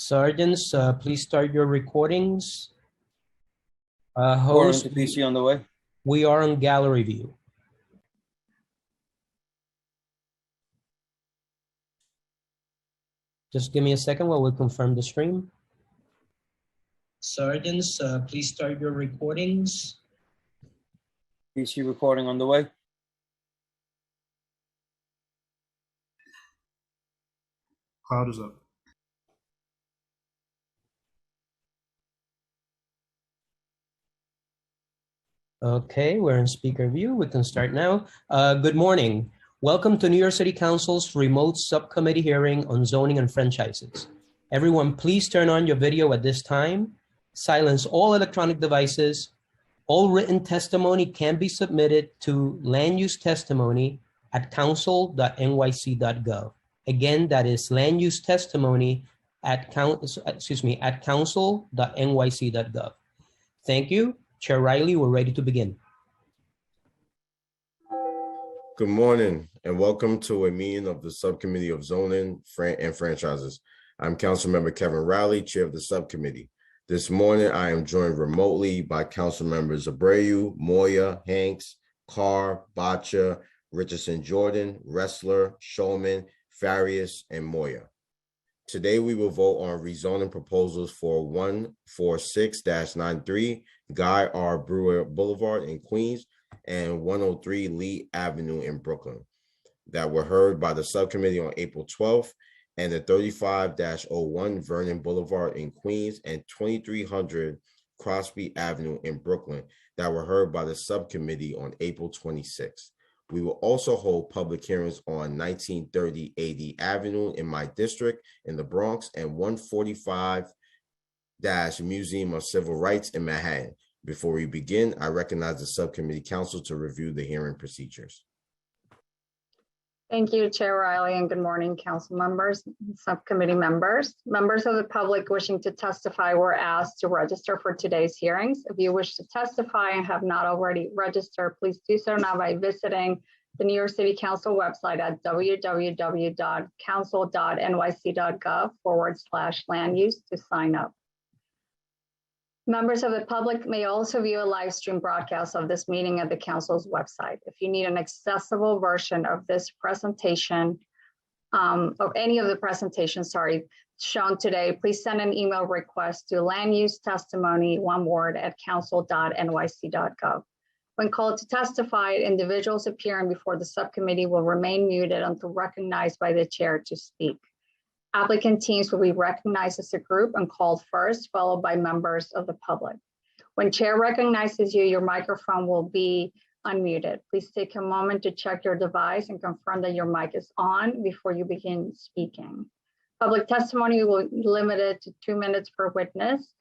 Sergeants, please start your recordings. Recording Host, Cpc on the way. we are on gallery view. Just give me a second while we confirm the stream. Sergeants, please start your recordings. PC recording on the way. Cloud is up. Okay, we're in speaker view. We can start now. Good morning. Welcome to New York City Council's remote subcommittee hearing on zoning and franchises. Everyone, please turn on your video at this time. Silence all electronic devices. All written testimony can be submitted to landusetestimony@council.nyc.gov. Again, that is land use testimony at council.nyc.gov. Thank you. Chair Riley, we're ready to begin. Good morning and welcome to a meeting of the Subcommittee of Zoning and Franchises. I'm Councilmember Kevin Riley, Chair of the Subcommittee. This morning, I am joined remotely by Council Members Abreu, Moya, Hanks, Carr, Bacha, Richardson Jordan, Ressler, Shulman, Farias, and Moya. Today, we will vote on rezoning proposals for 146-93 Guy R. Brewer Boulevard in Queens and 103 Lee Avenue in Brooklyn that were heard by the subcommittee on April 12th, and the 35-01 Vernon Boulevard in Queens and 2300 Crosby Avenue in Brooklyn that were heard by the subcommittee on April 26th. We will also hold public hearings on 1930 AD Avenue in my district in the Bronx and 145 Museum of Civil Rights in Manhattan. Before we begin, I recognize the subcommittee council to review the hearing procedures. Thank you, Chair Riley, and good morning, council members, subcommittee members. Members of the public wishing to testify were asked to register for today's hearings. If you wish to testify and have not already registered, please do so now by visiting the New York City Council website at www.council.nyc.gov/land use to sign up. Members of the public may also view a live stream broadcast of this meeting at the council's website. If you need an accessible version of this presentation, of any of the presentations, shown today, please send an email request to landusetestimony, one word, @council.nyc.gov. When called to testify, individuals appearing before the subcommittee will remain muted until recognized by the chair to speak. Applicant teams will be recognized as a group and called first, followed by members of the public. When chair recognizes you, your microphone will be unmuted. Please take a moment to check your device and confirm that your mic is on before you begin speaking. Public testimony will be limited to 2 minutes per witness.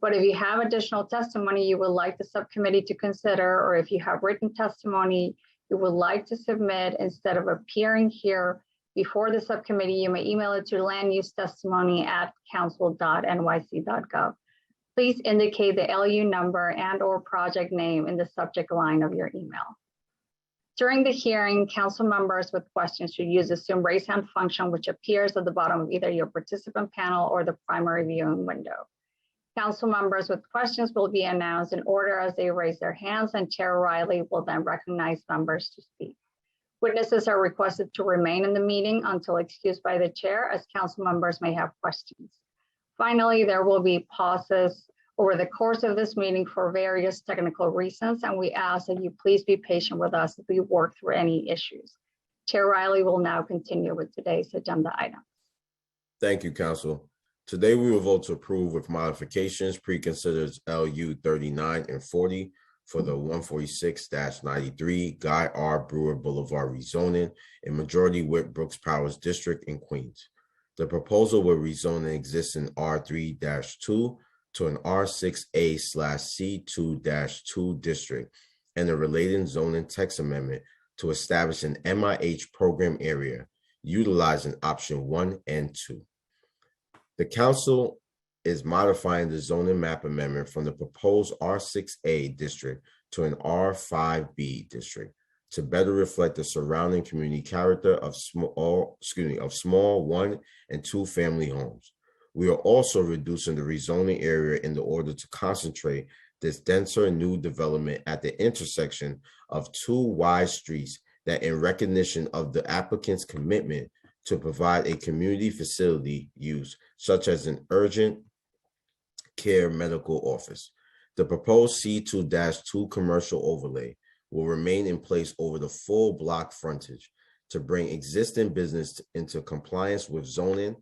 But if you have additional testimony you would like the subcommittee to consider, or if you have written testimony you would like to submit instead of appearing here before the subcommittee, you may email it to landusetestimony@council.nyc.gov. Please indicate the LU number and/or project name in the subject line of your email. During the hearing, council members with questions should use the Zoom raise hand function, which appears at the bottom of either your participant panel or the primary viewing window. Council members with questions will be announced in order as they raise their hands, and Chair Riley will then recognize members to speak. Witnesses are requested to remain in the meeting until excused by the chair, as council members may have questions. Finally, there will be pauses over the course of this meeting for various technical reasons, and we ask that you please be patient with us as we work through any issues. Chair Riley will now continue with today's agenda items. Thank you, Council. Today, we will vote to approve with modifications pre-considered LU 39 and 40 for the 146-93 Guy R. Brewer Boulevard rezoning in Majority Whip Brooks Powers District in Queens. The proposal will rezone an existing R3-2 to an R6A/C2-2 district and a related zoning text amendment to establish an MIH program area utilizing option 1 and 2. The council is modifying the zoning map amendment from the proposed R6A district to an R5B district to better reflect the surrounding community character of small 1 and 2 family homes. We are also reducing the rezoning area in the order to concentrate this denser new development at the intersection of two wide streets that, in recognition of the applicant's commitment to provide a community facility use, such as an urgent care medical office. The proposed C2-2 commercial overlay will remain in place over the full block frontage to bring existing business into compliance with zoning.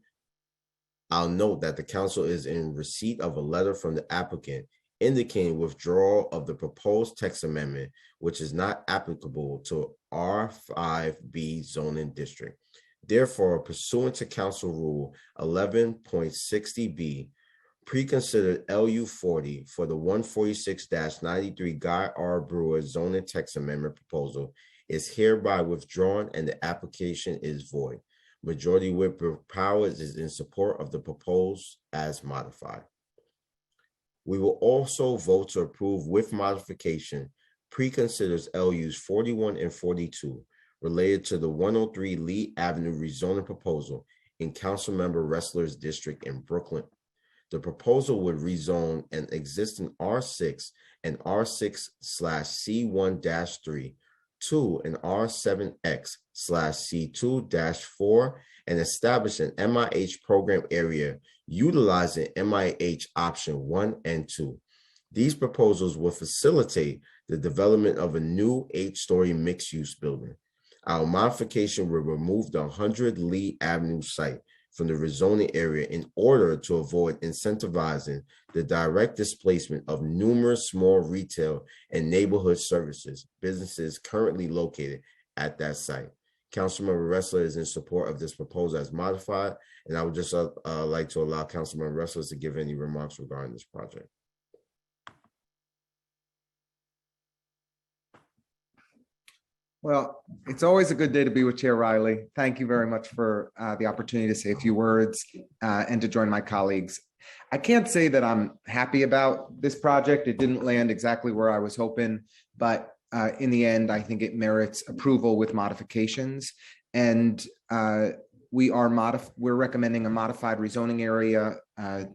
I'll note that the council is in receipt of a letter from the applicant indicating withdrawal of the proposed text amendment, which is not applicable to R5B zoning district. Therefore, pursuant to Council Rule 11.60B, pre-considered LU 40 for the 146-93 Guy R. Brewer zoning text amendment proposal is hereby withdrawn and the application is void. Majority Whip Powers is in support of the proposed as modified. We will also vote to approve with modification pre-considers LUs 41 and 42 related to the 103 Lee Avenue rezoning proposal in Councilmember Ressler's district in Brooklyn. The proposal would rezone an existing R6 and R6/C1-3 to an R7X/C2-4 and establish an MIH program area utilizing MIH option 1 and 2. These proposals will facilitate the development of a new 8-story mixed-use building. Our modification will remove the 100 Lee Avenue site from the rezoning area in order to avoid incentivizing the direct displacement of numerous small retail and neighborhood services businesses currently located at that site. Councilmember Ressler is in support of this proposal as modified, and I would just like to allow Councilmember Ressler to give any remarks regarding this project. Well, it's always a good day to be with Chair Riley. Thank you very much for the opportunity to say a few words and to join my colleagues. I can't say that I'm happy about this project. It didn't land exactly where I was hoping, but in the end, I think it merits approval with modifications. And we're recommending a modified rezoning area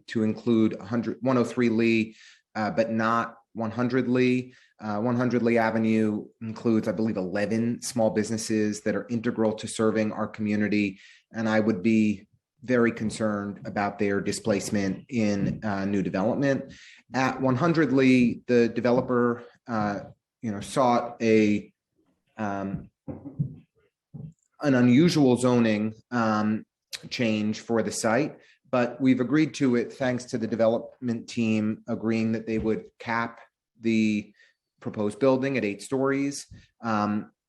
to include 103 Lee, but not 100 Lee. 100 Lee Avenue includes, I believe, 11 small businesses that are integral to serving our community. And I would be very concerned about their displacement in new development. At 100 Lee, the developer sought an unusual zoning change for the site, but we've agreed to it thanks to the development team agreeing that they would cap the proposed building at 8 stories.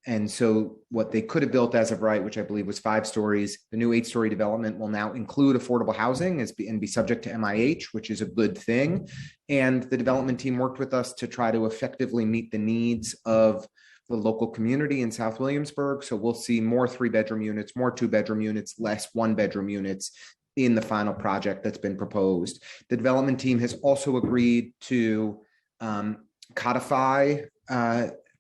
And so what they could have built as of right, which I believe was 5 stories, the new 8-story development will now include affordable housing and be subject to MIH, which is a good thing. And the development team worked with us to try to effectively meet the needs of the local community in South Williamsburg. So we'll see more 3-bedroom units, more 2-bedroom units, less 1-bedroom units in the final project that's been proposed. The development team has also agreed to codify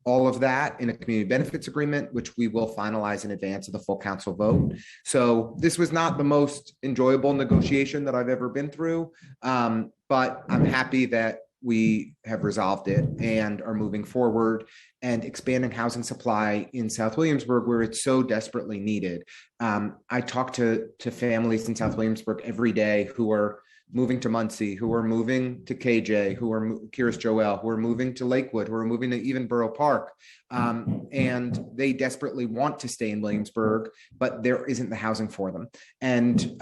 all of that in a community benefits agreement, which we will finalize in advance of the full council vote. So this was not the most enjoyable negotiation that I've ever been through, but I'm happy that we have resolved it and are moving forward and expanding housing supply in South Williamsburg where it's so desperately needed. I talk to families in South Williamsburg every day who are moving to Muncie, who are moving to KJ, who are Kiris Joel, who are moving to Lakewood, who are moving to even Borough Park. And they desperately want to stay in Williamsburg, but there isn't the housing for them. And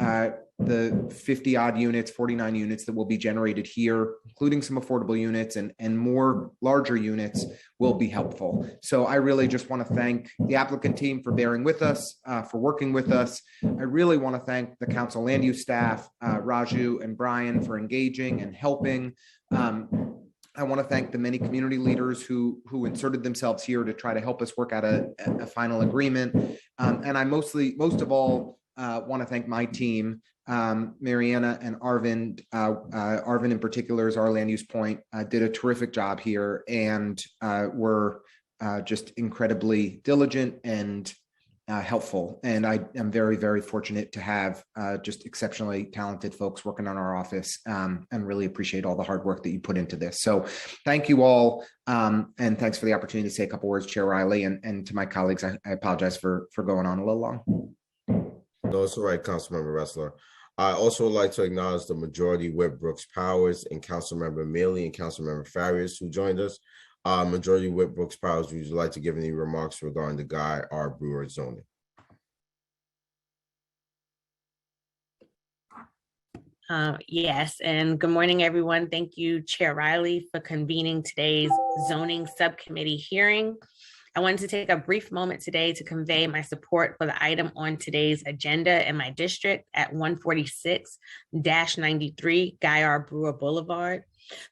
the 50 odd units, 49 units that will be generated here, including some affordable units and more larger units, will be helpful. So I really just want to thank the applicant team for bearing with us, for working with us. I really want to thank the council land use staff, Raju and Brian, for engaging and helping. I want to thank the many community leaders who inserted themselves here to try to help us work out a final agreement. And I most of all want to thank my team, Mariana and Arvind. Arvind in particular is our land use point, did a terrific job here and were just incredibly diligent and helpful. And I am very, very fortunate to have just exceptionally talented folks working on our office, and really appreciate all the hard work that you put into this. So thank you all. And thanks for the opportunity to say a couple words, Chair Riley, and to my colleagues. I apologize for going on a little long. No, it's all right, Councilmember Ressler. I also would like to acknowledge the Majority Whip Brooks Powers and Councilmember Mealy and Councilmember Farias who joined us. Majority Whip Brooks Powers, would you like to give any remarks regarding the Guy R. Brewer zoning? Yes, and good morning, everyone. Thank you, Chair Riley, for convening today's zoning subcommittee hearing. I wanted to take a brief moment today to convey my support for the item on today's agenda in my district at 146-93 Guy R. Brewer Boulevard.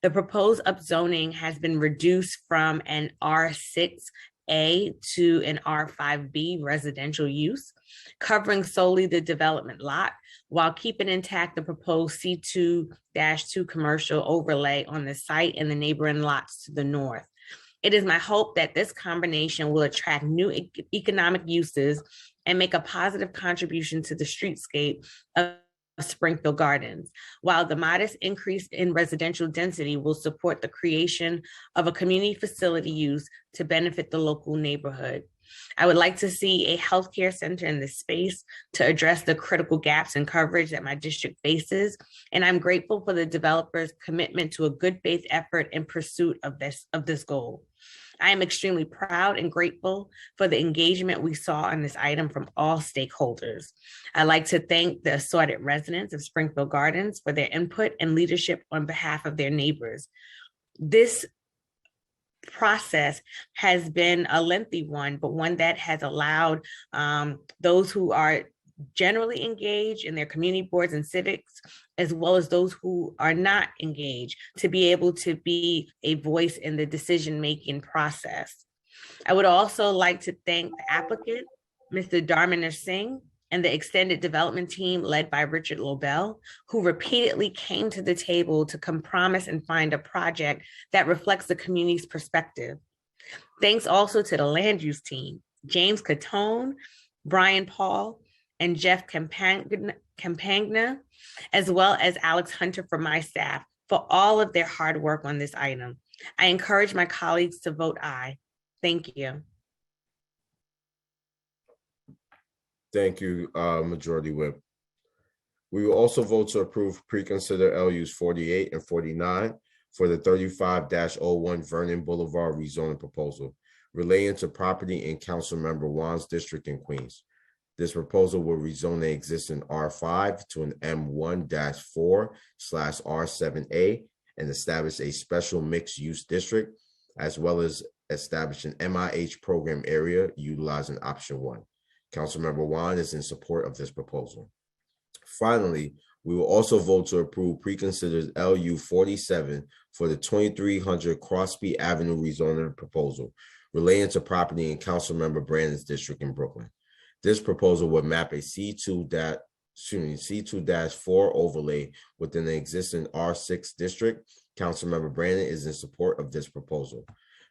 The proposed upzoning has been reduced from an R6A to an R5B residential use, covering solely the development lot, while keeping intact the proposed C2-2 commercial overlay on the site and the neighboring lots to the north. It is my hope that this combination will attract new economic uses and make a positive contribution to the streetscape of Springfield Gardens, while the modest increase in residential density will support the creation of a community facility use to benefit the local neighborhood. I would like to see a healthcare center in this space to address the critical gaps in coverage that my district faces, and I'm grateful for the developer's commitment to a good faith effort in pursuit of this goal. I am extremely proud and grateful for the engagement we saw on this item from all stakeholders. I'd like to thank the assorted residents of Springfield Gardens for their input and leadership on behalf of their neighbors. This process has been a lengthy one, but one that has allowed those who are generally engaged in their community boards and civics, as well as those who are not engaged, to be able to be a voice in the decision-making process. I would also like to thank the applicant, Mr. Dharminder Singh, and the extended development team led by Richard Lobel, who repeatedly came to the table to compromise and find a project that reflects the community's perspective. Thanks also to the land use team, James Catone, Brian Paul, and Jeff Campagna, as well as Alex Hunter from my staff, for all of their hard work on this item. I encourage my colleagues to vote aye. Thank you. Thank you, Majority Whip. We will also vote to approve pre-consider LUs 48 and 49 for the 35-01 Vernon Boulevard rezoning proposal relating to property in Councilmember Wan's district in Queens. This proposal will rezone the existing R5 to an M1-4/R7A and establish a special mixed-use district, as well as establish an MIH program area utilizing option 1. Councilmember Wan is in support of this proposal. Finally, we will also vote to approve pre-considered LU 47 for the 2300 Crosby Avenue rezoning proposal relating to property in Councilmember Brandon's district in Brooklyn. This proposal would map a C2-4 overlay within the existing R6 district. Councilmember Brandon is in support of this proposal.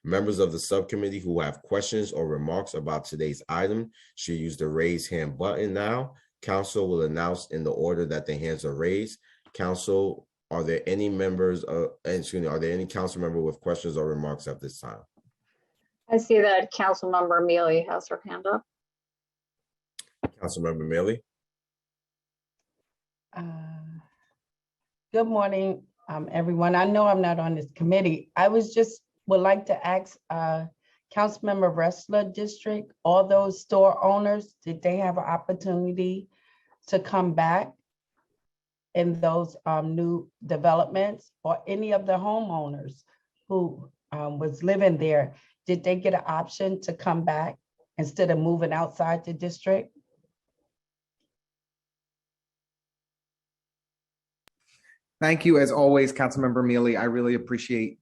Members of the subcommittee who have questions or remarks about today's item should use the raise hand button now. Council will announce in the order that the hands are raised. Council, are there any members are there any council member with questions or remarks at this time? I see that Councilmember Mealy has her hand up. Councilmember Mealy. Good morning, everyone. I know I'm not on this committee. I would like to ask Councilmember Ressler district, all those store owners, did they have an opportunity to come back in those new developments, or any of the homeowners who was living there, did they get an option to come back instead of moving outside the district? Thank you, as always, Councilmember Mealy. I really appreciate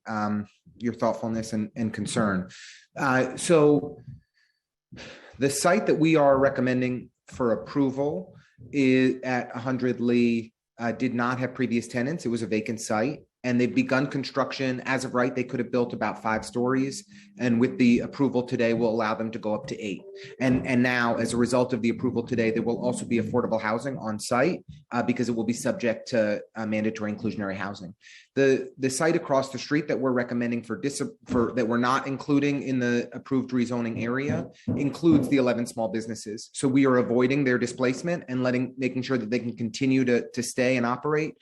your thoughtfulness and concern. So the site that we are recommending for approval is at 100 Lee, did not have previous tenants. It was a vacant site. and they've begun construction. As of right, they could have built about 5 stories. And with the approval today, will allow them to go up to 8. And now, as a result of the approval today, there will also be affordable housing on site because it will be subject to mandatory inclusionary housing. The site across the street that we're recommending for that we're not including in the approved rezoning area includes the 11 small businesses. So we are avoiding their displacement and making sure that they can continue to stay and operate.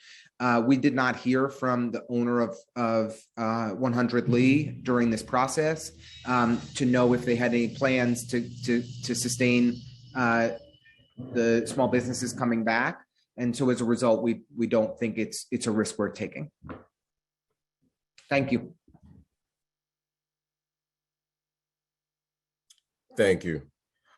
We did not hear from the owner of 100 Lee during this process to know if they had any plans to sustain the small businesses coming back. And so as a result, we don't think it's a risk we're taking. Thank you. Thank you.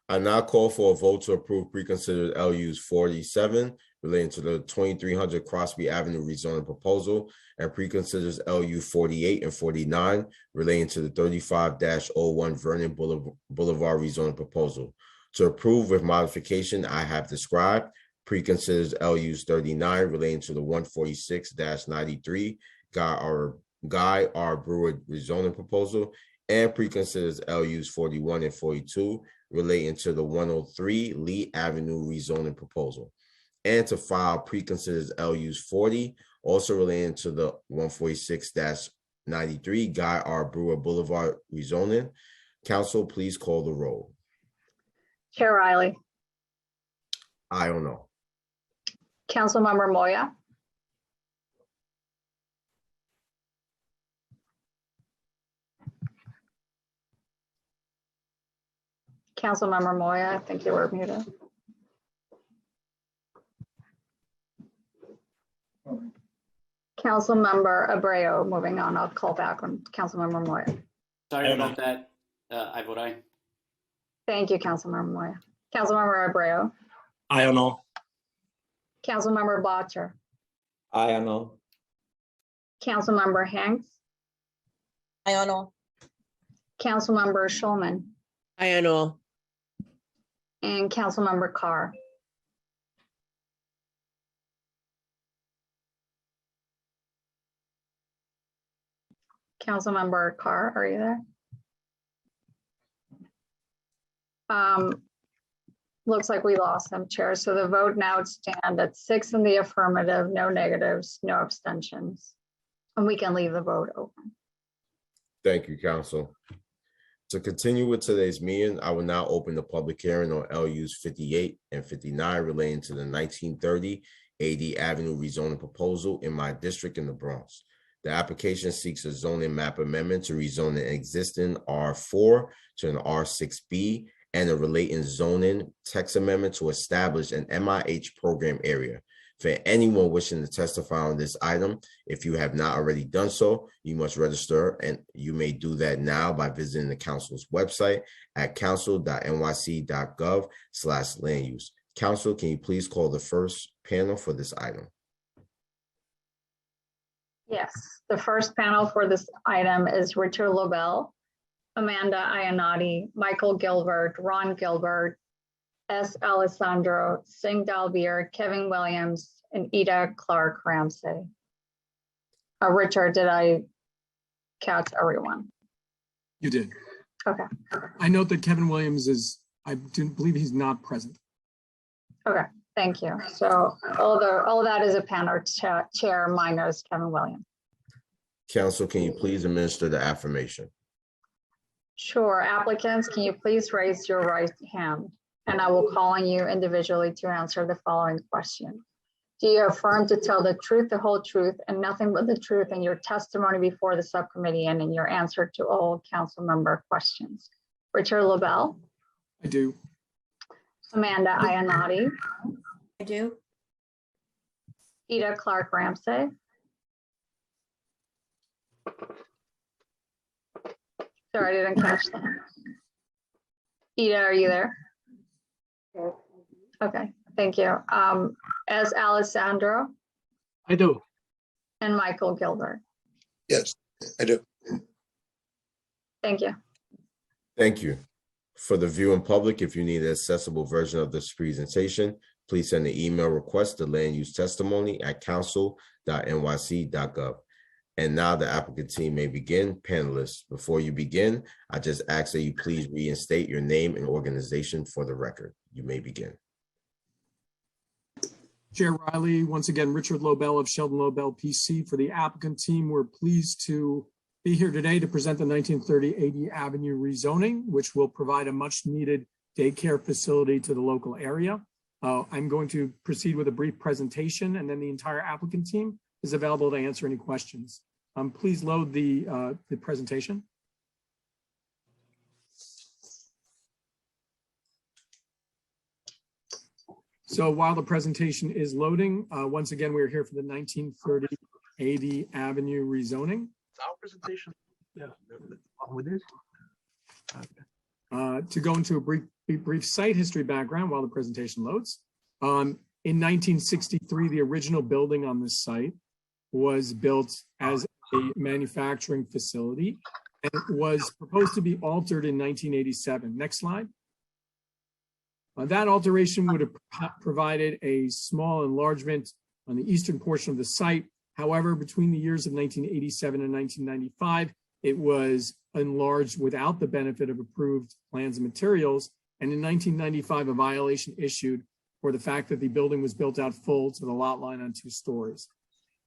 I now call for a vote to approve preconsidered LUs 47 relating to the 2300 Crosby Avenue rezoning proposal and preconsiders LU 48 and 49 relating to the 35-01 Vernon Boulevard rezoning proposal. To approve with modification I have described, preconsiders LUs 39 relating to the 146-93 Guy R. Brewer rezoning proposal, and preconsiders LUs 41 and 42 relating to the 103 Lee Avenue rezoning proposal, and to file preconsiders LUs 40 also relating to the 146-93 Guy R. Brewer Boulevard rezoning. Council, please call the roll. Chair Riley, I don't know. Councilmember Moya, Councilmember Moya, I think you were muted. Councilmember Abreu, moving on, I'll call back on Councilmember Moya. Sorry about that. I vote aye. Thank you, Councilmember Moya. Councilmember Abreu, I don't know. Councilmember Botter, I don't know. Councilmember Hanks, I don't know. Councilmember Schulman, I don't know. and Councilmember Carr. Councilmember Carr, are you there? Looks like we lost them, Chair. So the vote now stand at 6 in the affirmative, no negatives, no abstentions. And we can leave the vote open. Thank you, Council. To continue with today's meeting, I will now open the public hearing on LUs 58 and 59 relating to the 1930 AD Avenue rezoning proposal in my district in the Bronx. The application seeks a zoning map amendment to rezone an existing R4 to an R6B and a relating zoning text amendment to establish an MIH program area. For anyone wishing to testify on this item, if you have not already done so, you must register, and you may do that now by visiting the council's website at council.nyc.gov/land use. Council, can you please call the first panel for this item? Yes, the first panel for this item is Richard Lobel, Amanda Iannotti, Michael Gilbert, Ron Gilbert, S. Alessandro, Singh Dalbir, Kevin Williams, and Ida Clark Ramsey. Richard, did I catch everyone? You did. Okay. I note that Kevin Williams I didn't believe he's not present. Okay, thank you. So all that is a panel chair minus Kevin Williams. Council, can you please administer the affirmation? Sure. Applicants, can you please raise your right hand? And I will call on you individually to answer the following question. Do you affirm to tell the truth, the whole truth, and nothing but the truth in your testimony before the subcommittee and in your answer to all council member questions? Richard Lobel? I do. Amanda Iannotti? I do. Ida Clark Ramsey? Sorry, I didn't catch that. Ida, are you there? Okay, thank you. As Alessandro? I do. And Michael Gilbert? Yes, I do. Thank you. Thank you. For the viewing public, if you need an accessible version of this presentation, please send an email request to land use testimony at council.nyc.gov. And now the applicant team may begin. Panelists, before you begin, I just ask that you please reinstate your name and organization for the record. You may begin. Chair Riley, once again, Richard Lobel of Sheldon Lobel PC. For the applicant team, we're pleased to be here today to present the 1930 80 Avenue rezoning, which will provide a much needed daycare facility to the local area. I'm going to proceed with a brief presentation, and then the entire applicant team is available to answer any questions. Please load the presentation. So while the presentation is loading, once again, we're here for the 1930 80 Avenue rezoning. Our presentation, yeah, with this. Okay. To go into a brief site history background while the presentation loads. In 1963, the original building on this site was built as a manufacturing facility, and it was proposed to be altered in 1987. Next slide. That alteration would have provided a small enlargement on the eastern portion of the site. However, between the years of 1987 and 1995, it was enlarged without the benefit of approved plans and materials. And in 1995, a violation issued for the fact that the building was built out full to the lot line on 2 stories.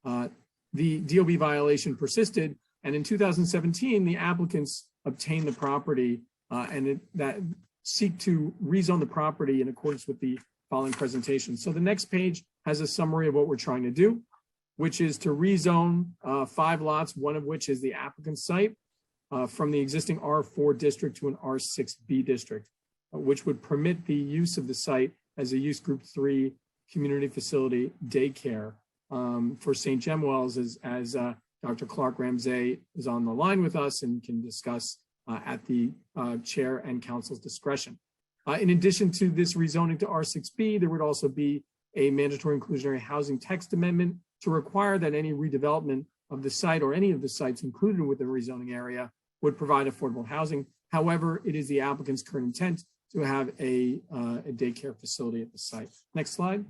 The DOB violation persisted, and in 2017, the applicants obtained the property that seek to rezone the property in accordance with the following presentation. So the next page has a summary of what we're trying to do, which is to rezone 5 lots, one of which is the applicant's site, from the existing R4 district to an R6B district, which would permit the use of the site as a use group 3 community facility daycare for St. Gemwells, as Dr. Clark Ramsey is on the line with us and can discuss at the chair and council's discretion. In addition to this rezoning to R6B, there would also be a mandatory inclusionary housing text amendment to require that any redevelopment of the site or any of the sites included with the rezoning area would provide affordable housing. However, it is the applicant's current intent to have a daycare facility at the site. Next slide.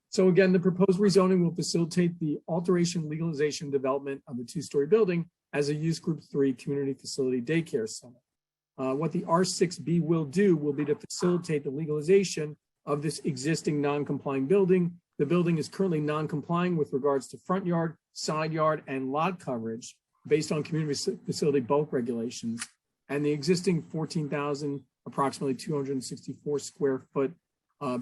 So again, the proposed rezoning will facilitate the alteration, legalization, development of the 2-story building as a use group 3 community facility daycare center. What the R6B will do will be to facilitate the legalization of this existing non-complying building. The building is currently non-complying with regards to front yard, side yard, and lot coverage based on community facility bulk regulations. And the existing 14,000, approximately 264 square foot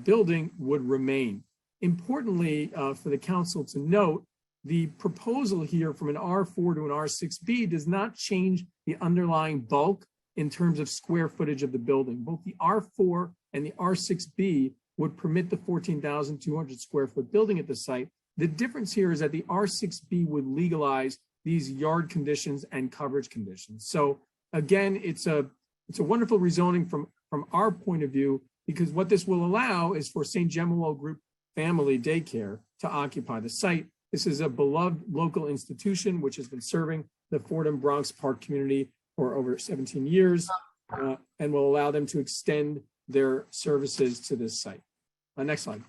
building would remain. Importantly, for the council to note, the proposal here from an R4 to an R6B does not change the underlying bulk in terms of square footage of the building. Both the R4 and the R6B would permit the 14,200 square foot building at the site. The difference here is that the R6B would legalize these yard conditions and coverage conditions. So again, it's a wonderful rezoning from our point of view, because what this will allow is for St. Gemwell Group Family Daycare to occupy the site. This is a beloved local institution which has been serving the Fordham Bronx Park community for over 17 years and will allow them to extend their services to this site. Next slide.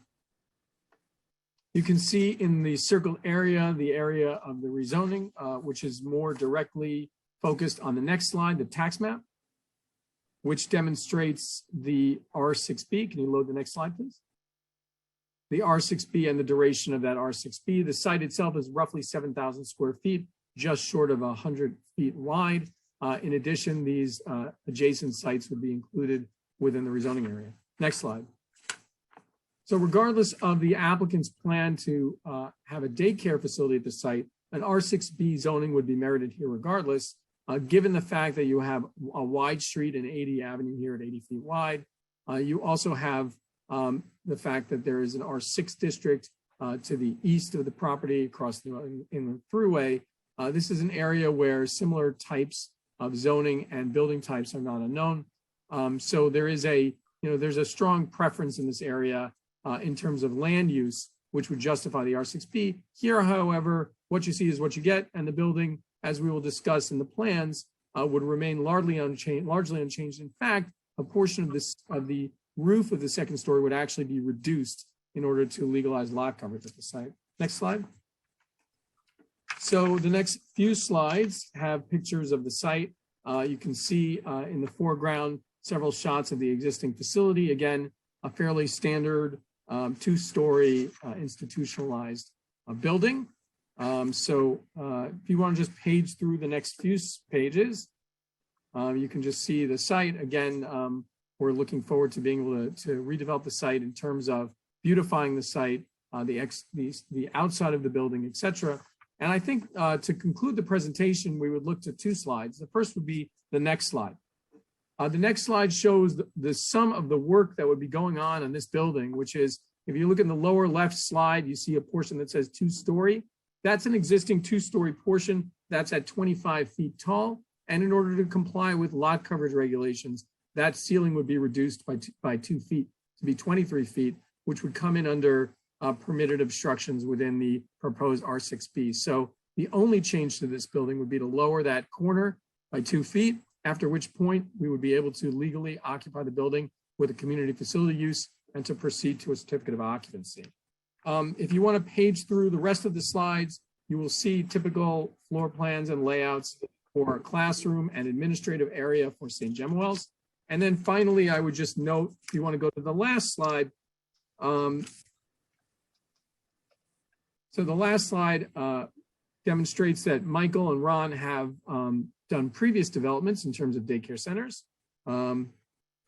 You can see in the circled area, the area of the rezoning, which is more directly focused on the next slide, the tax map, which demonstrates the R6B. Can you load the next slide, please? The R6B and the duration of that R6B. The site itself is roughly 7,000 square feet, just short of 100 feet wide. In addition, these adjacent sites would be included within the rezoning area. Next slide. So regardless of the applicant's plan to have a daycare facility at the site, an R6B zoning would be merited here regardless, given the fact that you have a wide street and 80 Avenue here at 80 feet wide. You also have the fact that there is an R6 district to the east of the property across the inland thruway. This is an area where similar types of zoning and building types are not unknown. So there is there's a strong preference in this area in terms of land use, which would justify the R6B. Here, however, what you see is what you get, and the building, as we will discuss in the plans, would remain largely unchanged. In fact, a portion of the roof of the second story would actually be reduced in order to legalize lot coverage at the site. Next slide. So the next few slides have pictures of the site. You can see in the foreground several shots of the existing facility. Again, a fairly standard two-story institutionalized building. So if you want to just page through the next few pages, you can just see the site. Again, we're looking forward to being able to redevelop the site in terms of beautifying the site, the outside of the building, et cetera. And I think to conclude the presentation, we would look to two slides. The first would be the next slide. The next slide shows the sum of the work that would be going on this building, which is, if you look in the lower left slide, you see a portion that says two-story. That's an existing two-story portion that's at 25 feet tall. And in order to comply with lot coverage regulations, that ceiling would be reduced by 2 feet to be 23 feet, which would come in under permitted obstructions within the proposed R6B. So the only change to this building would be to lower that corner by 2 feet, after which point we would be able to legally occupy the building with a community facility use and to proceed to a certificate of occupancy. If you want to page through the rest of the slides, you will see typical floor plans and layouts for a classroom and administrative area for St. Gemuel's. And then finally, I would just note, if you want to go to the last slide. So the last slide demonstrates that Michael and Ron have done previous developments in terms of daycare centers.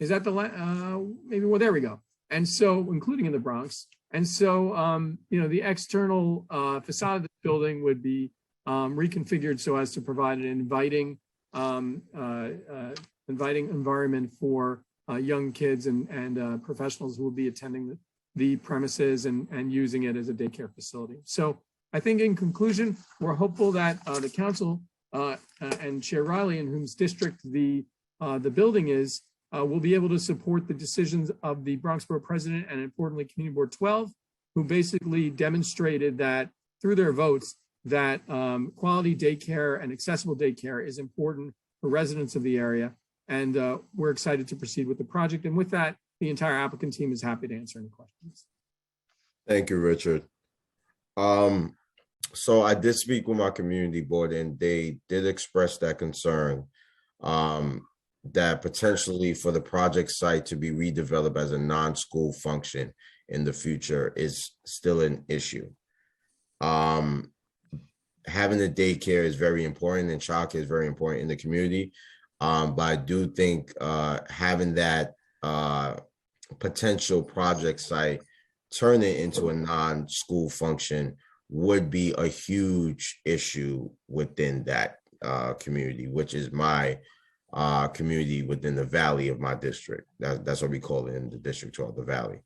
Is that the maybe? Well, there we go. And so, including in the Bronx. And so, the external facade of the building would be reconfigured so as to provide an inviting environment for young kids and professionals who will be attending the premises and using it as a daycare facility. So I think in conclusion, we're hopeful that the council and Chair Riley, in whose district the building is, will be able to support the decisions of the Bronx Borough President and importantly, Community Board 12, who basically demonstrated that through their votes that quality daycare and accessible daycare is important for residents of the area. And we're excited to proceed with the project. And with that, the entire applicant team is happy to answer any questions. Thank you, Richard. So I did speak with my community board and they did express that concern that potentially for the project site to be redeveloped as a non-school function in the future is still an issue. Having a daycare is very important and childcare is very important in the community. But I do think having that potential project site turn it into a non-school function would be a huge issue within that community, which is my community within the valley of my district. That's what we call it in the district, called the valley.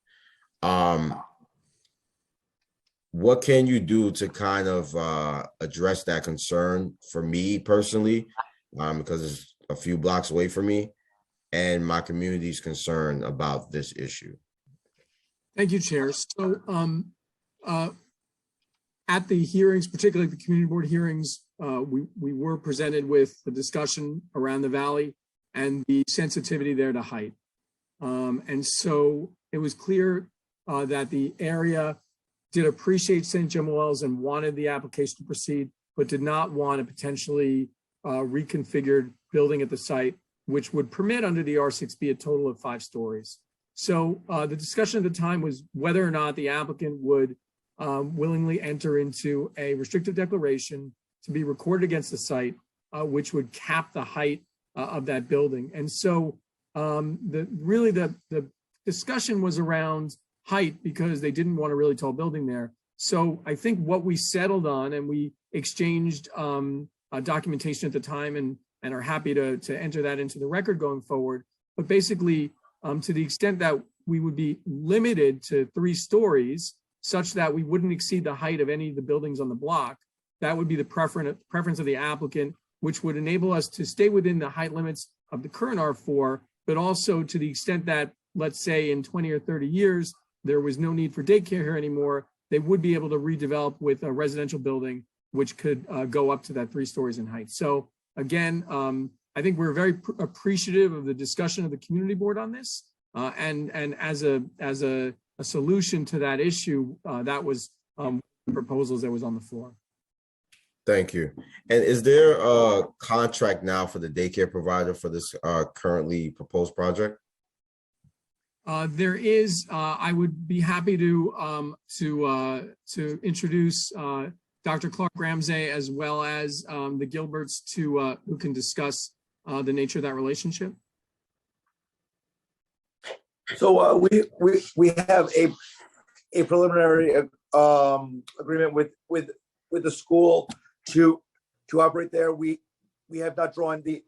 What can you do to kind of address that concern for me personally, because it's a few blocks away from me and my community's concern about this issue? Thank you, Chair. So at the hearings, particularly the community board hearings, we were presented with the discussion around the valley and the sensitivity there to height. And so it was clear that the area did appreciate St. Gemuel's and wanted the application to proceed, but did not want a potentially reconfigured building at the site, which would permit under the R6B a total of 5 stories. So the discussion at the time was whether or not the applicant would willingly enter into a restrictive declaration to be recorded against the site, which would cap the height of that building. And so the discussion was around height because they didn't want a really tall building there. So I think what we settled on, and we exchanged documentation at the time and are happy to enter that into the record going forward. But basically, to the extent that we would be limited to 3 stories, such that we wouldn't exceed the height of any of the buildings on the block, that would be the preference of the applicant, which would enable us to stay within the height limits of the current R4, but also to the extent that, let's say in 20 or 30 years, there was no need for daycare here anymore, they would be able to redevelop with a residential building, which could go up to that 3 stories in height. So again, I think we're very appreciative of the discussion of the community board on this. And as a solution to that issue, that was proposals that was on the floor. Thank you. And is there a contract now for the daycare provider for this currently proposed project? There is. I would be happy to introduce Dr. Clark Ramsey as well as the Gilberts to who can discuss the nature of that relationship. So we have a preliminary agreement with the school to operate there. We have not drawn the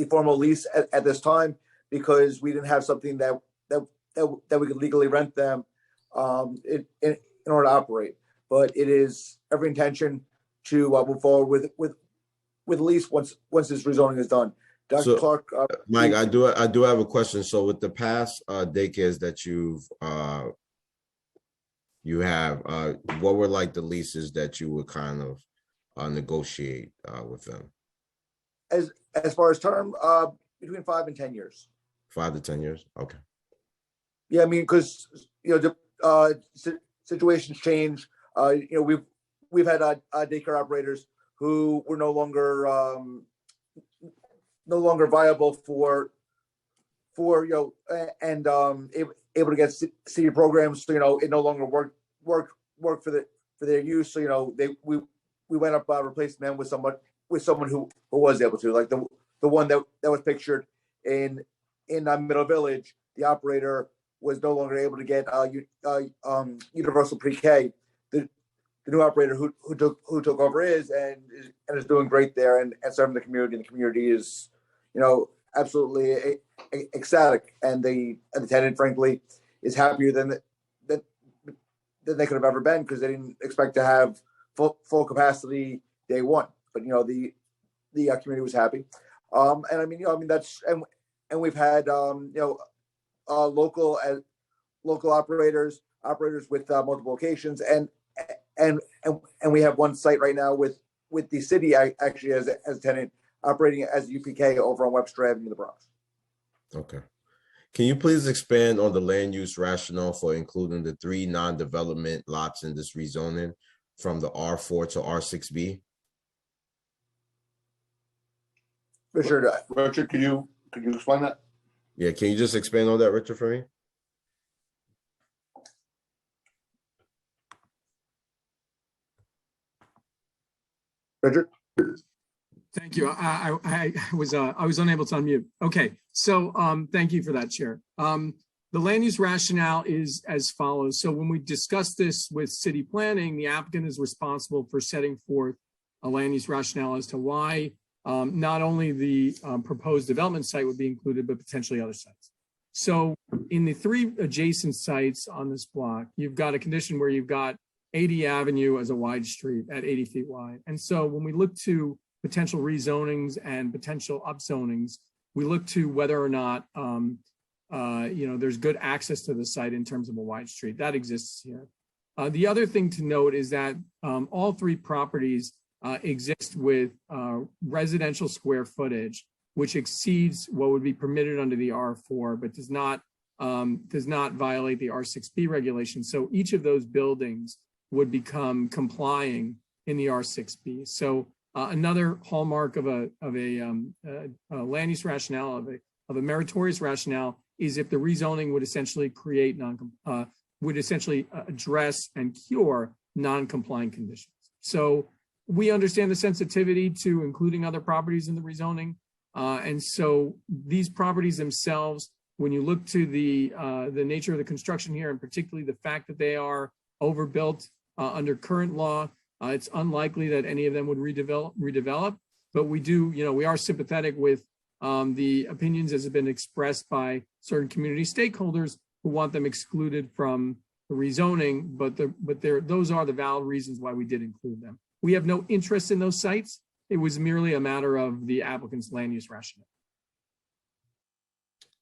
formal lease at this time because we didn't have something that we could legally rent them in order to operate. But it is every intention to move forward with lease once this rezoning is done. Dr. So, Clark, Mike, I do have a question. So with the past daycares that you have, what were like the leases that you would kind of negotiate with them? As far as term, between 5 and 10 years. 5 to 10 years. Okay. Yeah, I mean, because the situations change. We've had daycare operators who were no longer viable for and able to get city programs. So it no longer work for their use. So we went up replacing them with someone who was able to, like the one that was pictured in Middle Village. The operator was no longer able to get universal pre-K. The new operator who took over is doing great there and serving the community. And the community is absolutely ecstatic, and the tenant, frankly, is happier than they could have ever been because they didn't expect to have full capacity day one. But the community was happy, and I mean that's and we've had local operators with multiple locations, and we have one site right now with the city actually as a tenant operating as UPK over on Webster Avenue in the Bronx. Okay. Can you please expand on the land use rationale for including the 3 non-development lots in this rezoning from the R4 to R6B? Richard, could you explain that? Yeah, can you just expand on that, Richard, for me? Richard? Thank you. I was unable to unmute. Okay, so thank you for that, Chair. The land use rationale is as follows. So when we discussed this with city planning, the applicant is responsible for setting forth a land use rationale as to why not only the proposed development site would be included, but potentially other sites. So in the 3 adjacent sites on this block, you've got a condition where you've got 80 Avenue as a wide street at 80 feet wide. And so when we look to potential rezonings and potential upzonings, we look to whether or not there's good access to the site in terms of a wide street. That exists here. The other thing to note is that all 3 properties exist with residential square footage, which exceeds what would be permitted under the R4, but does not violate the R6B regulation. So each of those buildings would become complying in the R6B. So another hallmark of a land use rationale, of a meritorious rationale, is if the rezoning would essentially create address and cure non-compliant conditions. So we understand the sensitivity to including other properties in the rezoning. And so these properties themselves, when you look to the nature of the construction here, and particularly the fact that they are overbuilt under current law, it's unlikely that any of them would redevelop. But we are sympathetic with the opinions as have been expressed by certain community stakeholders who want them excluded from the rezoning, but those are the valid reasons why we did include them. We have no interest in those sites. It was merely a matter of the applicant's land use rationale.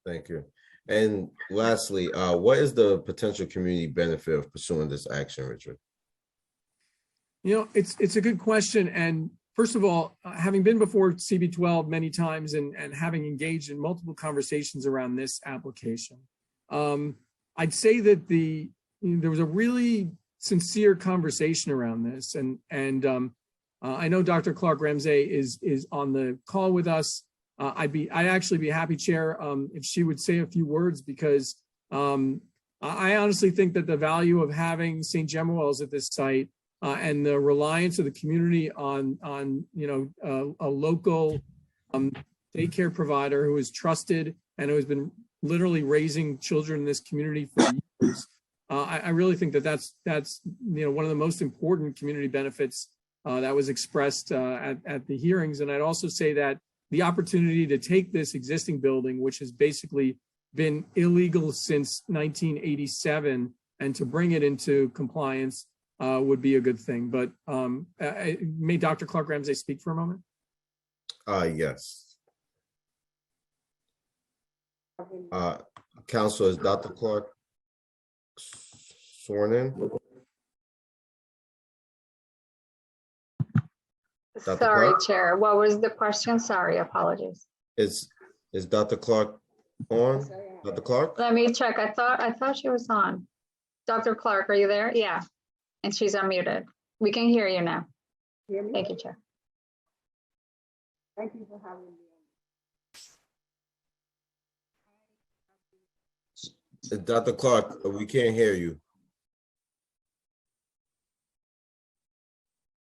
Thank you. And lastly, what is the potential community benefit of pursuing this action, Richard? It's a good question. And first of all, having been before CB12 many times and having engaged in multiple conversations around this application, I'd say that there was a really sincere conversation around this. And I know Dr. Clark Ramsey is on the call with us. I'd actually be happy, Chair, if she would say a few words, because I honestly think that the value of having St. Gemuel's at this site and the reliance of the community on a local daycare provider who is trusted and who has been literally raising children in this community for years. I really think that that's one of the most important community benefits that was expressed at the hearings. And I'd also say that the opportunity to take this existing building, which has basically been illegal since 1987, and to bring it into compliance would be a good thing. But may Dr. Clark Ramsey speak for a moment? Yes. Council, is Dr. Clark sworn in? Dr. Sorry, Clark? Chair. What was the question? Sorry, apologies. Is Dr. Clark on? Dr. Clark? Let me check. I thought she was on. Dr. Clark, are you there? Yeah. And she's unmuted. We can hear you now. Thank you, Chair. Thank you for having me. Dr. Clark, we can't hear you.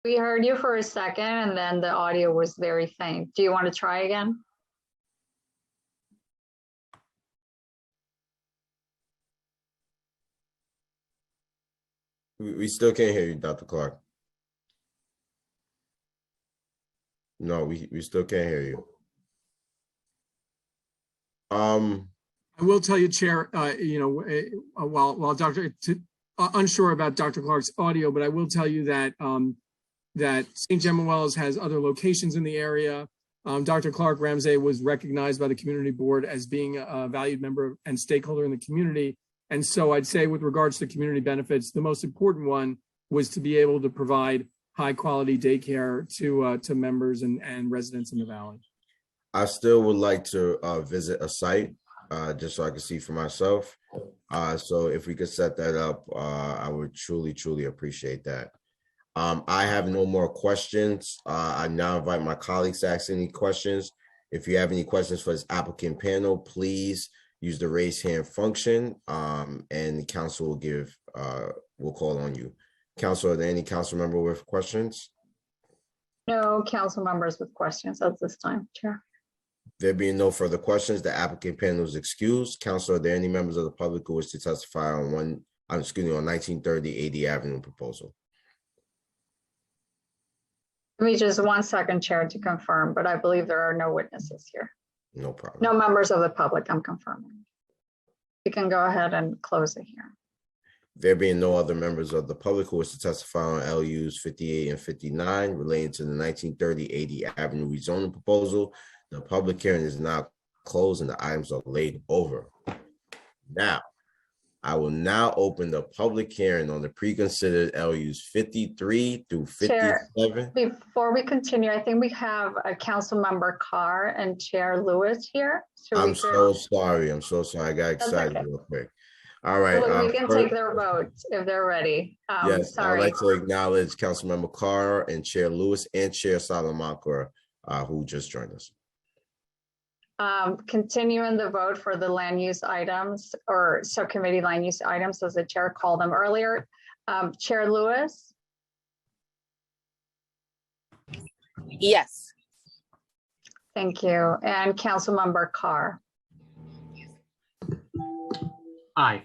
We heard you for a second and then the audio was very faint. Do you want to try again? We still can't hear you, Dr. Clark. No, we still can't hear you. I will tell you, Chair, while unsure about Dr. Clark's audio, but I will tell you that that St. Gemuel's has other locations in the area. Dr. Clark Ramsey was recognized by the community board as being a valued member and stakeholder in the community. And so I'd say with regards to community benefits, the most important one was to be able to provide high quality daycare to members and residents in the Valley. I still would like to visit a site just so I can see for myself. So if we could set that up, I would truly appreciate that. I have no more questions. I now invite my colleagues to ask any questions. If you have any questions for this applicant panel, please use the raise hand function, and the council will call on you. Council, are there any council member with questions? No council members with questions at this time, Chair. There being no further questions, the applicant panel is excused. Council, are there any members of the public who wish to testify on 1930 80 Avenue proposal? Give me just 1 second, Chair, to confirm, but I believe there are no witnesses here. No problem. No members of the public, I'm confirming. You can go ahead and close the hearing. There being no other members of the public who wish to testify on LUs 58 and 59 relating to the 1930 80 Avenue rezoning proposal, the public hearing is now closed and the items are laid over. Now, I will now open the public hearing on the pre-considered LUs 53 through 57. Chair, before we continue, I think we have a council member Carr and Chair Lewis here. I'm so sorry. I got excited real quick. All right. We can take their votes if they're ready. Yes, sorry. I'd like to acknowledge Councilmember Carr and Chair Lewis and Chair Salamanca, who just joined us. Continuing the vote for the land use items or subcommittee land use items, as the chair called them earlier. Chair Lewis? Yes. Thank you. And Councilmember Carr? Aye.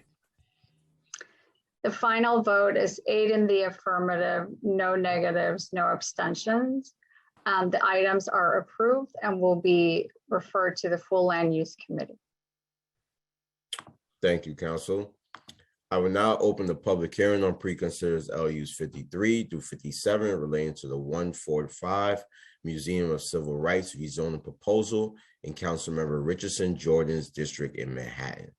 The final vote is 8 in the affirmative, no negatives, no abstentions. The items are approved and will be referred to the full land use committee. Thank you, Council. I will now open the public hearing on pre-considered LUs 53 through 57 relating to the 145 Museum of Civil Rights rezoning proposal in Councilmember Richardson Jordan's district in Manhattan.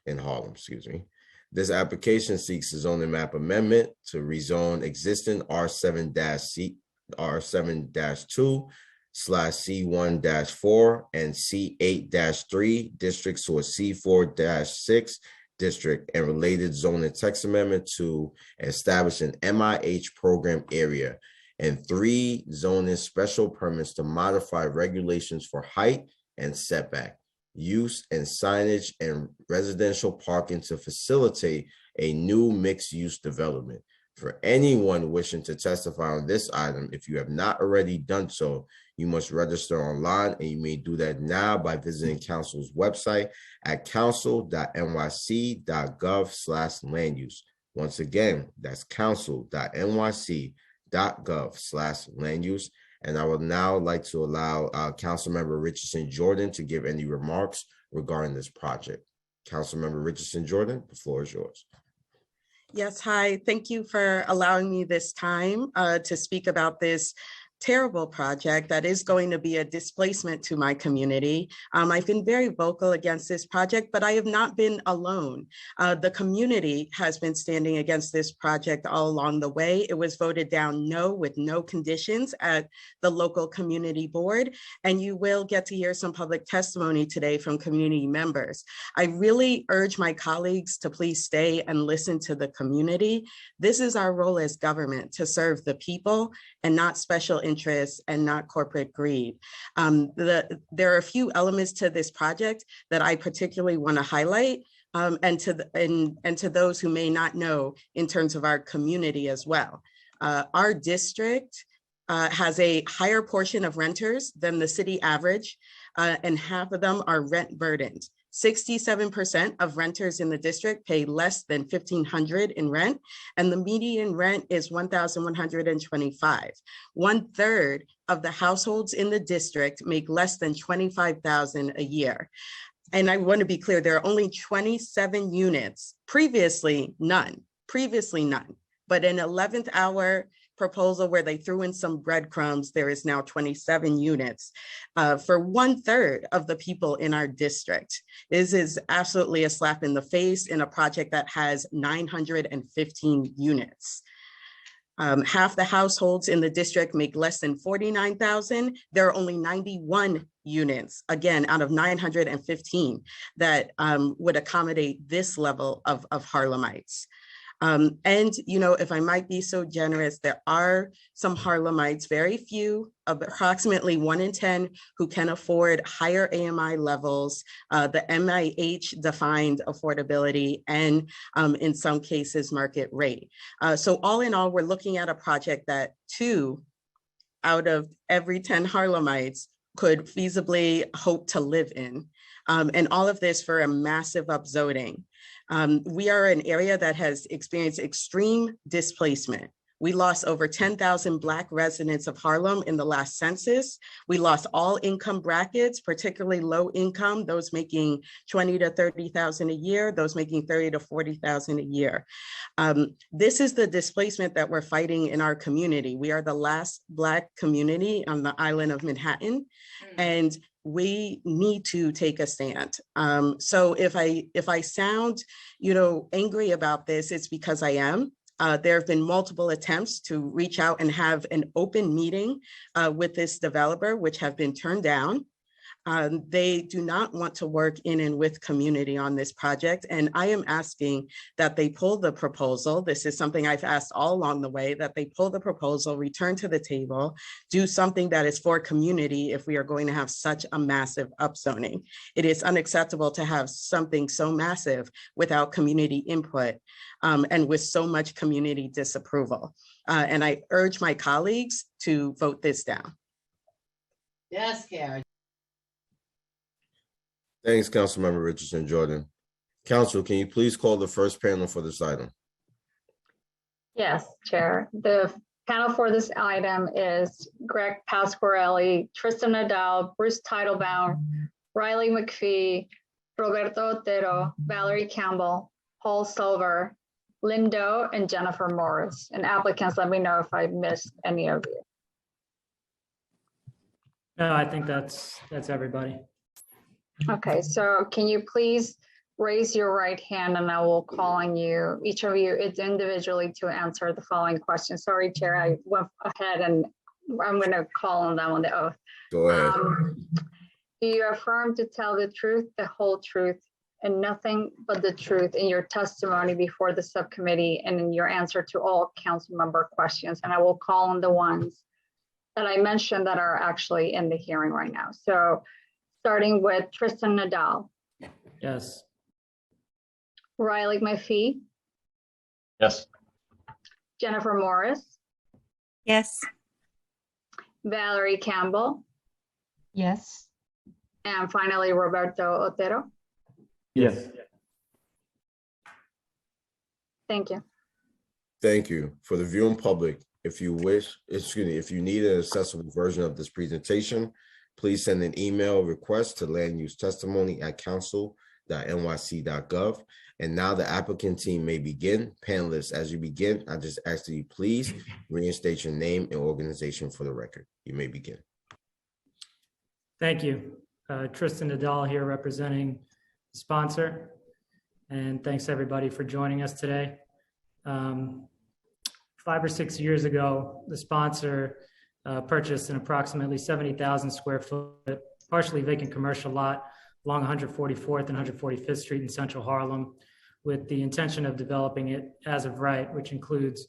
In Harlem, excuse me. This application seeks a zoning map amendment to rezone existing R7-2/C1-4 and C8-3 districts to a C4-6 District and related zoning text amendment to establish an MIH program area and 3 zoning special permits to modify regulations for height and setback, use and signage and residential parking to facilitate a new mixed-use development. For anyone wishing to testify on this item, if you have not already done so, you must register online, and you may do that now by visiting council's website at council.nyc.gov/land use. Once again, that's council.nyc.gov/land use. And I would now like to allow Councilmember Richardson Jordan to give any remarks regarding this project. Councilmember Richardson Jordan, the floor is yours. Yes, hi. Thank you for allowing me this time to speak about this terrible project that is going to be a displacement to my community. I've been very vocal against this project, but I have not been alone. The community has been standing against this project all along the way. It was voted down no with no conditions at the local community board, and you will get to hear some public testimony today from community members. I really urge my colleagues to please stay and listen to the community. This is our role as government, to serve the people and not special interests and not corporate greed. There are a few elements to this project that I particularly want to highlight, and to those who may not know in terms of our community as well. Our district has a higher portion of renters than the city average, and half of them are rent burdened. 67% of renters in the district pay less than $1,500 in rent, and the median rent is $1,125. 1/3 of the households in the district make less than $25,000 a year. And I want to be clear, there are only 27 units, previously none, but an 11th hour proposal where they threw in some breadcrumbs, there is now 27 units for 1/3 of the people in our district. This is absolutely a slap in the face in a project that has 915 units. Half the households in the district make less than $49,000. There are only 91 units, again, out of 915 that would accommodate this level of Harlemites. And, you know, if I might be so generous, there are some Harlemites, very few, approximately 1 in 10, who can afford higher AMI levels, the MIH defined affordability, and in some cases, market rate. So all in all, we're looking at a project that 2 out of every 10 Harlemites could feasibly hope to live in. And all of this for a massive upzoning. We are an area that has experienced extreme displacement. We lost over 10,000 Black residents of Harlem in the last census. We lost all income brackets, particularly low income, those making $20,000 to $30,000 a year, those making $30,000 to $40,000 a year. This is the displacement that we're fighting in our community. We are the last Black community on the island of Manhattan, and we need to take a stand. So if I sound, you know, angry about this, it's because I am. There have been multiple attempts to reach out and have an open meeting with this developer, which have been turned down. They do not want to work in and with community on this project. And I am asking that they pull the proposal. This is something I've asked all along the way, that they pull the proposal, return to the table, do something that is for community if we are going to have such a massive upzoning. It is unacceptable to have something so massive without community input and with so much community disapproval. And I urge my colleagues to vote this down. Yes, Karen. Thanks, Councilmember Richardson Jordan. Council, can you please call the first panel for this item? Yes, Chair. The panel for this item is Greg Pasquarelli, Tristan Nadal, Bruce Teitelbaum, Riley McPhee, Roberto Otero, Valerie Campbell, Paul Silver, Lynn Doe, and Jennifer Morris. And applicants, let me know if I missed any of you. No, I think that's everybody. Okay, so can you please raise your right hand and I will call on you, each of you, it's individually, to answer the following questions. Sorry, Chair, I went ahead and I'm going to call on them on the oath. Go ahead. Do you affirm to tell the truth, the whole truth, and nothing but the truth in your testimony before the subcommittee and in your answer to all council member questions. And I will call on the ones that I mentioned that are actually in the hearing right now. So starting with Tristan Nadal. Yes. Riley McPhee. Yes. Jennifer Morris. Yes. Valerie Campbell. Yes. And finally, Roberto Otero. Yes. Thank you. Thank you. For the viewing public, if you need an accessible version of this presentation, please send an email request to landusetestimony@council.nyc.gov. And now the applicant team may begin. Panelists, as you begin, I just ask that you please reinstate your name and organization for the record. You may begin. Thank you. Tristan Nadal here representing the sponsor. And thanks everybody for joining us today. 5 or 6 years ago, the sponsor purchased an approximately 70,000 square foot, partially vacant commercial lot along 144th and 145th Street in Central Harlem, with the intention of developing it as of right, which includes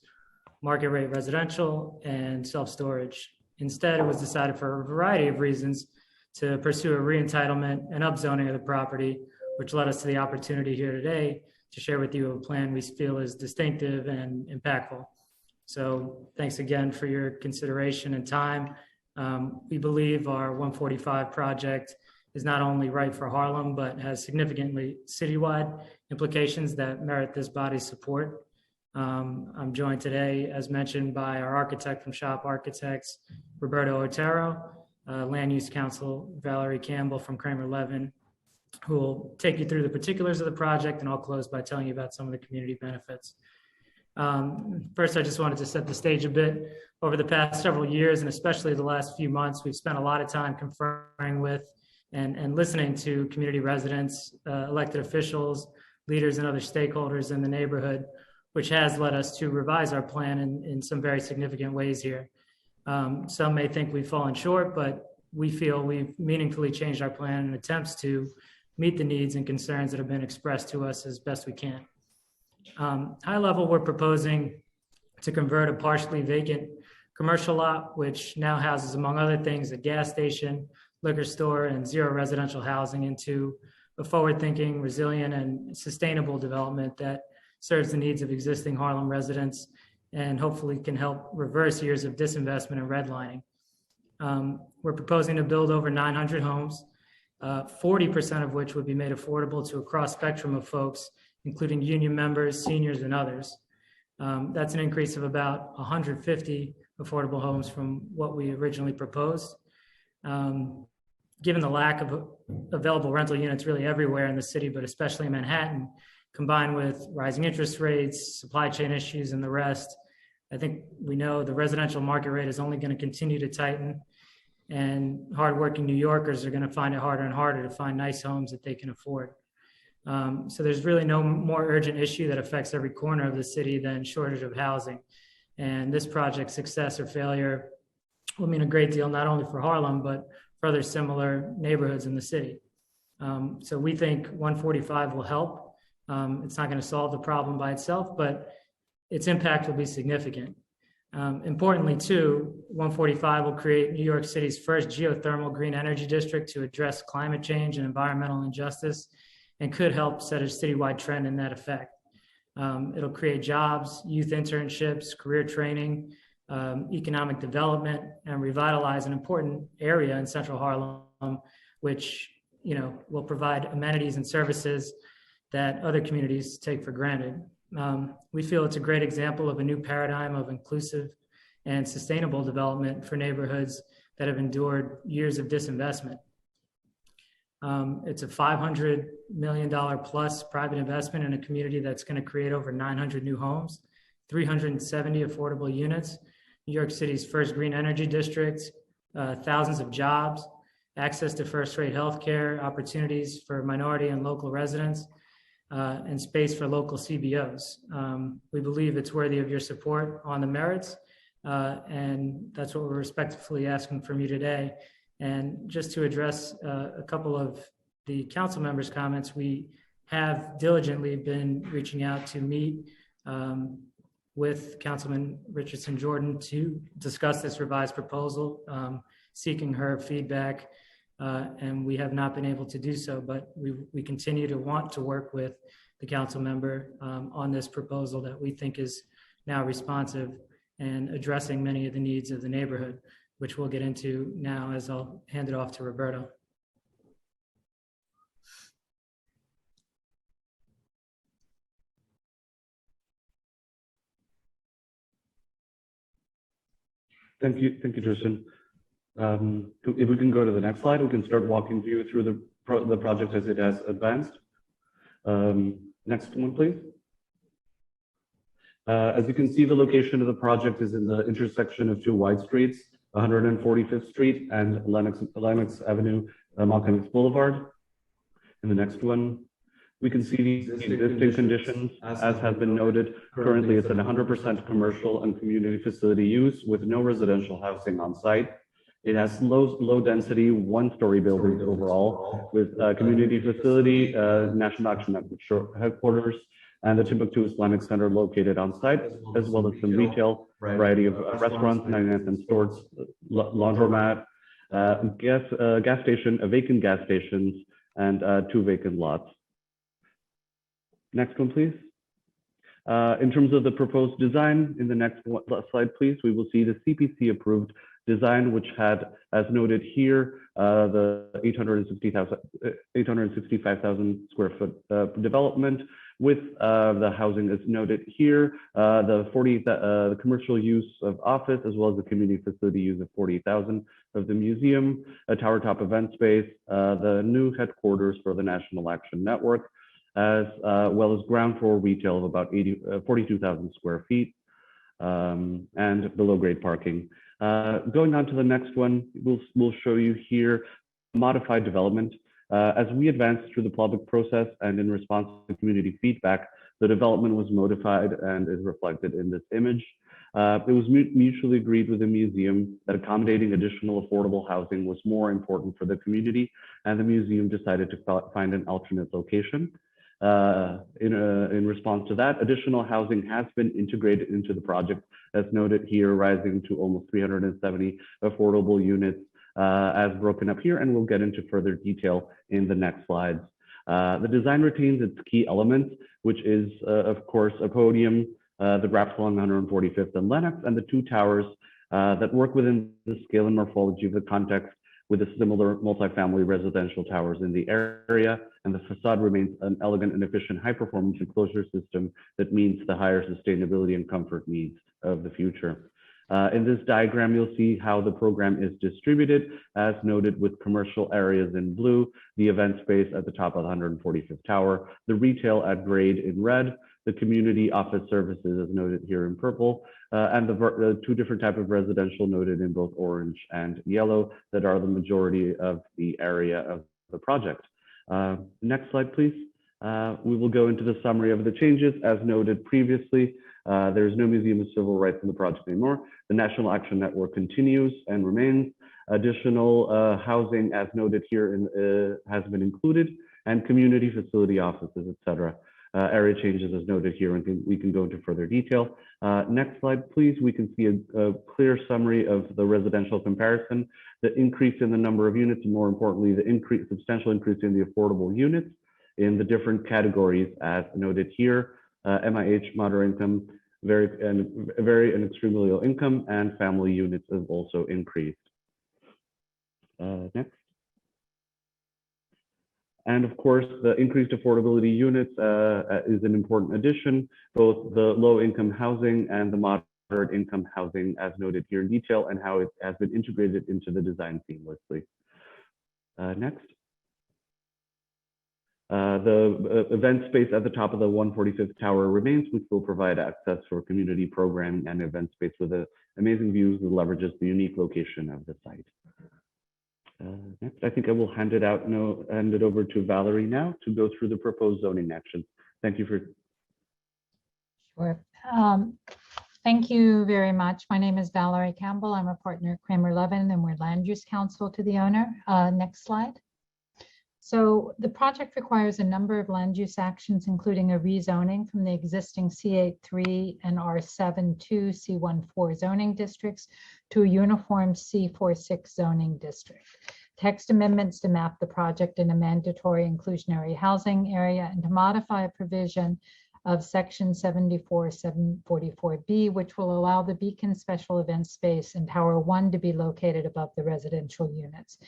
market rate residential and self-storage. Instead, it was decided for a variety of reasons to pursue a re-entitlement and upzoning of the property, which led us to the opportunity here today to share with you a plan we feel is distinctive and impactful. So thanks again for your consideration and time. We believe our 145 project is not only right for Harlem, but has significantly citywide implications that merit this body's support. I'm joined today, as mentioned, by our architect from Shop Architects, Roberto Otero, Land Use Council, Valerie Campbell from Kramer Levin, who will take you through the particulars of the project, and I'll close by telling you about some of the community benefits. First, I just wanted to set the stage a bit. Over the past several years, and especially the last few months, we've spent a lot of time conferring with and listening to community residents, elected officials, leaders, and other stakeholders in the neighborhood, which has led us to revise our plan in some very significant ways here. Some may think we've fallen short, but we feel we've meaningfully changed our plan in attempts to meet the needs and concerns that have been expressed to us as best we can. High level, we're proposing to convert a partially vacant commercial lot, which now houses, among other things, a gas station, liquor store, and zero residential housing, into a forward-thinking, resilient, and sustainable development that serves the needs of existing Harlem residents and hopefully can help reverse years of disinvestment and redlining. We're proposing to build over 900 homes, 40% of which would be made affordable to a cross spectrum of folks, including union members, seniors, and others. That's an increase of about 150 affordable homes from what we originally proposed. Given the lack of available rental units really everywhere in the city, but especially in Manhattan, combined with rising interest rates, supply chain issues, and the rest, I think we know the residential market rate is only going to continue to tighten, and hardworking New Yorkers are going to find it harder and harder to find nice homes that they can afford. So there's really no more urgent issue that affects every corner of the city than shortage of housing. And this project's success or failure will mean a great deal, not only for Harlem, but for other similar neighborhoods in the city. So we think 145 will help. It's not going to solve the problem by itself, but its impact will be significant. Importantly, too, 145 will create New York City's first geothermal green energy district to address climate change and environmental injustice, and could help set a citywide trend in that effect. It'll create jobs, youth internships, career training, economic development, and revitalize an important area in Central Harlem, which will provide amenities and services that other communities take for granted. We feel it's a great example of a new paradigm of inclusive and sustainable development for neighborhoods that have endured years of disinvestment. It's a $500 million plus private investment in a community that's going to create over 900 new homes, 370 affordable units, New York City's first green energy district, thousands of jobs, access to first-rate healthcare, opportunities for minority and local residents, and space for local CBOs. We believe it's worthy of your support on the merits, and that's what we're respectfully asking from you today. And just to address a couple of the council members' comments, we have diligently been reaching out to meet with Councilman Richardson Jordan to discuss this revised proposal, seeking her feedback, and we have not been able to do so, but we continue to want to work with the council member on this proposal that we think is now responsive and addressing many of the needs of the neighborhood, which we'll get into now as I'll hand it off to Roberto. Thank you, Tristan. If we can go to the next slide, we can start walking you through the project as it has advanced. Next one, please. As you can see, the location of the project is in the intersection of two wide streets, 145th Street and Lenox Avenue, Malcolm Boulevard. In the next one, we can see these existing conditions, as has been noted. Currently, it's at 100% commercial and community facility use with no residential housing on site. It has low density, one-story buildings overall with community facility, National Action Network headquarters, and the Timbuktu Islamic Center located on site, as well as some retail, variety of restaurants, 99-cent stores, laundromat, gas station, vacant gas stations, and 2 vacant lots. Next one, please. In terms of the proposed design, in the next slide, please, we will see the Cpc Approved Design, which had, as noted here, the 865,000 square foot development with the housing as noted here, the commercial use of office, as well as the community facility use of 40,000 of the museum, a tower top event space, the new headquarters for the National Action Network, as well as ground floor retail of about 42,000 square feet, and below grade parking. Going on to the next one, we'll show you here modified development. As we advanced through the public process and in response to community feedback, the development was modified and is reflected in this image. It was mutually agreed with the museum that accommodating additional affordable housing was more important for the community, and the museum decided to find an alternate location. In response to that, additional housing has been integrated into the project, as noted here, rising to almost 370 affordable units as broken up here, and we'll get into further detail in the next slides. The design retains its key elements, which is, of course, a podium, the graphs along 145th and Lenox, and the 2 towers that work within the scale and morphology of the context with the similar multifamily residential towers in the area, and the facade remains an elegant and efficient high-performance enclosure system that meets the higher sustainability and comfort needs of the future. In this diagram, you'll see how the program is distributed, as noted with commercial areas in blue, the event space at the top of the 145th tower, the retail at grade in red, the community office services as noted here in purple, and the 2 different types of residential noted in both orange and yellow that are the majority of the area of the project. Next slide, please. We will go into the summary of the changes. As noted previously, there is no Museum of Civil Rights in the project anymore. The National Action Network continues and remains. Additional housing, as noted here, has been included, and community facility offices, etc. Area changes as noted here, and we can go into further detail. Next slide, please. We can see a clear summary of the residential comparison, the increase in the number of units, and more importantly, the substantial increase in the affordable units in the different categories as noted here. MIH, moderate income, very and extremely low income, and family units have also increased. Next. And of course, the increased affordability units is an important addition, both the low income housing and the moderate income housing as noted here in detail, and how it has been integrated into the design seamlessly. Next. The event space at the top of the 145th tower remains, which will provide access for community programming and event space with amazing views that leverages the unique location of the site. Next, I think I will hand it over to Valerie now to go through the proposed zoning actions. Thank you for. Sure. Thank you very much. My name is Valerie Campbell. I'm a partner at Kramer Levin, and we're land use counsel to the owner. Next slide. So the project requires a number of land use actions, including a rezoning from the existing C83 and R72 C14 zoning districts to a uniform C46 zoning district. Text amendments to map the project in a mandatory inclusionary housing area and to modify a provision of section 74744B, which will allow the Beacon Special Event Space in Tower 1 to be located above the residential units.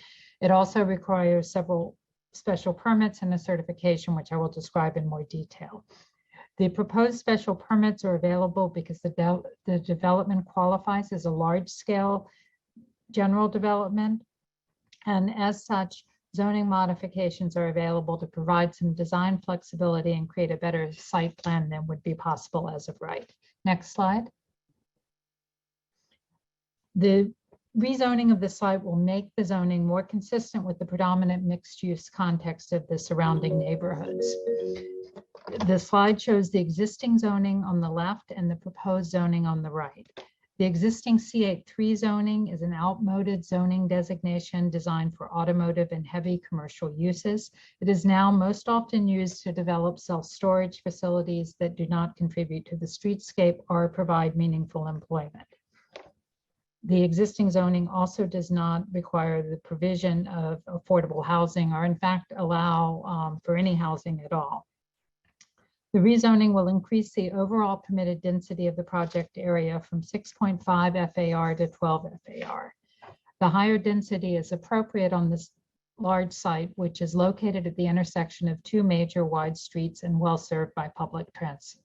It also requires several special permits and a certification, which I will describe in more detail. The proposed special permits are available because the development qualifies as a large-scale general development, and as such, zoning modifications are available to provide some design flexibility and create a better site plan than would be possible as of right. Next slide. The rezoning of the site will make the zoning more consistent with the predominant mixed-use context of the surrounding neighborhoods. The slide shows the existing zoning on the left and the proposed zoning on the right. The existing C83 zoning is an outmoded zoning designation designed for automotive and heavy commercial uses. It is now most often used to develop self-storage facilities that do not contribute to the streetscape or provide meaningful employment. The existing zoning also does not require the provision of affordable housing or in fact allow for any housing at all. The rezoning will increase the overall permitted density of the project area from 6.5 FAR to 12 FAR. The higher density is appropriate on this large site, which is located at the intersection of two major wide streets and well served by public transit.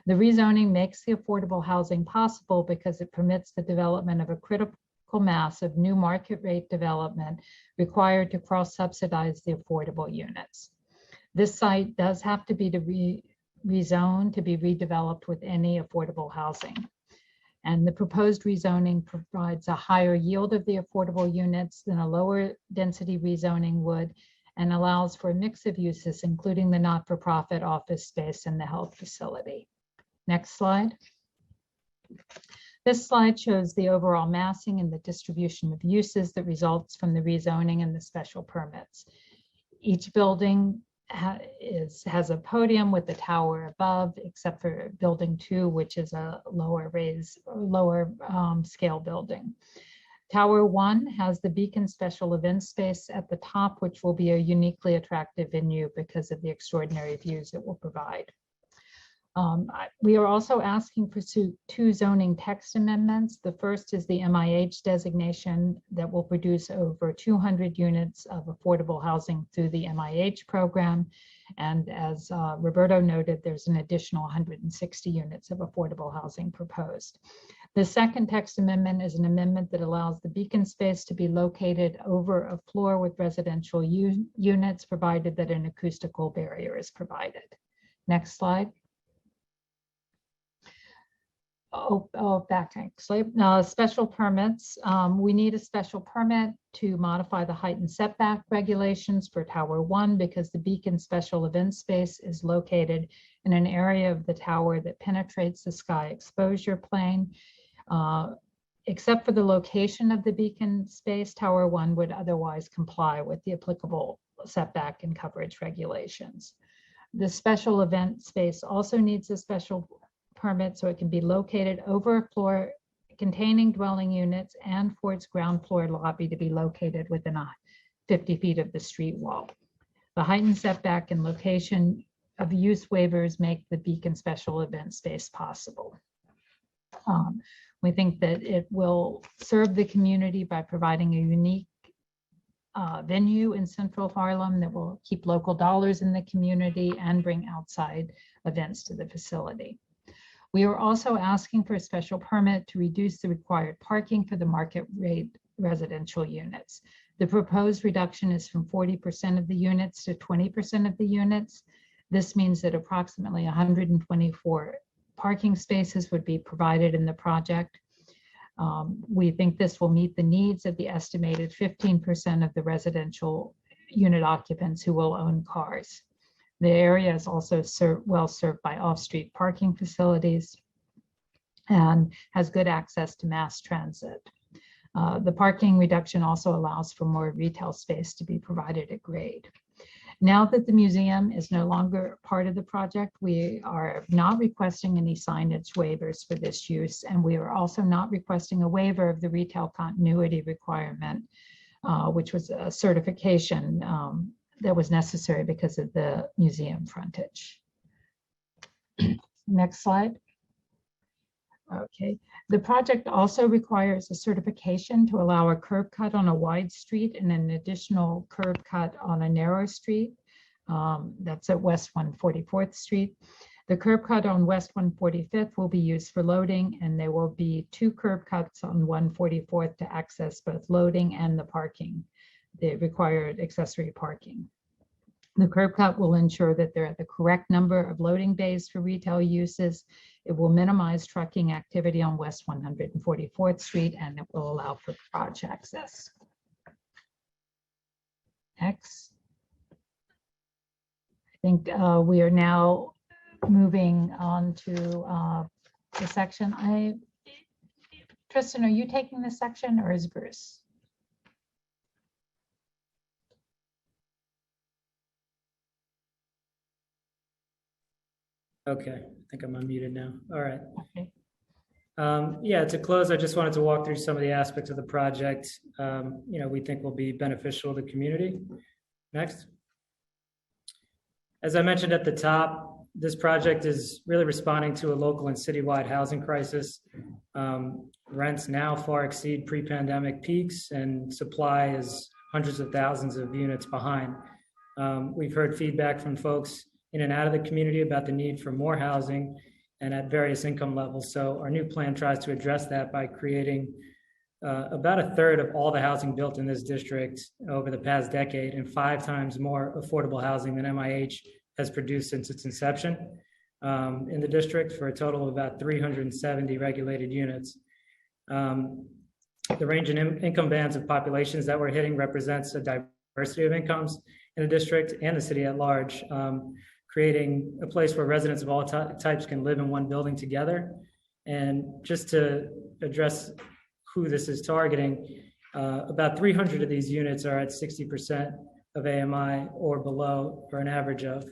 The rezoning makes the affordable housing possible because it permits the development of a critical mass of new market rate development required to cross-subsidize the affordable units. This site does have to be rezoned to be redeveloped with any affordable housing. And the proposed rezoning provides a higher yield of the affordable units than a lower density rezoning would, and allows for a mix of uses, including the not-for-profit office space and the health facility. Next slide. This slide shows the overall massing and the distribution of uses that results from the rezoning and the special permits. Each building has a podium with a tower above, except for building 2, which is a lower scale building. Tower 1 has the Beacon Special Event Space at the top, which will be a uniquely attractive venue because of the extraordinary views it will provide. We are also asking for 2 zoning text amendments. The first is the MIH designation that will produce over 200 units of affordable housing through the MIH program. And as Roberto noted, there's an additional 160 units of affordable housing proposed. The second text amendment is an amendment that allows the Beacon space to be located over a floor with residential units, provided that an acoustical barrier is provided. Next slide. Now, special permits. We need a special permit to modify the height and setback regulations for Tower 1 because the Beacon Special Event Space is located in an area of the tower that penetrates the sky exposure plane. Except for the location of the Beacon space, Tower 1 would otherwise comply with the applicable setback and coverage regulations. The special event space also needs a special permit so it can be located over a floor containing dwelling units and for its ground floor lobby to be located within 50 feet of the street wall. The height and setback and location of use waivers make the Beacon Special Event Space possible. We think that it will serve the community by providing a unique venue in Central Harlem that will keep local dollars in the community and bring outside events to the facility. We are also asking for a special permit to reduce the required parking for the market rate residential units. The proposed reduction is from 40% of the units to 20% of the units. This means that approximately 124 parking spaces would be provided in the project. We think this will meet the needs of the estimated 15% of the residential unit occupants who will own cars. The area is also well served by off-street parking facilities and has good access to mass transit. The parking reduction also allows for more retail space to be provided at grade. Now that the museum is no longer part of the project, we are not requesting any signage waivers for this use, and we are also not requesting a waiver of the retail continuity requirement, which was a certification that was necessary because of the museum frontage. Next slide. Okay, the project also requires a certification to allow a curb cut on a wide street and an additional curb cut on a narrow street. That's at West 144th Street. The curb cut on West 145th will be used for loading, and there will be 2 curb cuts on 144th to access both loading and the parking, the required accessory parking. The curb cut will ensure that there are the correct number of loading bays for retail uses. It will minimize trucking activity on West 144th Street, and it will allow for garage access. Next. I think we are now moving on to the section. Tristan, are you taking this section or is Bruce? Okay, I think I'm unmuted now. All right. Okay. Yeah, to close, I just wanted to walk through some of the aspects of the project, we think will be beneficial to the community. Next. As I mentioned at the top, this project is really responding to a local and citywide housing crisis. Rents now far exceed pre-pandemic peaks, and supply is hundreds of thousands of units behind. We've heard feedback from folks in and out of the community about the need for more housing and at various income levels. So our new plan tries to address that by creating about a third of all the housing built in this district over the past decade, and 5 times more affordable housing than MIH has produced since its inception in the district, for a total of about 370 regulated units. The range in income bands of populations that we're hitting represents a diversity of incomes in the district and the city at large, creating a place where residents of all types can live in one building together. And just to address who this is targeting, about 300 of these units are at 60% of AMI or below, for an average of.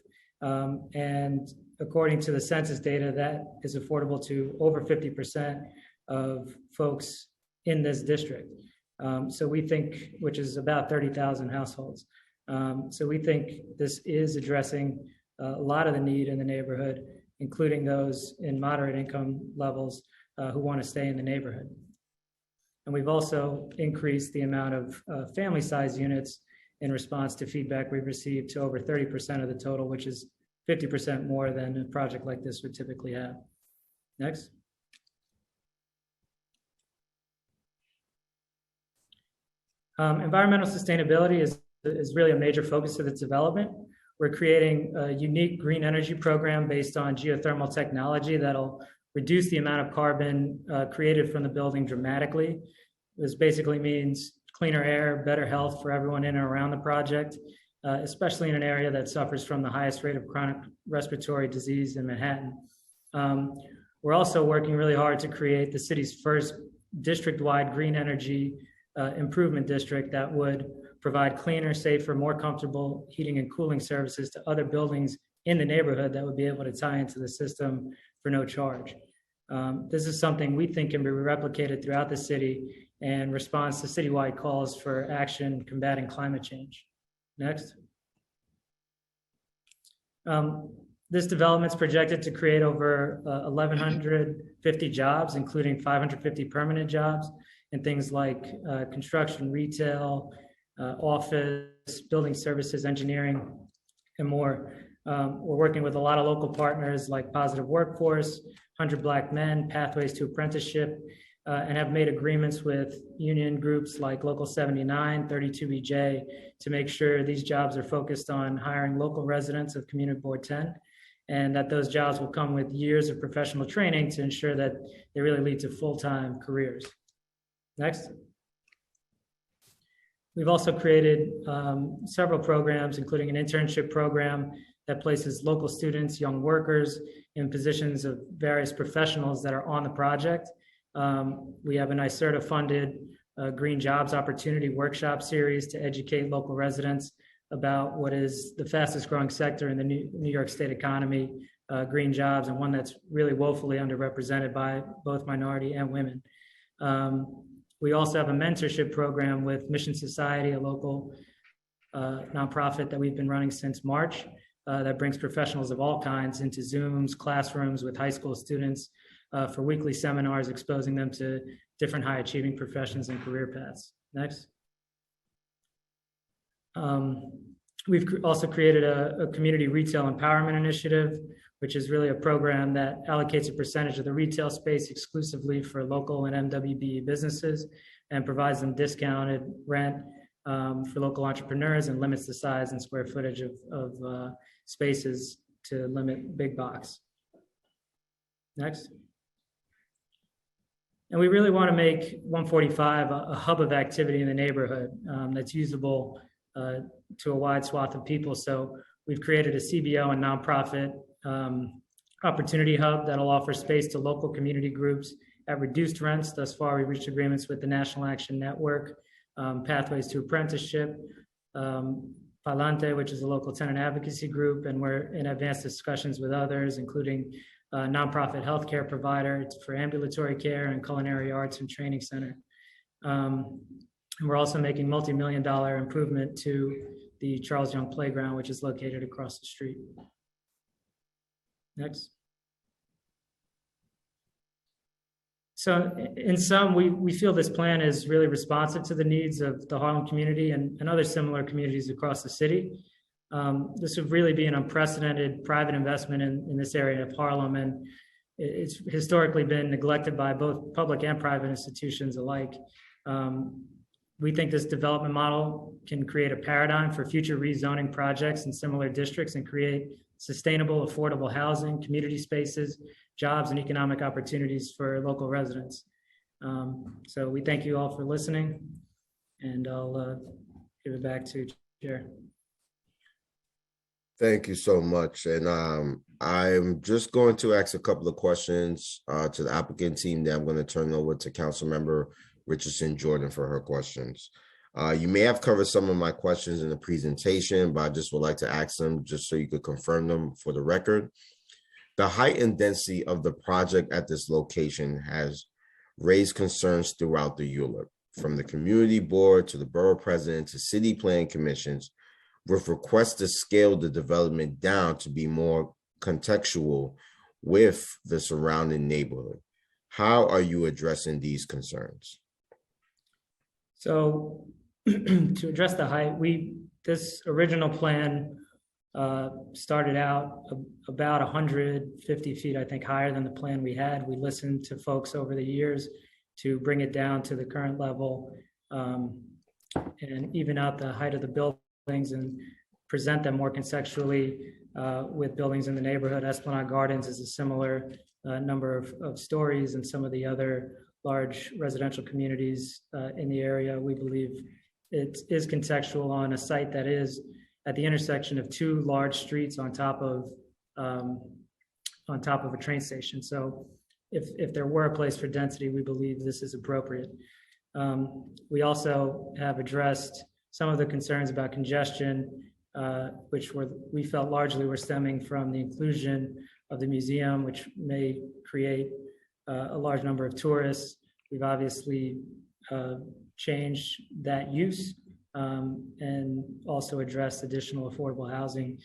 And according to the census data, that is affordable to over 50% of folks in this district. So we think, which is about 30,000 households. So we think this is addressing a lot of the need in the neighborhood, including those in moderate income levels who want to stay in the neighborhood. And we've also increased the amount of family size units in response to feedback we've received to over 30% of the total, which is 50% more than a project like this would typically have. Next. Environmental sustainability is really a major focus of its development. We're creating a unique green energy program based on geothermal technology that'll reduce the amount of carbon created from the building dramatically. This basically means cleaner air, better health for everyone in and around the project, especially in an area that suffers from the highest rate of chronic respiratory disease in Manhattan. We're also working really hard to create the city's first district-wide green energy improvement district that would provide cleaner, safer, more comfortable heating and cooling services to other buildings in the neighborhood that would be able to tie into the system for no charge. This is something we think can be replicated throughout the city and responds to citywide calls for action combating climate change. Next. This development is projected to create over 1,150 jobs, including 550 permanent jobs in things like construction, retail, office, building services, engineering, and more. We're working with a lot of local partners like Positive Workforce, 100 Black Men, Pathways to Apprenticeship, and have made agreements with union groups like Local 79, 32EJ to make sure these jobs are focused on hiring local residents of Community Board 10, and that those jobs will come with years of professional training to ensure that they really lead to full-time careers. Next. We've also created several programs, including an internship program that places local students, young workers in positions of various professionals that are on the project. We have a NYCC funded Green Jobs Opportunity Workshop Series to educate local residents about what is the fastest growing sector in the New York State economy, green jobs, and one that's really woefully underrepresented by both minority and women. We also have a mentorship program with Mission Society, a local nonprofit that we've been running since March, that brings professionals of all kinds into Zooms, classrooms with high school students for weekly seminars, exposing them to different high achieving professions and career paths. Next. We've also created a community retail empowerment initiative, which is really a program that allocates a percentage of the retail space exclusively for local and MWBE businesses and provides them discounted rent for local entrepreneurs and limits the size and square footage of spaces to limit big box. Next. And we really want to make 145 a hub of activity in the neighborhood that's usable to a wide swath of people. So we've created a CBO and nonprofit opportunity hub that'll offer space to local community groups at reduced rents. Thus far, we reached agreements with the National Action Network, Pathways to Apprenticeship, Palante, which is a local tenant advocacy group, and we're in advanced discussions with others, including a nonprofit healthcare provider for ambulatory care and culinary arts and training center. And we're also making multi-million-dollar improvement to the Charles Young Playground, which is located across the street. Next. So in sum, we feel this plan is really responsive to the needs of the Harlem community and other similar communities across the city. This would really be an unprecedented private investment in this area of Harlem, and it's historically been neglected by both public and private institutions alike. We think this development model can create a paradigm for future rezoning projects in similar districts and create sustainable, affordable housing, community spaces, jobs, and economic opportunities for local residents. So we thank you all for listening, and I'll give it back to Chair. Thank you so much. And I'm just going to ask a couple of questions to the applicant team that I'm going to turn over to Councilmember Richardson Jordan for her questions. You may have covered some of my questions in the presentation, but I just would like to ask them just so you could confirm them for the record. The height and density of the project at this location has raised concerns throughout the ULURP, from the community board to the borough president to city planning commissions, with requests to scale the development down to be more contextual with the surrounding neighborhood. How are you addressing these concerns? So to address the height, this original plan started out about 150 feet, I think, higher than the plan we had. We listened to folks over the years to bring it down to the current level and even out the height of the buildings and present them more conceptually with buildings in the neighborhood. Esplanade Gardens is a similar number of stories, and some of the other large residential communities in the area. We believe it is contextual on a site that is at the intersection of two large streets on top of a train station. So if there were a place for density, we believe this is appropriate. We also have addressed some of the concerns about congestion, which we felt largely were stemming from the inclusion of the museum, which may create a large number of tourists. We've obviously changed that use and also addressed additional affordable housing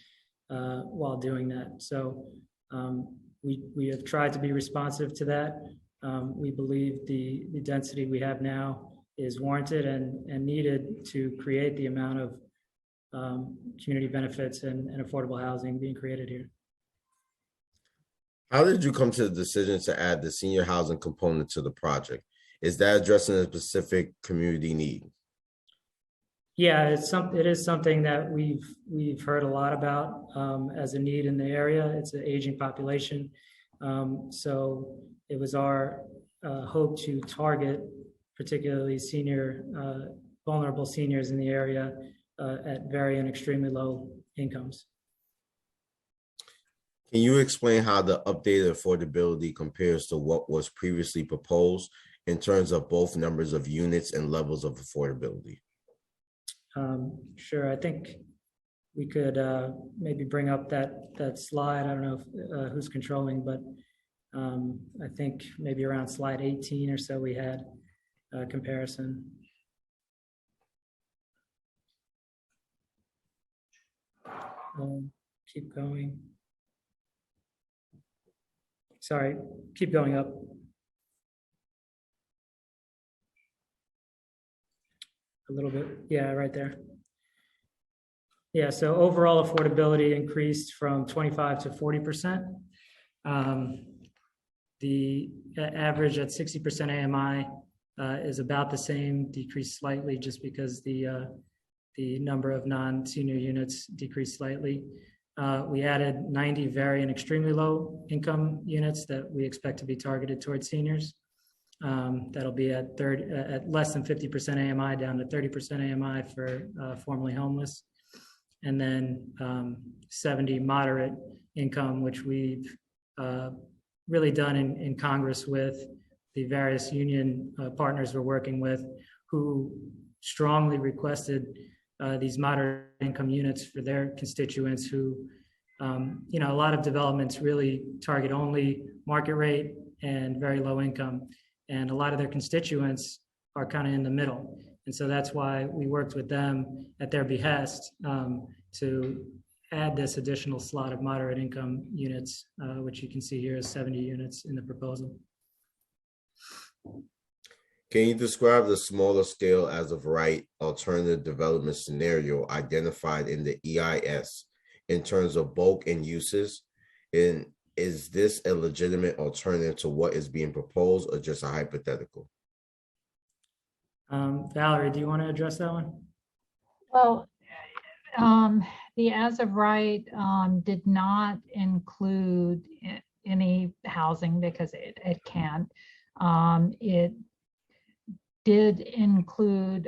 while doing that. So we have tried to be responsive to that. We believe the density we have now is warranted and needed to create the amount of community benefits and affordable housing being created here. How did you come to the decision to add the senior housing component to the project? Is that addressing a specific community need? Yeah, it is something that we've heard a lot about as a need in the area. It's an aging population. So it was our hope to target particularly vulnerable seniors in the area at very and extremely low incomes. Can you explain how the updated affordability compares to what was previously proposed in terms of both numbers of units and levels of affordability? Sure. I think we could maybe bring up that slide. I don't know if, who's controlling, but I think maybe around slide 18 or so we had a comparison. Keep going. Sorry, keep going up. A little bit, yeah, right there. Yeah, so overall affordability increased from 25 to 40%. The average at 60% AMI is about the same, decreased slightly just because the number of non-senior units decreased slightly. We added 90 very and extremely low income units that we expect to be targeted towards seniors. That'll be at less than 50% AMI down to 30% AMI for formerly homeless. And then 70 moderate income, which we've really done in Congress with the various union partners we're working with, who strongly requested these moderate income units for their constituents who, you know, a lot of developments really target only market rate and very low income. And a lot of their constituents are kind of in the middle. And so that's why we worked with them at their behest to add this additional slot of moderate income units, which you can see here is 70 units in the proposal. Can you describe the smaller scale as of right alternative development scenario identified in the EIS in terms of bulk and uses? And is this a legitimate alternative to what is being proposed or just a hypothetical? Valerie, do you want to address that one? Well, the as of right did not include any housing because it can't. It did include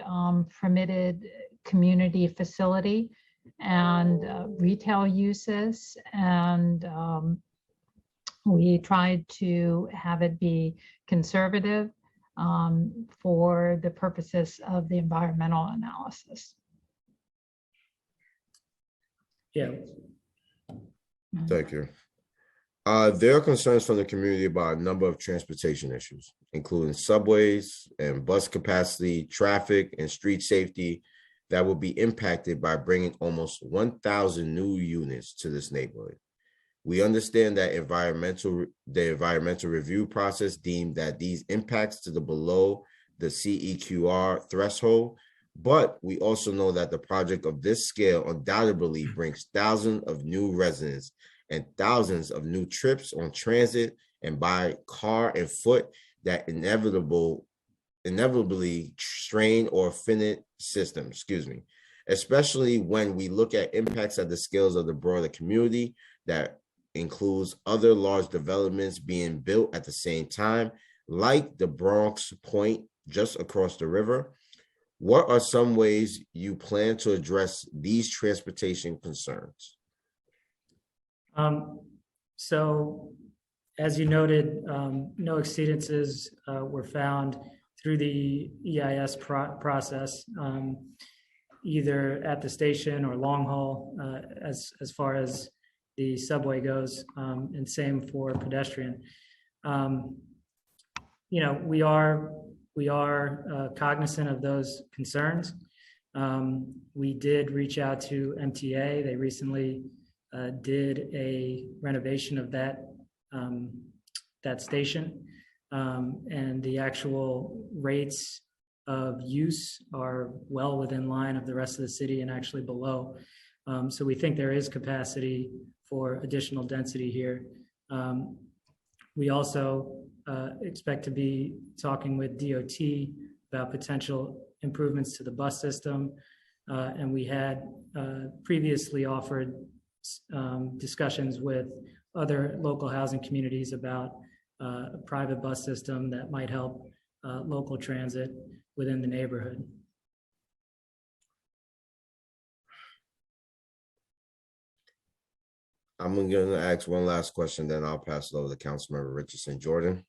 permitted community facility and retail uses, and we tried to have it be conservative for the purposes of the environmental analysis. Yeah. Thank you. There are concerns from the community about a number of transportation issues, including subways and bus capacity, traffic, and street safety that will be impacted by bringing almost 1,000 new units to this neighborhood. We understand that the environmental review process deemed that these impacts to the below the CEQR threshold, but we also know that the project of this scale undoubtedly brings thousands of new residents and thousands of new trips on transit and by car and foot that inevitably strain or finite system, especially when we look at impacts at the scales of the broader community that includes other large developments being built at the same time, like the Bronx Point just across the river. What are some ways you plan to address these transportation concerns? So, as you noted, no exceedances were found through the EIS process, either at the station or long haul, as far as the subway goes, and same for pedestrian. You know, we are cognizant of those concerns. We did reach out to MTA. They recently did a renovation of that station, and the actual rates of use are well within line of the rest of the city and actually below. So we think there is capacity for additional density here. We also expect to be talking with DOT about potential improvements to the bus system. And we had previously offered discussions with other local housing communities about a private bus system that might help local transit within the neighborhood. I'm going to ask one last question, then I'll pass it over to Councilmember Richardson Jordan.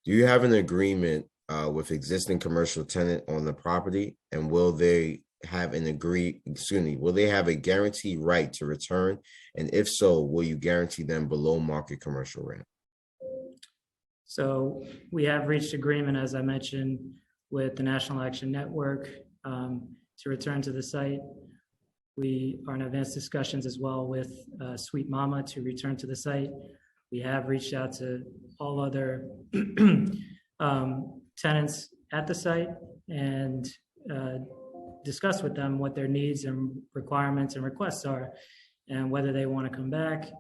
Do you have an agreement with existing commercial tenant on the property, and will they have will they have a guaranteed right to return? And if so, will you guarantee them below market commercial rent? So we have reached agreement, as I mentioned, with the National Action Network to return to the site. We are in advanced discussions as well with Sweet Mama to return to the site. We have reached out to all other tenants at the site and discussed with them what their needs and requirements and requests are, and whether they want to come back,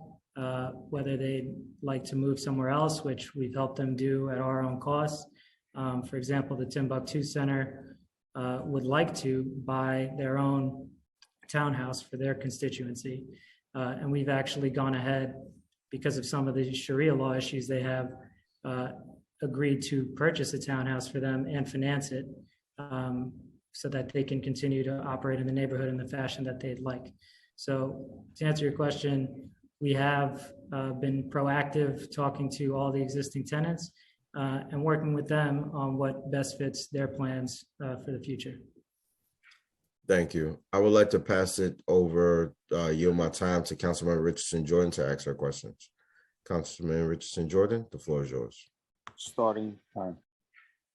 whether they'd like to move somewhere else, which we've helped them do at our own cost. For example, the Timbuktu Center would like to buy their own townhouse for their constituency. And we've actually gone ahead, because of some of the Sharia law issues they have, agreed to purchase a townhouse for them and finance it so that they can continue to operate in the neighborhood in the fashion that they'd like. So to answer your question, we have been proactive, talking to all the existing tenants and working with them on what best fits their plans for the future. Thank you. I would like to pass it over, yield my time to Councilman Richardson Jordan to ask her questions. Councilman Richardson Jordan, the floor is yours. Starting time.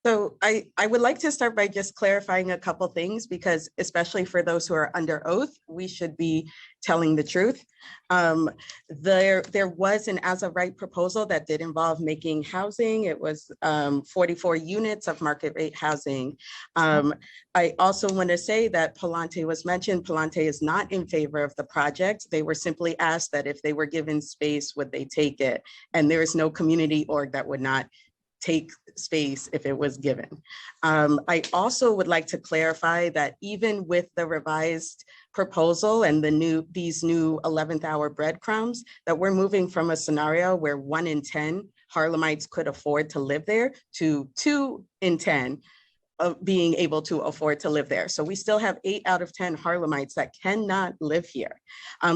So I would like to start by just clarifying a couple things, because especially for those who are under oath, we should be telling the truth. There was an as of right proposal that did involve making housing. It was 44 units of market rate housing. I also want to say that Palante was mentioned. Palante is not in favor of the project. They were simply asked that if they were given space, would they take it? And there is no community org that would not take space if it was given. I also would like to clarify that even with the revised proposal and these new 11th hour breadcrumbs, that we're moving from a scenario where 1 in 10 Harlemites could afford to live there to 2 in 10 of being able to afford to live there. So we still have 8 out of 10 Harlemites that cannot live here.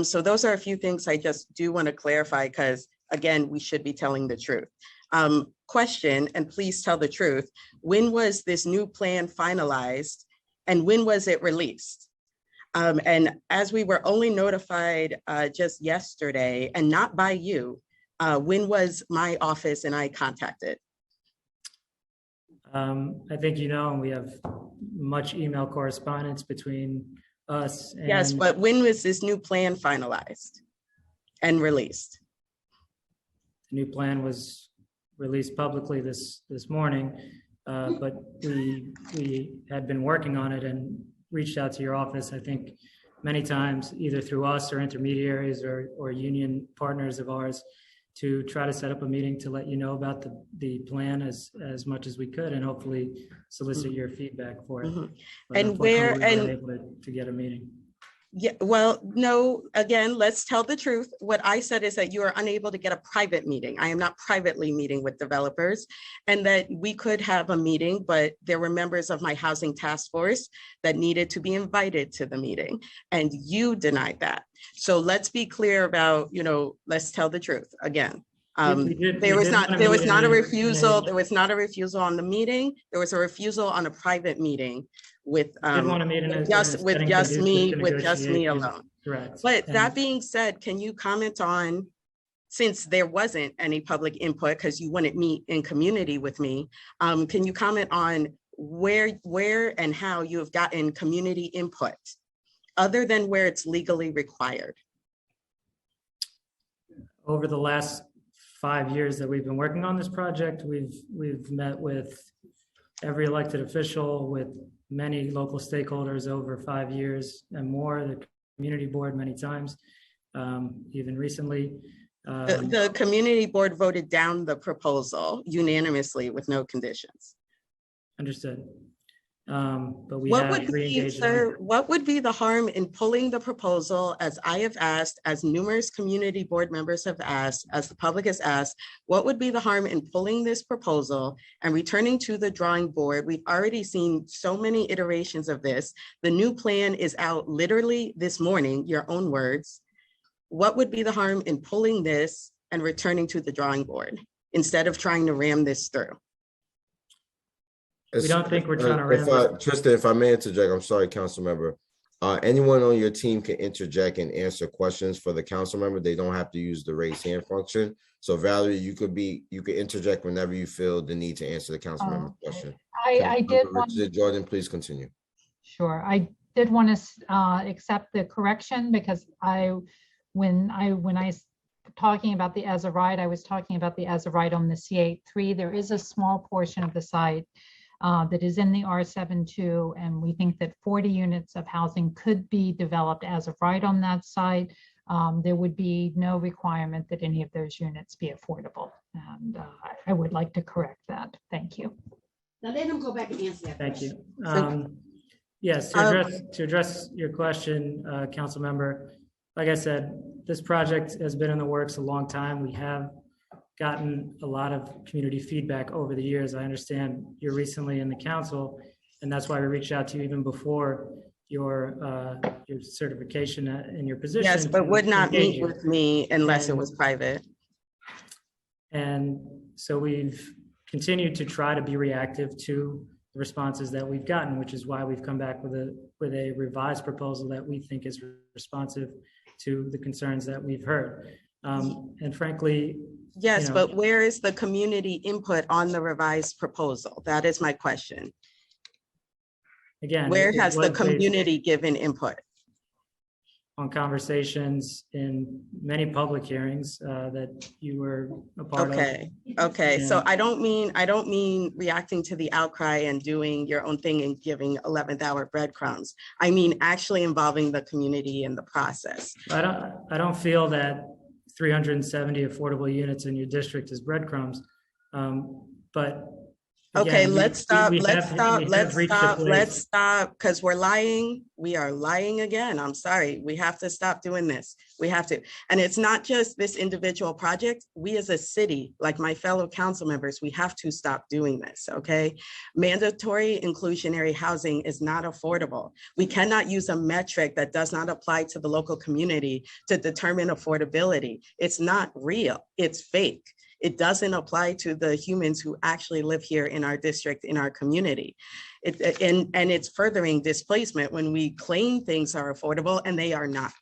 So those are a few things I just do want to clarify, because again, we should be telling the truth. Question, and please tell the truth, when was this new plan finalized and when was it released? And as we were only notified just yesterday, and not by you, when was my office and I contacted? I think you know, and we have much email correspondence between us. And yes, but when was this new plan finalized and released? The new plan was released publicly this morning, but we had been working on it and reached out to your office, I think, many times, either through us or intermediaries or union partners of ours, to try to set up a meeting to let you know about the plan as much as we could, and hopefully solicit your feedback for it. And where, we weren't able to get a meeting. Yeah, well, no, again, let's tell the truth. What I said is that you are unable to get a private meeting. I am not privately meeting with developers, and that we could have a meeting, but there were members of my housing task force that needed to be invited to the meeting, and you denied that. So let's be clear about, let's tell the truth again. There was not a refusal on the meeting. There was a refusal on a private meeting with just me alone. Correct. But that being said, can you comment on, since there wasn't any public input because you wouldn't meet in community with me, can you comment on where and how you have gotten community input other than where it's legally required? Over the last 5 years that we've been working on this project, we've met with every elected official, with many local stakeholders over 5 years and more, the community board many times, even recently. The community board voted down the proposal unanimously with no conditions. Understood. But we have re-engaged. Sir, what would be the harm in pulling the proposal, as I have asked, as numerous community board members have asked, as the public has asked, what would be the harm in pulling this proposal and returning to the drawing board? We've already seen so many iterations of this. The new plan is out literally this morning, your own words. What would be the harm in pulling this and returning to the drawing board instead of trying to ram this through? We don't think we're trying to ram this. Tristan, if I may interject, I'm sorry, council member. Anyone on your team can interject and answer questions for the council member. They don't have to use the raise hand function. So Valerie, you could interject whenever you feel the need to answer the council member's question. I did want. Jordan, please continue. Sure, I did want to accept the correction because when I talking about the as of right, I was talking about the as of right on the C8-3. There is a small portion of the site that is in the R7-2, and we think that 40 units of housing could be developed as of right on that site. There would be no requirement that any of those units be affordable, and I would like to correct that. Thank you. Now let him go back and answer that. Thank you. Yes, to address your question, council member, like I said, this project has been in the works a long time. We have gotten a lot of community feedback over the years. I understand you're recently in the council, and that's why we reached out to you even before your certification in your position. Yes, but would not meet with me unless it was private. And so we've continued to try to be reactive to the responses that we've gotten, which is why we've come back with a revised proposal that we think is responsive to the concerns that we've heard. And frankly, yes, but where is the community input on the revised proposal? That is my question. Again, where has the community given input? On conversations in many public hearings that you were a part of. Okay. So I don't mean reacting to the outcry and doing your own thing and giving 11th hour breadcrumbs. I mean actually involving the community in the process. I don't feel that 370 affordable units in your district is breadcrumbs, but. Okay, again, let's stop, because we're lying. We are lying again. I'm sorry. We have to stop doing this. We have to. And it's not just this individual project. We as a city, like my fellow council members, we have to stop doing this, okay? Mandatory inclusionary housing is not affordable. We cannot use a metric that does not apply to the local community to determine affordability. It's not real, it's fake. It doesn't apply to the humans who actually live here in our district, in our community. And it's furthering displacement when we claim things are affordable and they are not.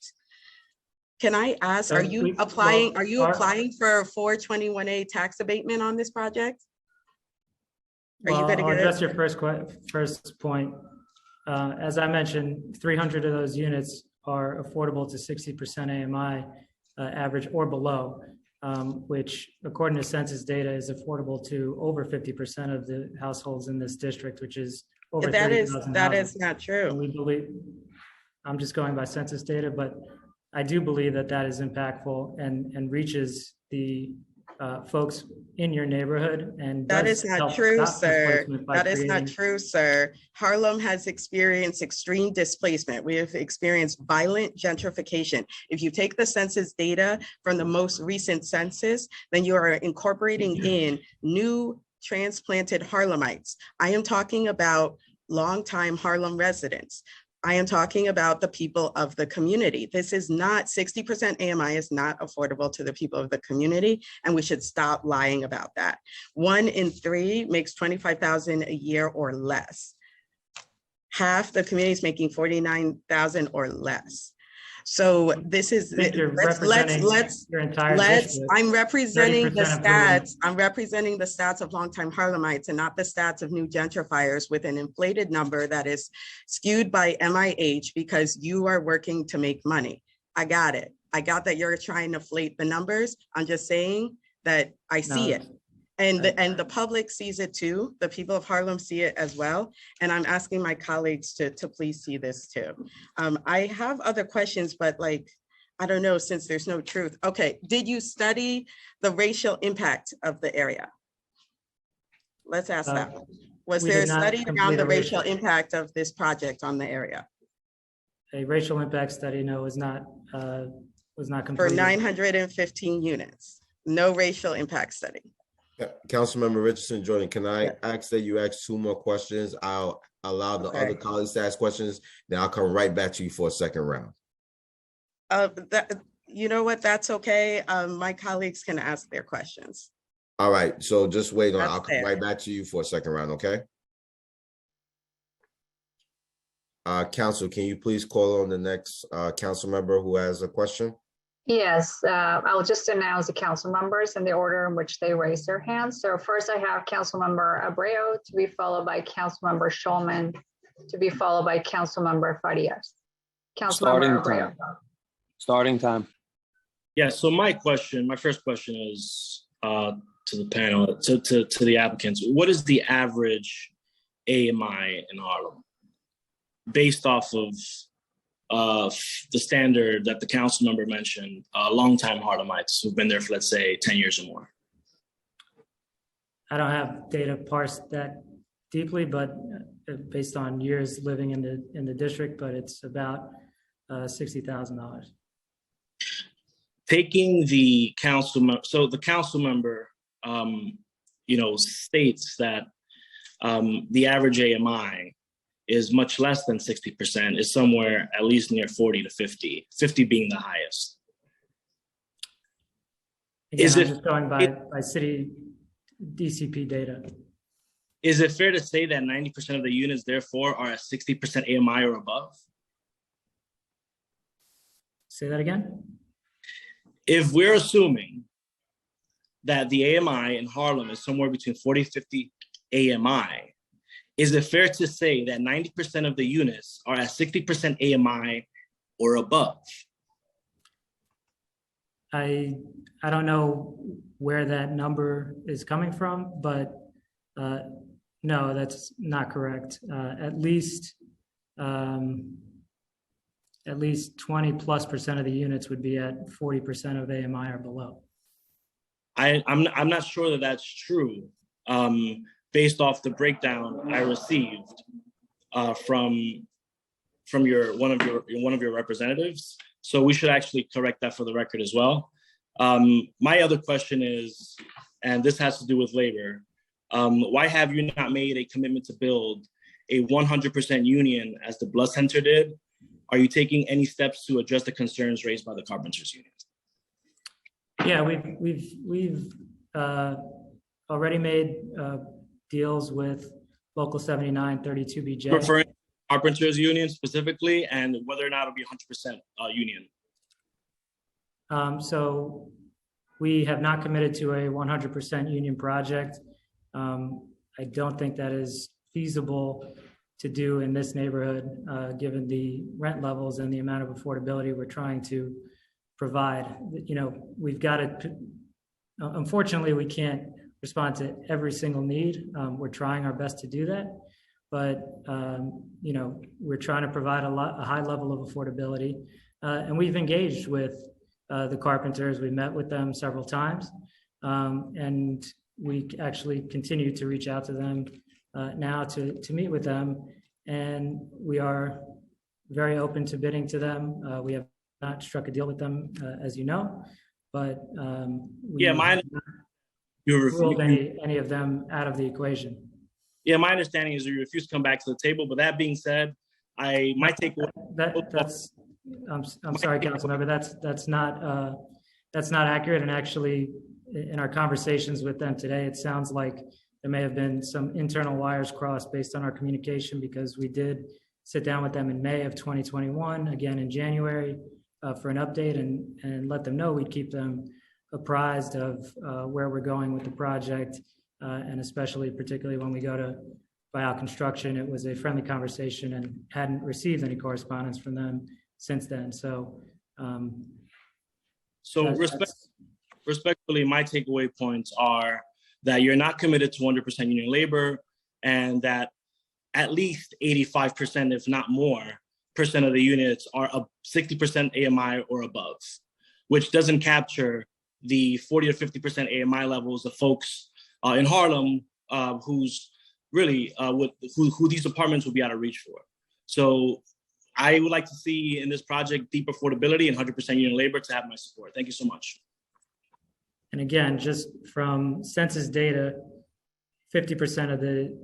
Can I ask, are you applying for a 421A tax abatement on this project? I'll address your first point. As I mentioned, 300 of those units are affordable to 60% AMI average or below. Which according to census data is affordable to over 50% of the households in this district, which is over 30,000. That is not true. We believe, I'm just going by census data, but I do believe that that is impactful and reaches the folks in your neighborhood. And that is not true, sir. That is not true, sir. Harlem has experienced extreme displacement. We have experienced violent gentrification. If you take the census data from the most recent census, then you are incorporating in new transplanted Harlemites. I am talking about longtime Harlem residents. I am talking about the people of the community. This is not 60% AMI is not affordable to the people of the community, and we should stop lying about that. 1 in 3 makes $25,000 a year or less. Half the community is making $49,000 or less. So this is, I'm representing the stats. I'm representing the stats of longtime Harlemites and not the stats of new gentrifiers with an inflated number that is skewed by MIH because you are working to make money. I got it. I got that you're trying to inflate the numbers. I'm just saying that I see it. And the public sees it too. The people of Harlem see it as well. And I'm asking my colleagues to please see this too. I have other questions, but I don't know, since there's no truth. Okay, did you study the racial impact of the area? Let's ask that. Was there a study around the racial impact of this project on the area? A racial impact study, no, was not completed. For 915 units, no racial impact study. Councilmember Richardson Jordan, can I ask that you ask 2 more questions? I'll allow the other colleagues to ask questions. Then I'll come right back to you for a second round. You know what? That's okay. My colleagues can ask their questions. All right. So just wait on. I'll come right back to you for a second round. Okay. Council, can you please call on the next council member who has a question? Yes, I'll just announce the council members in the order in which they raise their hands. So first I have Councilmember Abreu to be followed by Councilmember Schulman, to be followed by Councilmember Farias. Councilmember Abreu. Starting time. Yeah, so my first question is to the panel, to the applicants. What is the average AMI in Harlem based off of the standard that the council member mentioned, longtime Harlemites who've been there for, let's say, 10 years or more? I don't have data parsed that deeply, but based on years living in the district, but it's about $60,000. Taking the council, so the council member, states that the average AMI is much less than 60%, is somewhere at least near 40 to 50, 50 being the highest. Again, I'm just going by city DCP data. Is it fair to say that 90% of the units therefore are at 60% AMI or above? Say that again? If we're assuming that the AMI in Harlem is somewhere between 40 to 50 AMI, is it fair to say that 90% of the units are at 60% AMI or above? I don't know where that number is coming from, but no, that's not correct. At least 20+% of the units would be at 40% of AMI or below. I'm not sure that that's true, based off the breakdown I received from one of your representatives. So we should actually correct that for the record as well. My other question is, and this has to do with labor, why have you not made a commitment to build a 100% union as the Blood Center did? Are you taking any steps to address the concerns raised by the Carpenters Union? Yeah, we've already made deals with Local 7932BJ. Referring to Carpenters Union specifically, and whether or not it'll be 100% union. So we have not committed to a 100% union project. I don't think that is feasible to do in this neighborhood, given the rent levels and the amount of affordability we're trying to provide. We've got to, unfortunately, we can't respond to every single need. We're trying our best to do that, but we're trying to provide a high level of affordability. And we've engaged with the Carpenters. We met with them several times, and we actually continue to reach out to them now to meet with them, and we are very open to bidding to them. We have not struck a deal with them, as you know, but we ruled any of them out of the equation. Yeah, my understanding is you refuse to come back to the table. But that being said, my takeaway. I'm sorry, Councilmember. That's not accurate. And actually, in our conversations with them today, it sounds like there may have been some internal wires crossed based on our communication, because we did sit down with them in May of 2021, again in January, for an update and let them know we'd keep them apprised of where we're going with the project, and particularly when we go to buy out construction. It was a friendly conversation and hadn't received any correspondence from them since then. So, respectfully, my takeaway points are that you're not committed to 100% union labor, and that at least 85%, if not more, percent of the units are 60% AMI or above, which doesn't capture the 40 to 50% AMI levels of folks in Harlem who's really who these apartments will be out of reach for. So I would like to see in this project deep affordability and 100% union labor to have my support. Thank you so much. And again, just from census data, 50% of the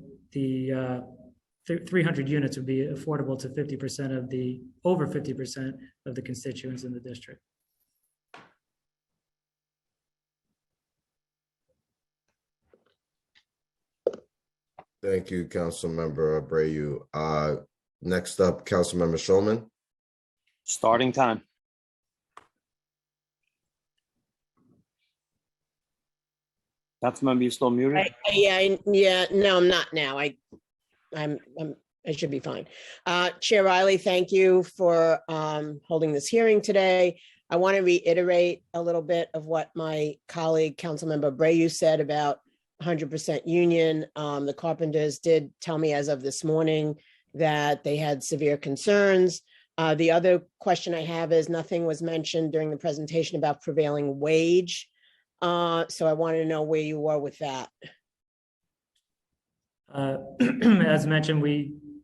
300 units would be affordable to 50% of the over 50% of the constituents in the district. Thank you, Councilmember Abreu. Next up, Councilmember Shulman. Starting time. Councilmember, you still muted? No, I'm not now. I should be fine. Chair Riley, thank you for holding this hearing today. I want to reiterate a little bit of what my colleague, Councilmember Breyu, said about 100% union. The Carpenters did tell me as of this morning that they had severe concerns. The other question I have is nothing was mentioned during the presentation about prevailing wage. So I wanted to know where you were with that. As mentioned,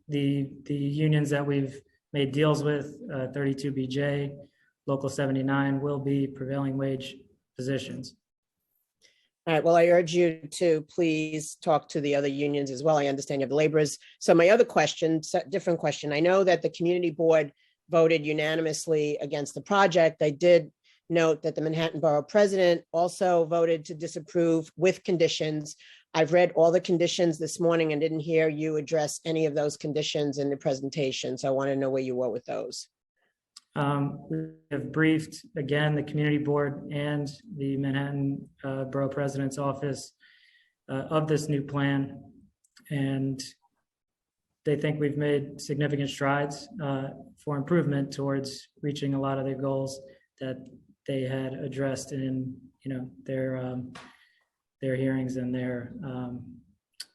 the unions that we've made deals with, 32BJ, Local 79, will be prevailing wage positions. All right, well, I urge you to please talk to the other unions as well. I understand you have the laborers. So my other question, different question. I know that the community board voted unanimously against the project. I did note that the Manhattan Borough President also voted to disapprove with conditions. I've read all the conditions this morning and didn't hear you address any of those conditions in the presentation. So I want to know where you were with those. We have briefed, again, the community board and the Manhattan Borough President's office of this new plan. And they think we've made significant strides for improvement towards reaching a lot of their goals that they had addressed in, their hearings and their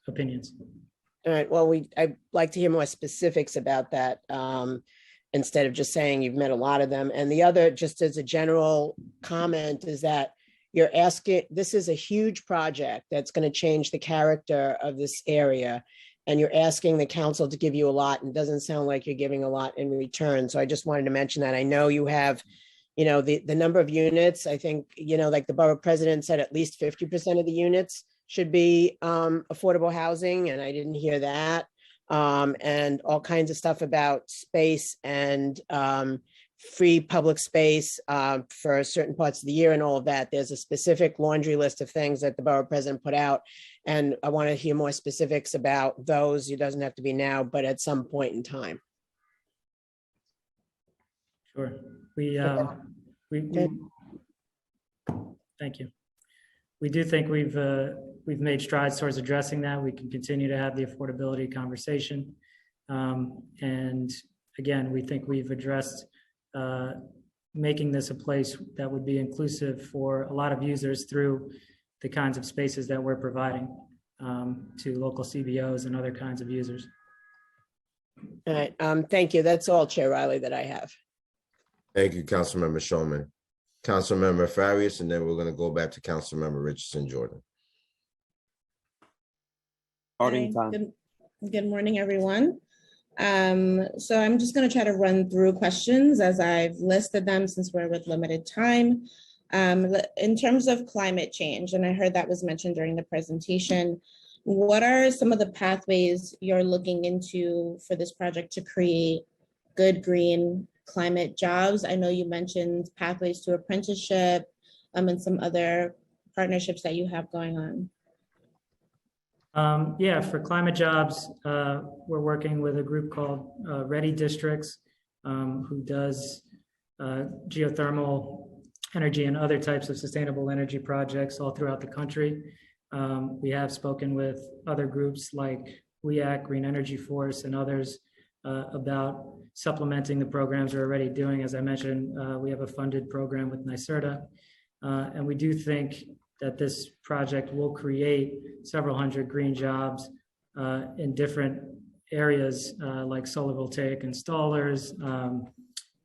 opinions. All right. Well, I'd like to hear more specifics about that instead of just saying you've met a lot of them. And the other, just as a general comment, is that you're asking, this is a huge project that's going to change the character of this area. And you're asking the council to give you a lot, and it doesn't sound like you're giving a lot in return. So I just wanted to mention that. I know you have, the number of units. I think, like the borough president said, at least 50% of the units should be affordable housing, and I didn't hear that. And all kinds of stuff about space and free public space for certain parts of the year and all of that. There's a specific laundry list of things that the borough president put out. And I want to hear more specifics about those. It doesn't have to be now, but at some point in time. Sure. Thank you. We do think we've made strides towards addressing that. We can continue to have the affordability conversation. And again, we think we've addressed making this a place that would be inclusive for a lot of users through the kinds of spaces that we're providing to local CBOs and other kinds of users. All right. Thank you. That's all, Chair Riley, that I have. Thank you, Councilmember Shulman. Councilmember Farias, and then we're going to go back to Councilmember Richardson Jordan. Starting time. Good morning, everyone. So I'm just going to try to run through questions as I've listed them since we're with limited time. In terms of climate change, and I heard that was mentioned during the presentation, what are some of the pathways you're looking into for this project to create good green climate jobs? I know you mentioned pathways to apprenticeship and some other partnerships that you have going on. Yeah, for climate jobs, we're working with a group called Ready Districts, who does geothermal energy and other types of sustainable energy projects all throughout the country. We have spoken with other groups like WEAC, Green Energy Force, and others about supplementing the programs we're already doing. As I mentioned, we have a funded program with NYCC, and we do think that this project will create several hundred green jobs in different areas like solar voltaic installers,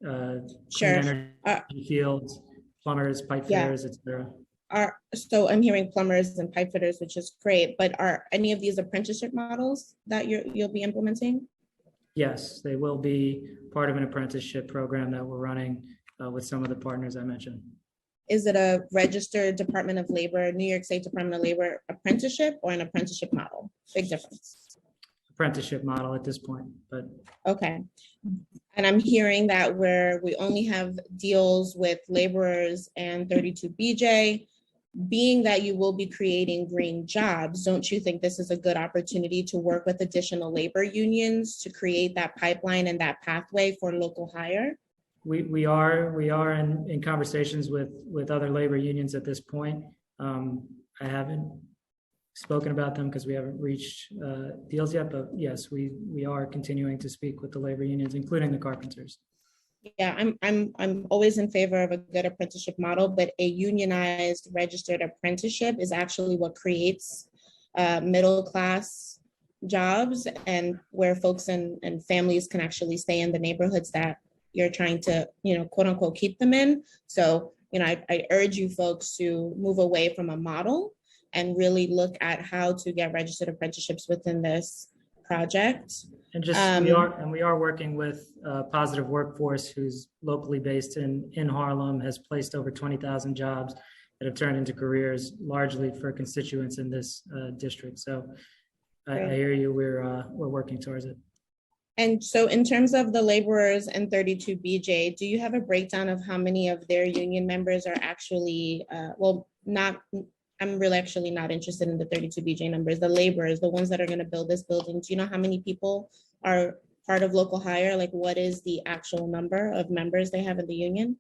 clean energy fields, plumbers, pipe fitters, etc. So I'm hearing plumbers and pipe fitters, which is great, but are any of these apprenticeship models that you'll be implementing? Yes, they will be part of an apprenticeship program that we're running with some of the partners I mentioned. Is it a registered Department of Labor, New York State Department of Labor apprenticeship or an apprenticeship model? Big difference. Apprenticeship model at this point, but. Okay. And I'm hearing that where we only have deals with laborers and 32BJ, being that you will be creating green jobs, don't you think this is a good opportunity to work with additional labor unions to create that pipeline and that pathway for local hire? We are in conversations with other labor unions at this point. I haven't spoken about them because we haven't reached deals yet, but yes, we are continuing to speak with the labor unions, including the carpenters. Yeah, I'm always in favor of a good apprenticeship model, but a unionized registered apprenticeship is actually what creates middle class jobs, and where folks and families can actually stay in the neighborhoods that you're trying to, quote unquote, keep them in. So, I urge you folks to move away from a model and really look at how to get registered apprenticeships within this project. And we are working with Positive Workforce, who's locally based in Harlem, has placed over 20,000 jobs that have turned into careers, largely for constituents in this district. So I hear you. We're working towards it. And so in terms of the laborers in 32BJ, do you have a breakdown of how many of their union members are actually, I'm really actually not interested in the 32BJ numbers, the laborers, the ones that are going to build this building. Do you know how many people are part of local hire? Like, what is the actual number of members they have in the union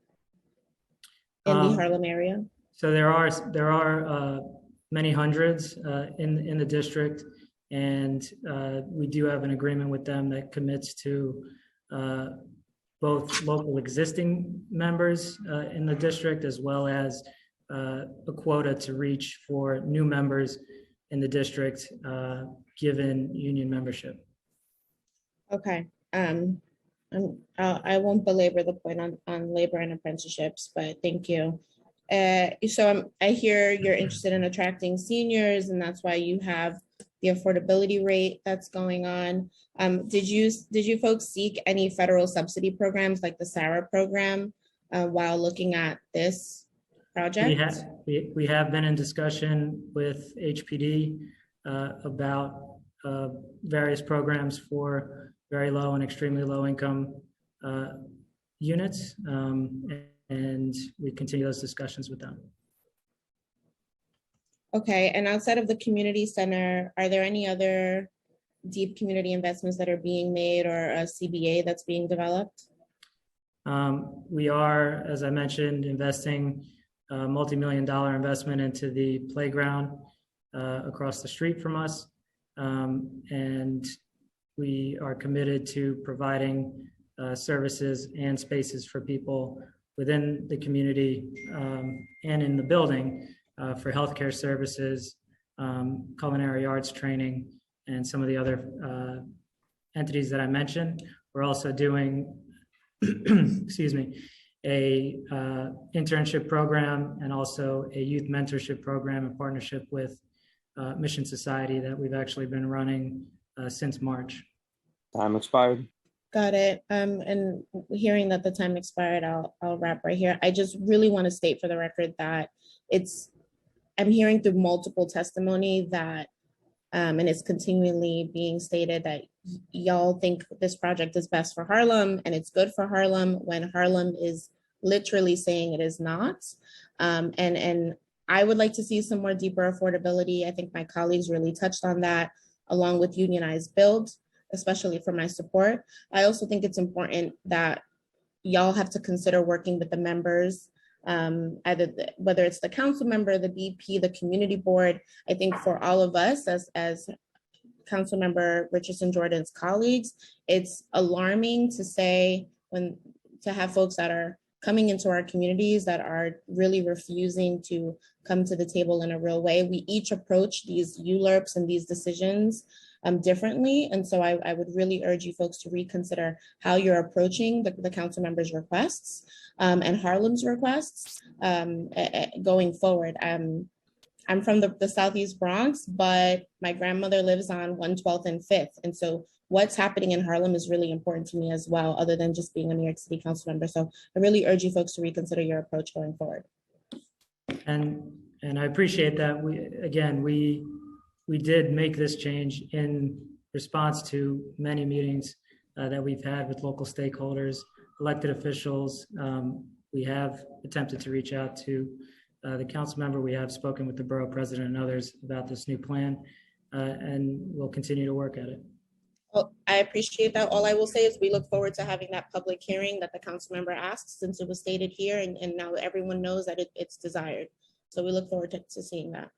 in the Harlem area? So there are many hundreds in the district, and we do have an agreement with them that commits to both local existing members in the district, as well as a quota to reach for new members in the district, given union membership. Okay. I won't belabor the point on labor and apprenticeships, but thank you. So I hear you're interested in attracting seniors, and that's why you have the affordability rate that's going on. Did you folks seek any federal subsidy programs like the SARA program while looking at this project? We have been in discussion with HPD about various programs for very low and extremely low income units, and we continue those discussions with them. Okay, and outside of the community center, are there any other deep community investments that are being made, or a CBA that's being developed? We are, as I mentioned, investing a multi-million-dollar investment into the playground across the street from us. And we are committed to providing services and spaces for people within the community and in the building for healthcare services, culinary arts training, and some of the other entities that I mentioned. We're also doing, excuse me, a internship program and also a youth mentorship program in partnership with Mission Society that we've actually been running since March. Time expired. Got it. And hearing that the time expired, I'll wrap right here. I just really want to state for the record that I'm hearing through multiple testimony that, and it's continually being stated that y'all think this project is best for Harlem and it's good for Harlem, when Harlem is literally saying it is not. And I would like to see some more deeper affordability. I think my colleagues really touched on that, along with unionized build, especially for my support. I also think it's important that y'all have to consider working with the members, whether it's the council member, the BP, the community board. I think for all of us as Council Member Richardson Jordan's colleagues, it's alarming to have folks that are coming into our communities that are really refusing to come to the table in a real way. We each approach these ULURPs and these decisions differently. And so I would really urge you folks to reconsider how you're approaching the council members' requests and Harlem's requests going forward. I'm from the Southeast Bronx, but my grandmother lives on 112th and 5th. And so what's happening in Harlem is really important to me as well, other than just being a New York City council member. So I really urge you folks to reconsider your approach going forward. And I appreciate that. We did make this change in response to many meetings that we've had with local stakeholders, elected officials. We have attempted to reach out to the council member, we have spoken with the borough president and others about this new plan, and we'll continue to work at it. Well, I appreciate that. All I will say is we look forward to having that public hearing that the council member asked, since it was stated here, and now everyone knows that it's desired. So we look forward to seeing that.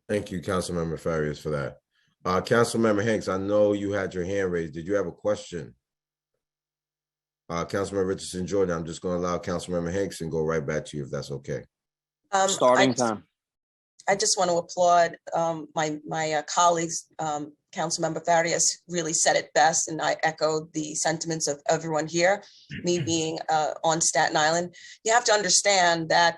Thank you, Councilmember Farias, for that. Councilmember Hanks, I know you had your hand raised. Did you have a question? Councilmember Richardson Jordan, I'm just going to allow Councilmember Hanks and go right back to you if that's okay. Starting time. I just want to applaud my colleagues. Councilmember Farias really said it best, and I echo the sentiments of everyone here. Me being on Staten Island, you have to understand that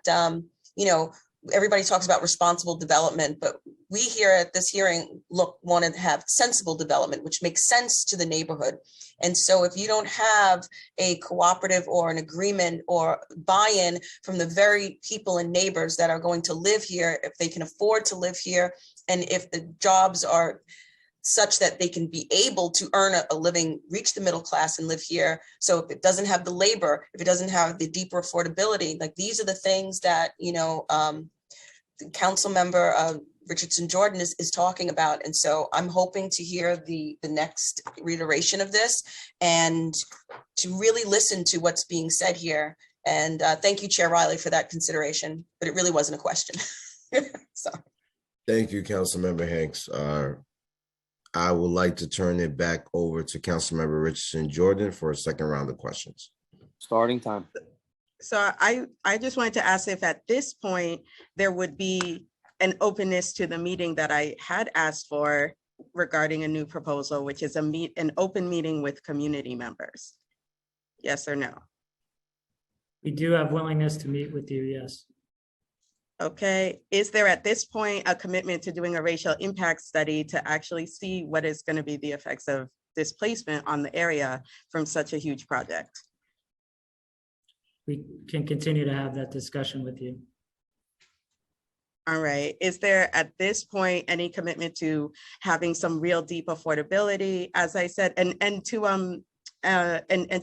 everybody talks about responsible development, but we here at this hearing want to have sensible development, which makes sense to the neighborhood. And so if you don't have a cooperative or an agreement or buy-in from the very people and neighbors that are going to live here, if they can afford to live here, and if the jobs are such that they can be able to earn a living, reach the middle class and live here. So if it doesn't have the labor, if it doesn't have the deeper affordability, like these are the things that, the council member Richardson Jordan is talking about. And so I'm hoping to hear the next reiteration of this and to really listen to what's being said here. And thank you, Chair Riley, for that consideration, but it really wasn't a question. Sorry. Thank you, Councilmember Hanks. I would like to turn it back over to Councilmember Richardson Jordan for a second round of questions. Starting time. So I just wanted to ask if at this point there would be an openness to the meeting that I had asked for regarding a new proposal, which is an open meeting with community members. Yes or no? We do have willingness to meet with you, yes. Okay, is there at this point a commitment to doing a racial impact study to actually see what is going to be the effects of displacement on the area from such a huge project? We can continue to have that discussion with you. All right, is there at this point any commitment to having some real deep affordability, as I said, and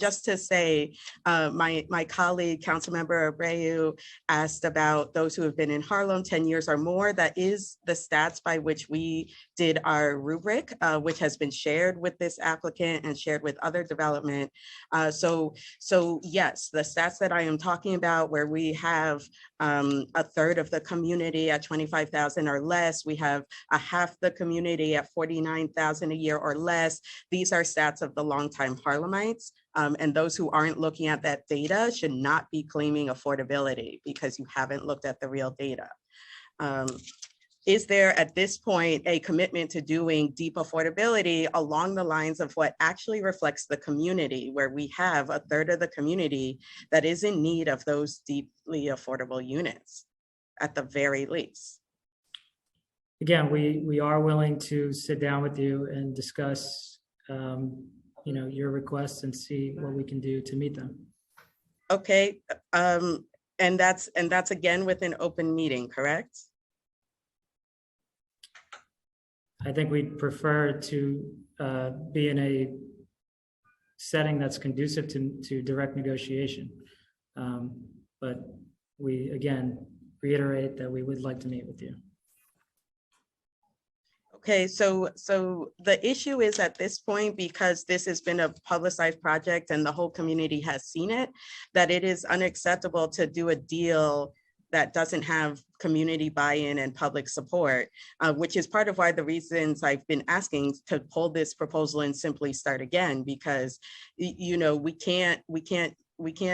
just to say, my colleague, Councilmember Abreu, asked about those who have been in Harlem 10 years or more. That is the stats by which we did our rubric, which has been shared with this applicant and shared with other development. So yes, the stats that I am talking about, where we have a third of the community at 25,000 or less, we have a half the community at 49,000 a year or less. These are stats of the longtime Harlemites. And those who aren't looking at that data should not be claiming affordability because you haven't looked at the real data. Is there at this point a commitment to doing deep affordability along the lines of what actually reflects the community, where we have a third of the community that is in need of those deeply affordable units at the very least? Again, we are willing to sit down with you and discuss your requests and see what we can do to meet them. Okay, and that's again with an open meeting, correct? I think we'd prefer to be in a setting that's conducive to direct negotiation. But we, again, reiterate that we would like to meet with you. Okay, so the issue is at this point, because this has been a publicized project and the whole community has seen it, that it is unacceptable to do a deal that doesn't have community buy-in and public support, which is part of why the reasons I've been asking to pull this proposal and simply start again, because we can't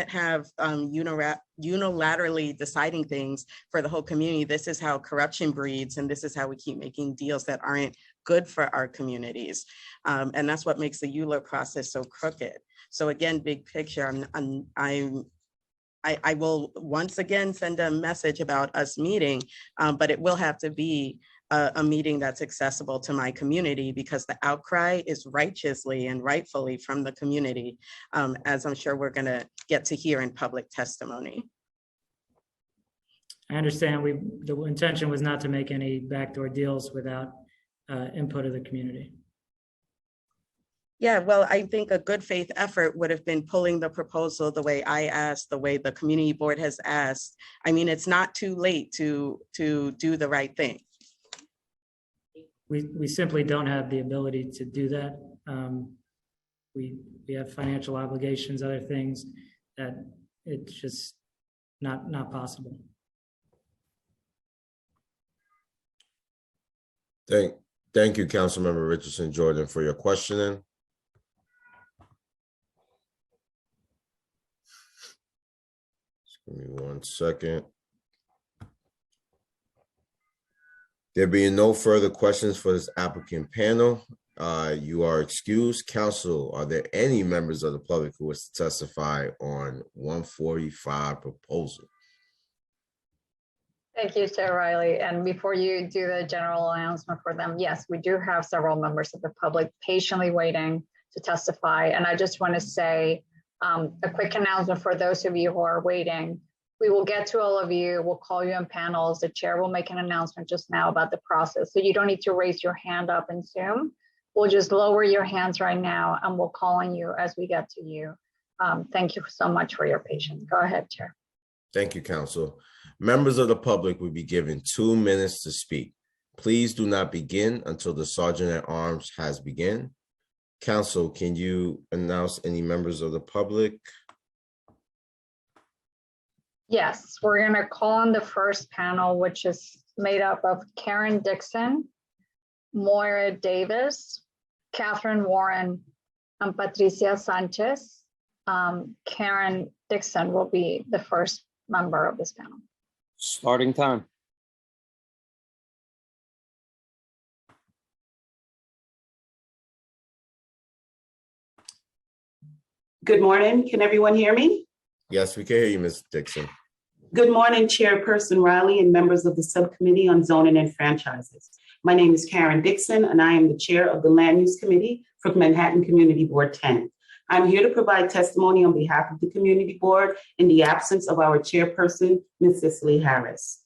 have unilaterally deciding things for the whole community. This is how corruption breeds, and this is how we keep making deals that aren't good for our communities. And that's what makes the ULURP process so crooked. So again, big picture, I will once again send a message about us meeting, but it will have to be a meeting that's accessible to my community, because the outcry is righteously and rightfully from the community, as I'm sure we're going to get to hear in public testimony. I understand the intention was not to make any backdoor deals without input of the community. Yeah, well, I think a good faith effort would have been pulling the proposal the way I asked, the way the community board has asked. I mean, it's not too late to do the right thing. We simply don't have the ability to do that. We have financial obligations, other things that it's just not possible. Thank you, Councilmember Richardson Jordan, for your questioning. Just give me 1 second. There being no further questions for this applicant panel, you are excused. Council, are there any members of the public who wish to testify on 145 proposal? Thank you, Chair Riley. And before you do the general announcement for them, yes, we do have several members of the public patiently waiting to testify. And I just want to say a quick announcement for those of you who are waiting. We will get to all of you. We'll call you in panels. The chair will make an announcement just now about the process. So you don't need to raise your hand up in Zoom. We'll just lower your hands right now and we'll call on you as we get to you. Thank you so much for your patience. Go ahead, Chair. Thank you, Council. Members of the public will be given 2 minutes to speak. Please do not begin until the Sergeant at Arms has begun. Council, can you announce any members of the public? Yes, we're going to call on the first panel, which is made up of Karen Dixon, Moira Davis, Catherine Warren, and Patricia Sanchez. Karen Dixon will be the first member of this panel. Starting time. Good morning. Can everyone hear me? Yes, we can hear you, Ms. Dixon. Good morning, Chairperson Riley and members of the Subcommittee on Zoning and Franchises. My name is Karen Dixon, and I am the Chair of the Land Use Committee for Manhattan Community Board 10. I'm here to provide testimony on behalf of the Community Board in the absence of our Chairperson, Ms. Cicely Harris.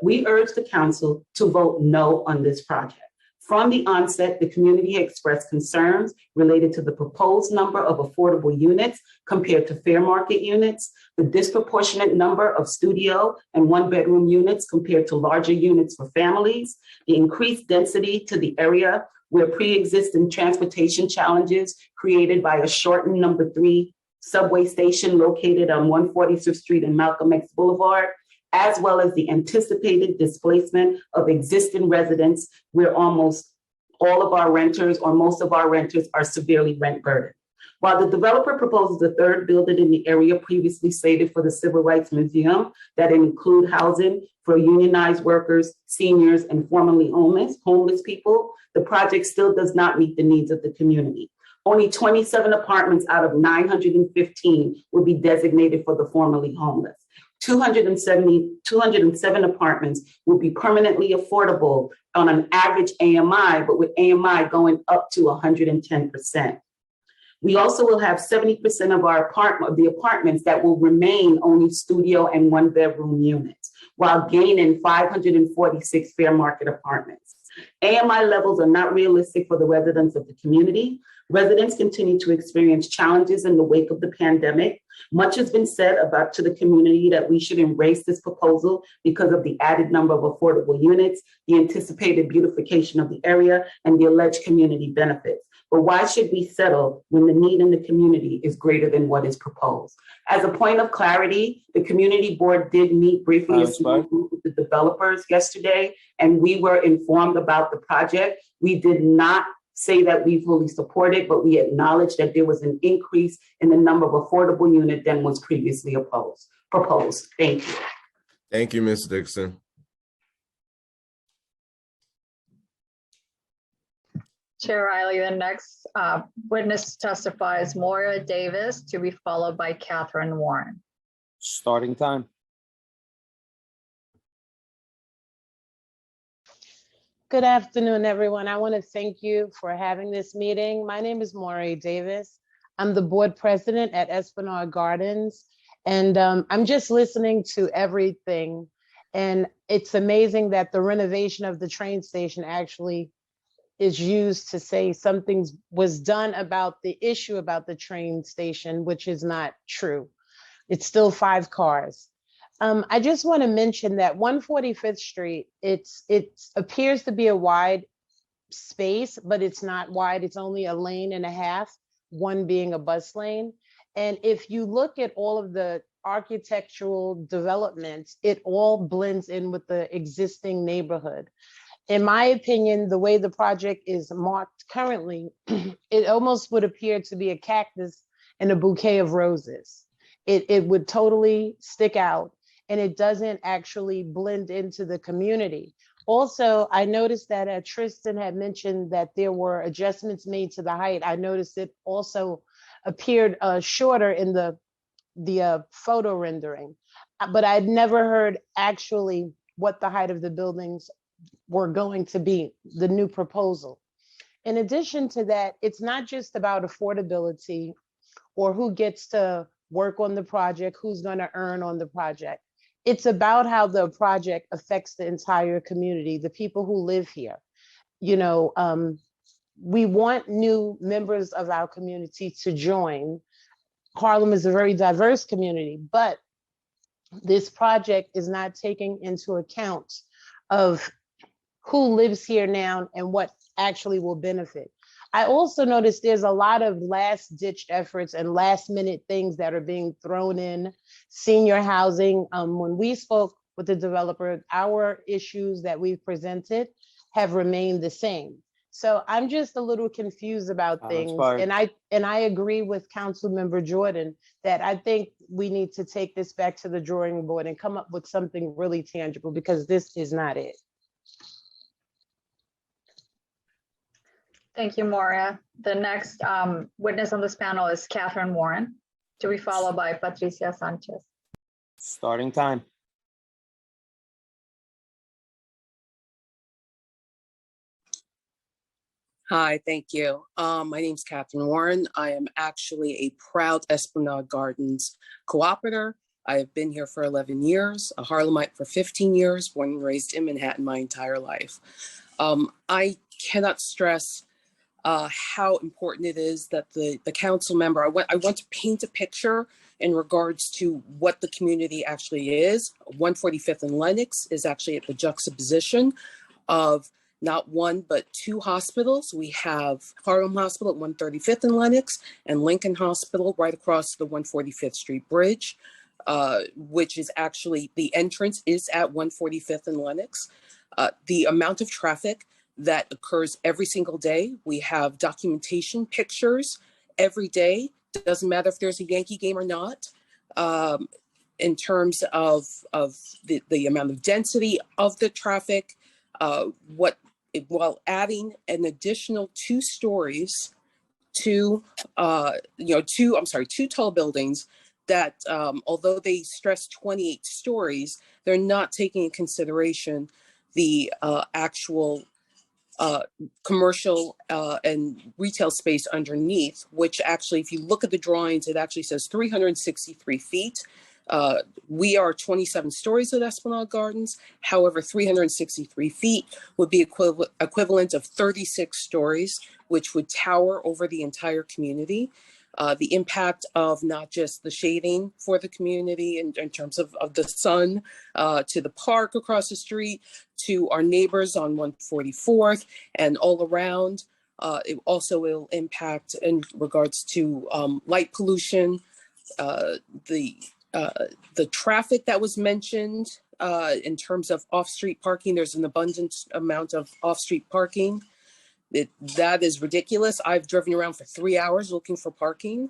We urge the Council to vote no on this project. From the onset, the community expressed concerns related to the proposed number of affordable units compared to fair market units, the disproportionate number of studio and one-bedroom units compared to larger units for families, the increased density to the area where pre-existing transportation challenges created by a shortened number 3 subway station located on 146th Street and Malcolm X Boulevard, as well as the anticipated displacement of existing residents where almost all of our renters or most of our renters are severely rent burdened. While the developer proposes a third building in the area previously slated for the Civil Rights Museum that include housing for unionized workers, seniors, and formerly homeless people, the project still does not meet the needs of the community. Only 27 apartments out of 915 will be designated for the formerly homeless. 207 apartments will be permanently affordable on an average AMI, but with AMI going up to 110%. We also will have 70% of the apartments that will remain only studio and one-bedroom units, while gaining 546 fair market apartments. AMI levels are not realistic for the residents of the community. Residents continue to experience challenges in the wake of the pandemic. Much has been said to the community that we should embrace this proposal because of the added number of affordable units, the anticipated beautification of the area, and the alleged community benefits. But why should we settle when the need in the community is greater than what is proposed? As a point of clarity, the community board did meet briefly with the developers yesterday, and we were informed about the project. We did not say that we fully support it, but we acknowledge that there was an increase in the number of affordable units than was previously proposed. Thank you. Thank you, Ms. Dixon. Chair Riley, the next witness testifies Moira Davis, to be followed by Catherine Warren. Starting time. Good afternoon, everyone. I want to thank you for having this meeting. My name is Moira Davis. I'm the board president at Esplanade Gardens, and I'm just listening to everything. And it's amazing that the renovation of the train station actually is used to say something was done about the issue about the train station, which is not true. It's still 5 cars. I just want to mention that 145th Street, it appears to be a wide space, but it's not wide. It's only a lane and a half, one being a bus lane. And if you look at all of the architectural developments, it all blends in with the existing neighborhood. In my opinion, the way the project is marked currently, it almost would appear to be a cactus and a bouquet of roses. It would totally stick out, and it doesn't actually blend into the community. Also, I noticed that Tristan had mentioned that there were adjustments made to the height. I noticed it also appeared shorter in the photo rendering, but I'd never heard actually what the height of the buildings were going to be, the new proposal. In addition to that, it's not just about affordability or who gets to work on the project, who's going to earn on the project. It's about how the project affects the entire community, the people who live here. You know, we want new members of our community to join. Harlem is a very diverse community, but this project is not taking into account of who lives here now and what actually will benefit. I also noticed there's a lot of last ditch efforts and last minute things that are being thrown in. Senior housing, when we spoke with the developer, our issues that we've presented have remained the same. So I'm just a little confused about things. And I agree with Councilmember Jordan that I think we need to take this back to the drawing board and come up with something really tangible, because this is not it. Thank you, Moria. The next witness on this panel is Catherine Warren, to be followed by Patricia Sanchez. Starting time. Hi, thank you. My name is Catherine Warren. I am actually a proud Esplanade Gardens cooperator. I have been here for 11 years, a Harlemite for 15 years, born and raised in Manhattan my entire life. I cannot stress how important it is that the council member, I want to paint a picture in regards to what the community actually is. 145th and Lenox is actually at the juxtaposition of not one, but 2 hospitals. We have Harlem Hospital at 135th and Lenox, and Lincoln Hospital right across the 145th Street Bridge, which is actually, the entrance is at 145th and Lenox. The amount of traffic that occurs every single day. We have documentation pictures every day. It doesn't matter if there's a Yankee game or not, in terms of the amount of density of the traffic, while adding an additional 2 stories to, 2 tall buildings that, although they stress 28 stories, they're not taking into consideration the actual commercial and retail space underneath, which actually, if you look at the drawings, it actually says 363 feet. We are 27 stories at Esplanade Gardens. However, 363 feet would be equivalent of 36 stories, which would tower over the entire community. The impact of not just the shading for the community in terms of the sun, to the park across the street, to our neighbors on 144th and all around. It also will impact in regards to light pollution, the traffic that was mentioned in terms of off-street parking. There's an abundant amount of off-street parking. That is ridiculous. I've driven around for 3 hours looking for parking.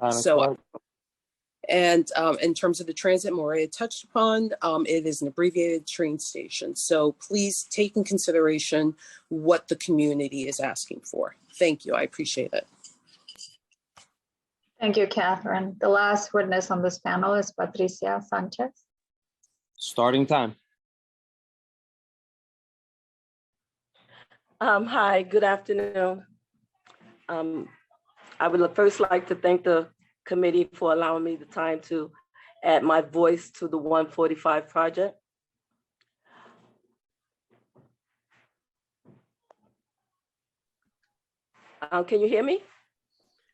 And in terms of the transit, Moria touched upon, it is an abbreviated train station. So please take in consideration what the community is asking for. Thank you. I appreciate it. Thank you, Catherine. The last witness on this panel is Patricia Sanchez. Starting time. Hi, good afternoon. I would first like to thank the committee for allowing me the time to add my voice to the 145 project. Can you hear me?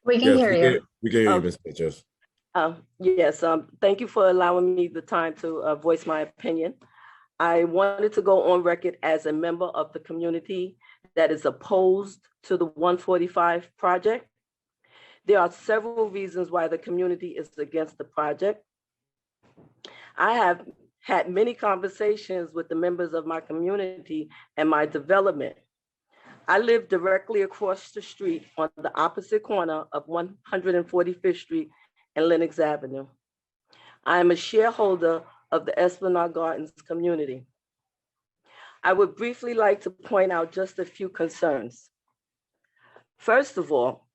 We can hear you. We can hear you, Ms. Sanchez. Yes, thank you for allowing me the time to voice my opinion. I wanted to go on record as a member of the community that is opposed to the 145 project. There are several reasons why the community is against the project. I have had many conversations with the members of my community and my development. I live directly across the street on the opposite corner of 145th Street and Lenox Avenue. I am a shareholder of the Esplanade Gardens community. I would briefly like to point out just a few concerns. First of all,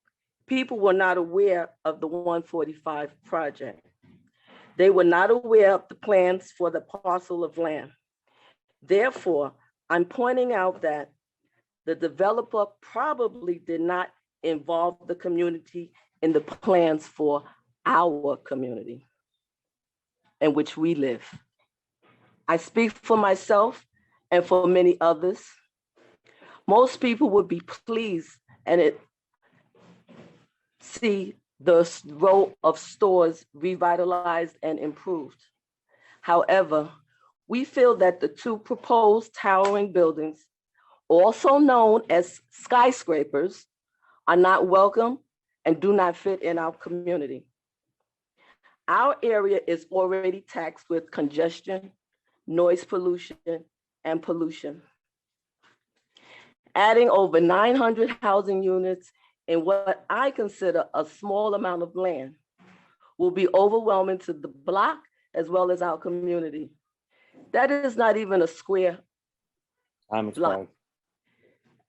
people were not aware of the 145 project. They were not aware of the plans for the parcel of land. Therefore, I'm pointing out that the developer probably did not involve the community in the plans for our community in which we live. I speak for myself and for many others. Most people would be pleased and see the row of stores revitalized and improved. However, we feel that the two proposed towering buildings, also known as skyscrapers, are not welcome and do not fit in our community. Our area is already taxed with congestion, noise pollution, and pollution. Adding over 900 housing units in what I consider a small amount of land will be overwhelming to the block as well as our community. That is not even a square block.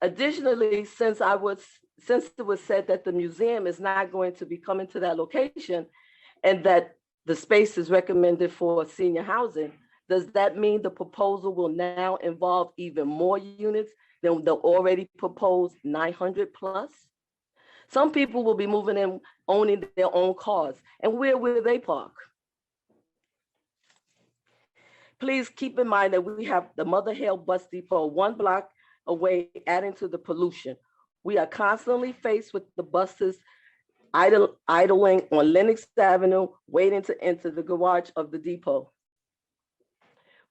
Additionally, since it was said that the museum is not going to be coming to that location and that the space is recommended for senior housing, does that mean the proposal will now involve even more units than the already proposed 900 plus? Some people will be moving in, owning their own cars, and where will they park? Please keep in mind that we have the Mother Hill Bus Depot 1 block away, adding to the pollution. We are constantly faced with the buses idling on Lenox Avenue, waiting to enter the garage of the depot.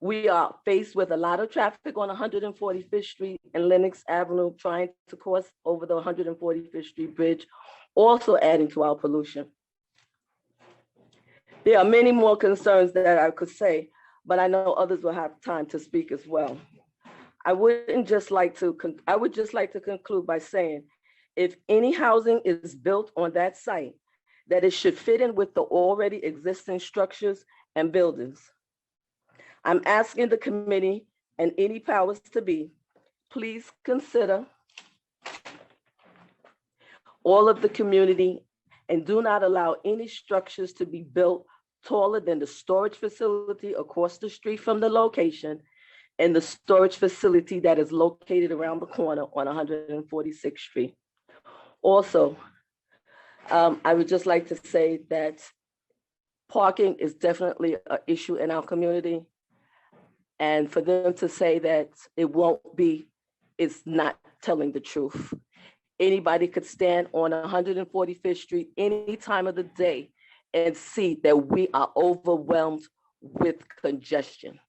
We are faced with a lot of traffic on 145th Street and Lenox Avenue, trying to cross over the 145th Street Bridge, also adding to our pollution. There are many more concerns that I could say, but I know others will have time to speak as well. I would just like to conclude by saying, if any housing is built on that site, that it should fit in with the already existing structures and buildings. I'm asking the committee and any powers to be, please consider all of the community and do not allow any structures to be built taller than the storage facility across the street from the location and the storage facility that is located around the corner on 146th Street. Also, I would just like to say that parking is definitely an issue in our community. And for them to say that it won't be, is not telling the truth. Anybody could stand on 145th Street any time of the day and see that we are overwhelmed with congestion.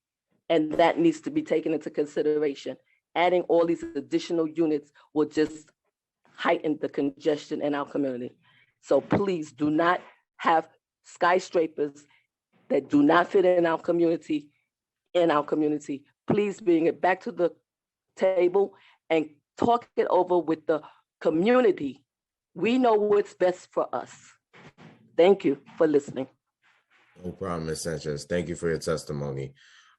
And that needs to be taken into consideration. Adding all these additional units will just heighten the congestion in our community. So please do not have skyscrapers that do not fit in our community. Please bring it back to the table and talk it over with the community. We know what's best for us. Thank you for listening. No problem, Ms. Sanchez. Thank you for your testimony.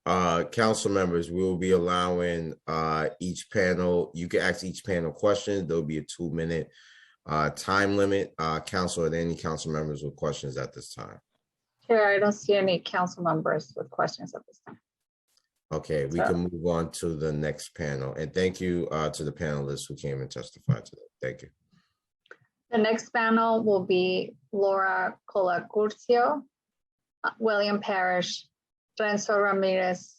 Council members, we will be allowing each panel, you can ask each panel questions. There'll be a 2-minute time limit. Council, are there any council members with questions at this time? Chair, I don't see any council members with questions at this time. Okay, we can move on to the next panel. And thank you to the panelists who came and testified today. Thank you. The next panel will be Laura Colacurcio, William Parrish, Renzo Ramirez,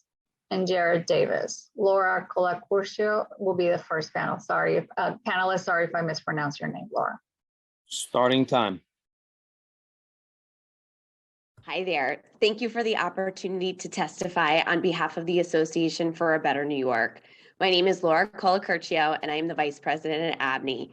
and Jared Davis. Laura Colacurcio will be the first panel. Sorry, panelist, sorry if I mispronounced your name, Laura. Starting time. Hi there. Thank you for the opportunity to testify on behalf of the Association for a Better New York. My name is Laura Colacurcio, and I am the Vice President at ABNY.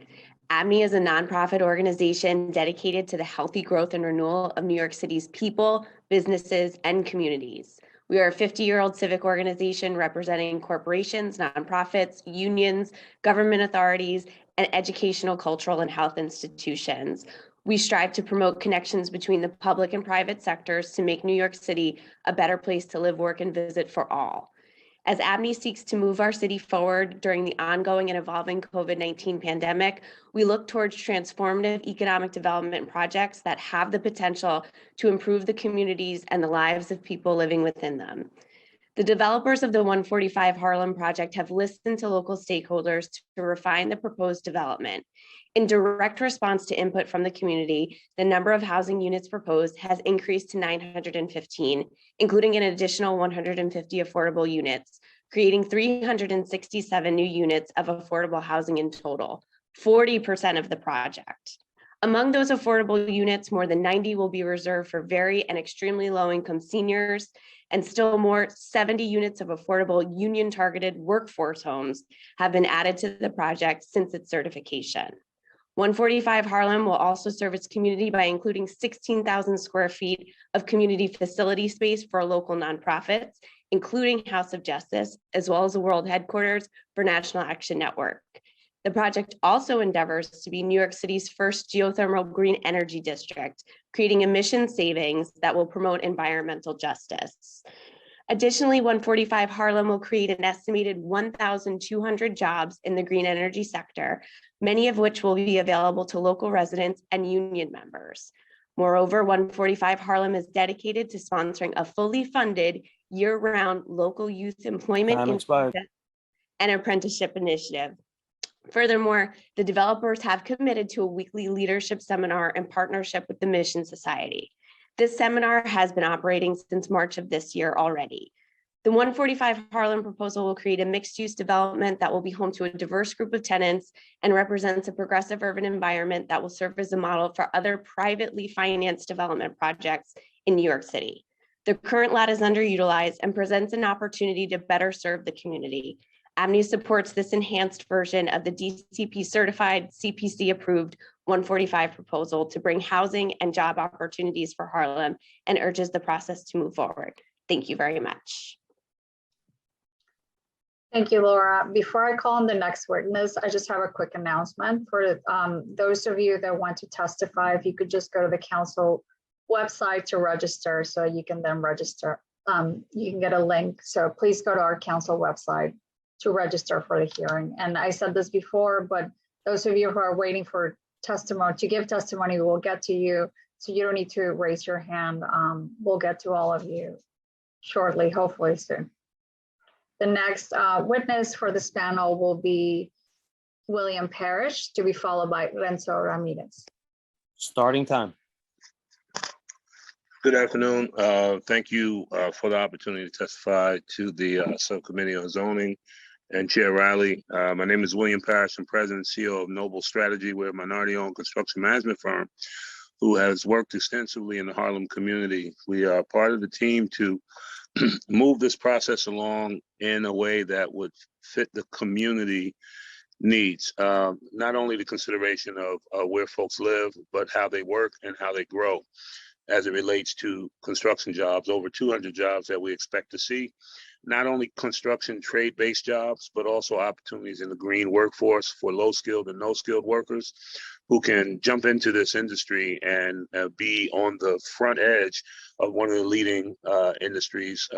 ABNY is a nonprofit organization dedicated to the healthy growth and renewal of New York City's people, businesses, and communities. We are a 50-year-old civic organization representing corporations, nonprofits, unions, government authorities, and educational, cultural, and health institutions. We strive to promote connections between the public and private sectors to make New York City a better place to live, work, and visit for all. As ABNY seeks to move our city forward during the ongoing and evolving COVID-19 pandemic, we look towards transformative economic development projects that have the potential to improve the communities and the lives of people living within them. The developers of the 145 Harlem project have listened to local stakeholders to refine the proposed development. In direct response to input from the community, the number of housing units proposed has increased to 915, including an additional 150 affordable units, creating 367 new units of affordable housing in total, 40% of the project. Among those affordable units, more than 90 will be reserved for very and extremely low-income seniors, and still more, 70 units of affordable union-targeted workforce homes have been added to the project since its certification. 145 Harlem will also serve its community by including 16,000 square feet of community facility space for local nonprofits, including House of Justice, as well as the world headquarters for National Action Network. The project also endeavors to be New York City's first geothermal green energy district, creating emission savings that will promote environmental justice. Additionally, 145 Harlem will create an estimated 1,200 jobs in the green energy sector, many of which will be available to local residents and union members. Moreover, 145 Harlem is dedicated to sponsoring a fully funded year-round local youth employment and apprenticeship initiative. Furthermore, the developers have committed to a weekly leadership seminar in partnership with the Mission Society. This seminar has been operating since March of this year already. The 145 Harlem proposal will create a mixed-use development that will be home to a diverse group of tenants and represents a progressive urban environment that will serve as a model for other privately financed development projects in New York City. The current lot is underutilized and presents an opportunity to better serve the community. ABNY supports this enhanced version of the DCP certified CPC approved 145 proposal to bring housing and job opportunities for Harlem and urges the process to move forward. Thank you very much. Thank you, Laura. Before I call on the next witness, I just have a quick announcement for those of you that want to testify. If you could just go to the council website to register, so you can then register. You can get a link. So please go to our council website to register for the hearing. And I said this before, but those of you who are waiting for testimony, to give testimony, we'll get to you. So you don't need to raise your hand. We'll get to all of you shortly, hopefully soon. The next witness for this panel will be William Parrish, to be followed by Renzo Ramirez. Starting time. Good afternoon. Thank you for the opportunity to testify to the Subcommittee on Zoning and Chair Riley. My name is William Parrish. I'm President and CEO of Noble Strategy. We're a minority-owned construction management firm who has worked extensively in the Harlem community. We are part of the team to move this process along in a way that would fit the community needs, not only the consideration of where folks live, but how they work and how they grow as it relates to construction jobs, over 200 jobs that we expect to see, not only construction trade-based jobs, but also opportunities in the green workforce for low-skilled and no-skilled workers who can jump into this industry and be on the front edge of one of the leading industries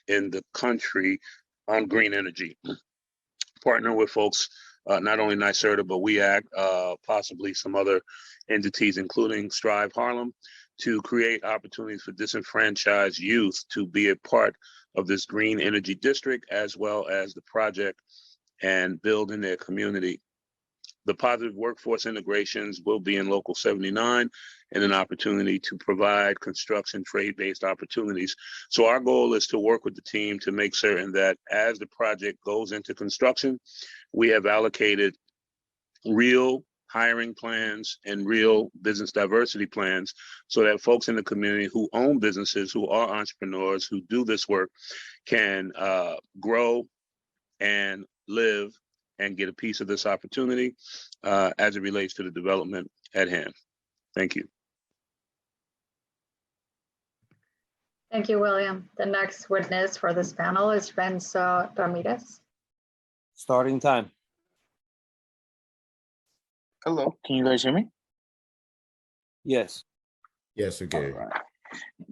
in the country on green energy. Partner with folks, not only NYCC, but We Act, possibly some other entities, including Strive Harlem, to create opportunities for disenfranchised youth to be a part of this green energy district, as well as the project, and build in their community. The positive workforce integrations will be in Local 79 and an opportunity to provide construction trade-based opportunities. So our goal is to work with the team to make certain that as the project goes into construction, we have allocated real hiring plans and real business diversity plans so that folks in the community who own businesses, who are entrepreneurs, who do this work can grow and live and get a piece of this opportunity as it relates to the development at hand. Thank you. Thank you, William. The next witness for this panel is Renzo Ramirez. Starting time. Hello, can you guys hear me? Yes. Yes, okay. All right.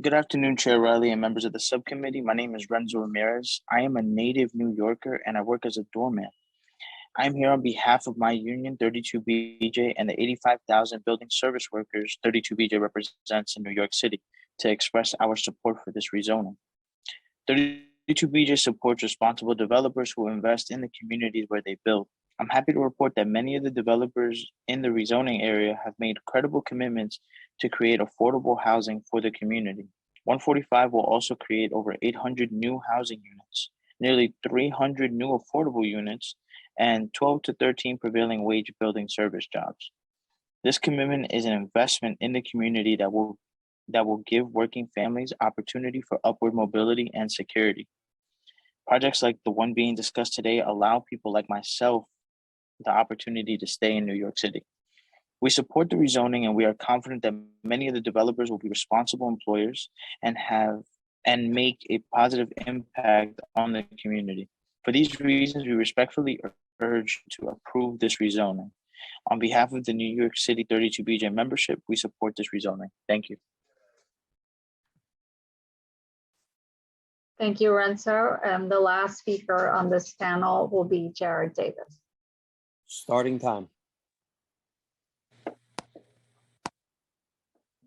Good afternoon, Chair Riley and members of the subcommittee. My name is Renzo Ramirez. I am a native New Yorker and I work as a doorman. I'm here on behalf of my union, 32BJ, and the 85,000 building service workers 32BJ represents in New York City to express our support for this rezoning. 32BJ supports responsible developers who invest in the communities where they build. I'm happy to report that many of the developers in the rezoning area have made credible commitments to create affordable housing for the community. 145 will also create over 800 new housing units, nearly 300 new affordable units, and 12 to 13 prevailing wage building service jobs. This commitment is an investment in the community that will give working families opportunity for upward mobility and security. Projects like the one being discussed today allow people like myself the opportunity to stay in New York City. We support the rezoning and we are confident that many of the developers will be responsible employers and make a positive impact on the community. For these reasons, we respectfully urge to approve this rezoning. On behalf of the New York City 32BJ membership, we support this rezoning. Thank you. Thank you, Renzo. And the last speaker on this panel will be Jared Davis. Starting time.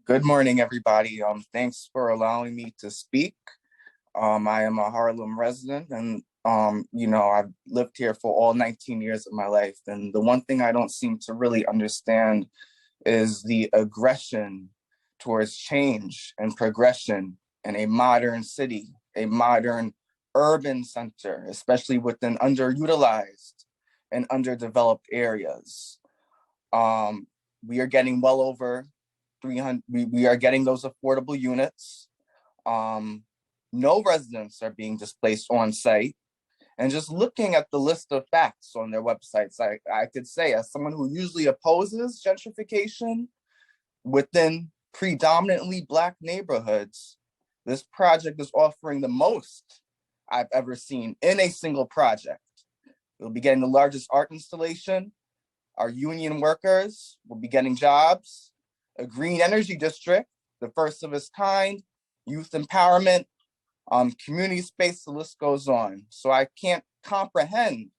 Good morning, everybody. Thanks for allowing me to speak. I am a Harlem resident and I've lived here for all 19 years of my life. And the one thing I don't seem to really understand is the aggression towards change and progression in a modern city, a modern urban center, especially within underutilized and underdeveloped areas. We are getting well over 300, we are getting those affordable units. No residents are being displaced on site. And just looking at the list of facts on their websites, I could say, as someone who usually opposes gentrification within predominantly Black neighborhoods, this project is offering the most I've ever seen in a single project. We'll be getting the largest art installation. Our union workers will be getting jobs, a green energy district, the first of its kind, youth empowerment, community space, the list goes on. So I can't comprehend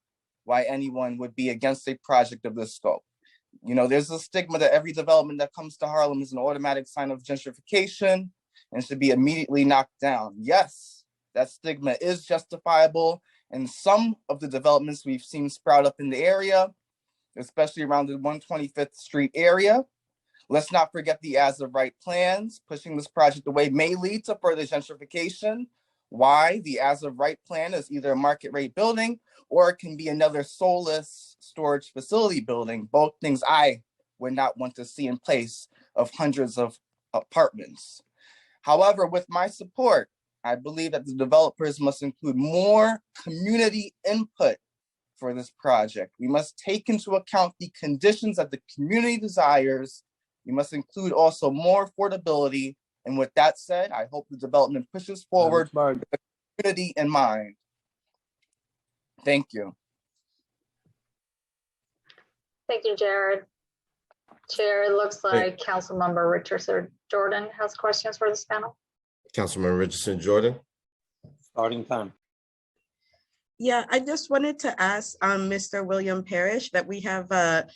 why anyone would be against a project of this scope. There's a stigma that every development that comes to Harlem is an automatic sign of gentrification and should be immediately knocked down. Yes, that stigma is justifiable. And some of the developments we've seen sprout up in the area, especially around the 125th Street area. Let's not forget the as of right plans. Pushing this project away may lead to further gentrification. Why? The as of right plan is either a market rate building or it can be another soulless storage facility building, both things I would not want to see in place of hundreds of apartments. However, with my support, I believe that the developers must include more community input for this project. We must take into account the conditions that the community desires. We must include also more affordability. And with that said, I hope the development pushes forward with the community in mind. Thank you. Thank you, Jared. Chair, it looks like Councilmember Richardson Jordan has questions for this panel. Councilman Richardson Jordan. Starting time. Yeah, I just wanted to ask Mr. William Parrish that we have a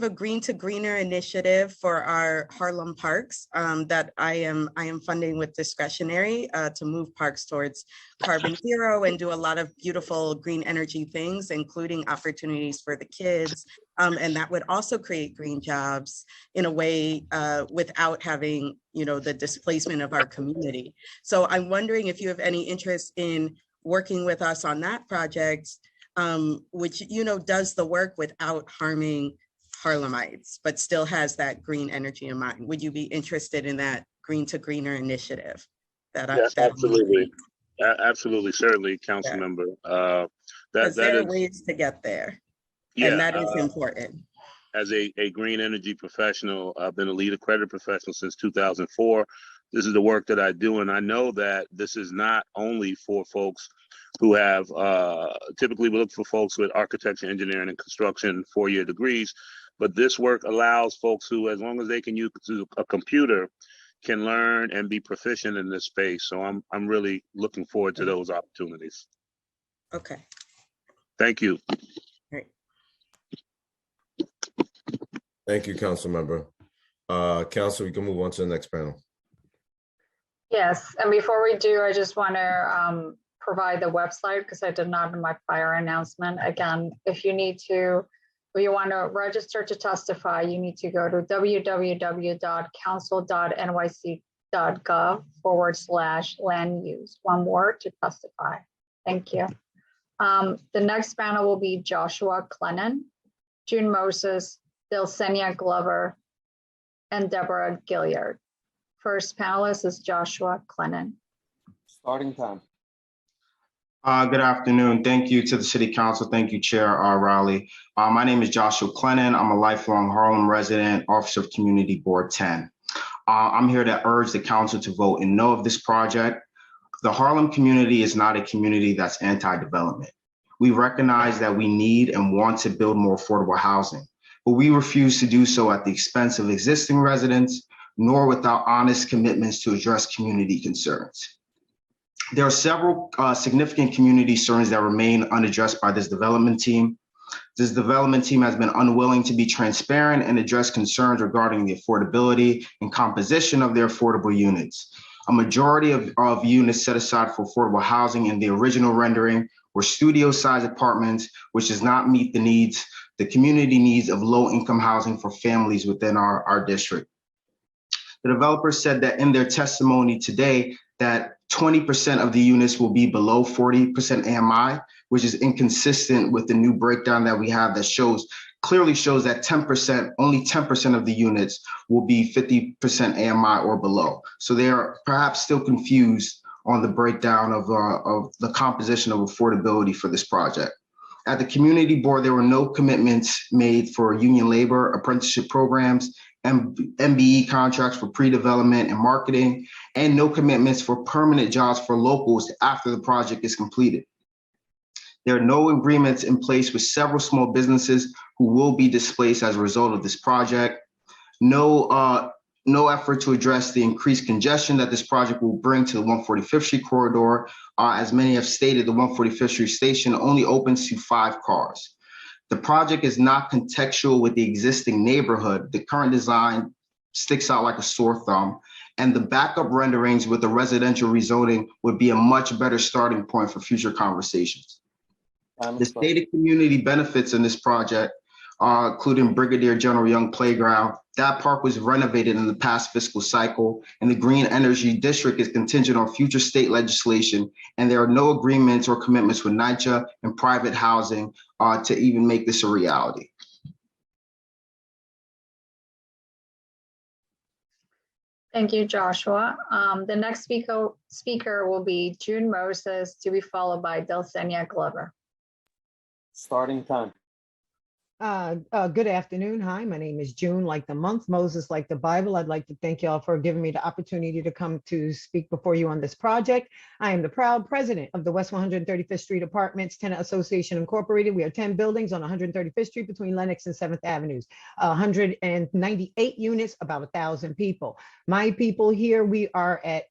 Green to Greener initiative for our Harlem parks that I am funding with discretionary to move parks towards carbon zero and do a lot of beautiful green energy things, including opportunities for the kids. And that would also create green jobs in a way without having, the displacement of our community. So I'm wondering if you have any interest in working with us on that project, which, does the work without harming Harlemites, but still has that green energy in mind. Would you be interested in that Green to Greener initiative? Yes, absolutely. Absolutely, certainly, council member. Because there are ways to get there. Yeah, and that is important. As a green energy professional, I've been a lead accredited professional since 2004. This is the work that I do, and I know that this is not only for folks who have, typically we look for folks with architecture, engineering, and construction 4-year degrees, but this work allows folks who, as long as they can use a computer, can learn and be proficient in this space. So I'm really looking forward to those opportunities. Okay. Thank you. Great. Thank you, council member. Council, we can move on to the next panel. Yes, and before we do, I just want to provide the website because I did not in my prior announcement. Again, if you want to register to testify, you need to go to www.council.nycc.gov/land use, one word, to testify. Thank you. The next panel will be Joshua Clennon, June Moses, Dilsenia Glover, and Deborah Gilliard. First panelist is Joshua Clennon. Starting time. Good afternoon. Thank you to the City Council. Thank you, Chair Raleigh. My name is Joshua Clennon. I'm a lifelong Harlem resident, Office of Community Board 10. I'm here to urge the council to vote in no of this project. The Harlem community is not a community that's anti-development. We recognize that we need and want to build more affordable housing, but we refuse to do so at the expense of existing residents, nor without honest commitments to address community concerns. There are several significant community concerns that remain unaddressed by this development team. This development team has been unwilling to be transparent and address concerns regarding the affordability and composition of their affordable units. A majority of units set aside for affordable housing in the original rendering were studio-sized apartments, which does not meet the community needs of low-income housing for families within our district. The developer said that in their testimony today that 20% of the units will be below 40% AMI, which is inconsistent with the new breakdown that we have that clearly shows that only 10% of the units will be 50% AMI or below. So they are perhaps still confused on the breakdown of the composition of affordability for this project. At the community board, there were no commitments made for union labor, apprenticeship programs, MBE contracts for pre-development and marketing, and no commitments for permanent jobs for locals after the project is completed. There are no agreements in place with several small businesses who will be displaced as a result of this project. No effort to address the increased congestion that this project will bring to the 145th Street corridor. As many have stated, the 145th Street station only opens to 5 cars. The project is not contextual with the existing neighborhood. The current design sticks out like a sore thumb, and the backup renderings with the residential rezoning would be a much better starting point for future conversations. The stated community benefits in this project, including Brigadier General Young Playground. That park was renovated in the past fiscal cycle, and the Green Energy District is contingent on future state legislation, and there are no agreements or commitments with NYCC and private housing to even make this a reality. Thank you, Joshua. The next speaker will be June Moses, to be followed by Dilsenia Glover. Starting time. Good afternoon. Hi, my name is June, like the month, Moses, like the Bible. I'd like to thank y'all for giving me the opportunity to come to speak before you on this project. I am the proud president of the West 135th Street Apartments Tenant Association Incorporated. We are 10 buildings on 135th Street between Lenox and 7th Avenues, 198 units, about 1,000 people. My people here, we are at,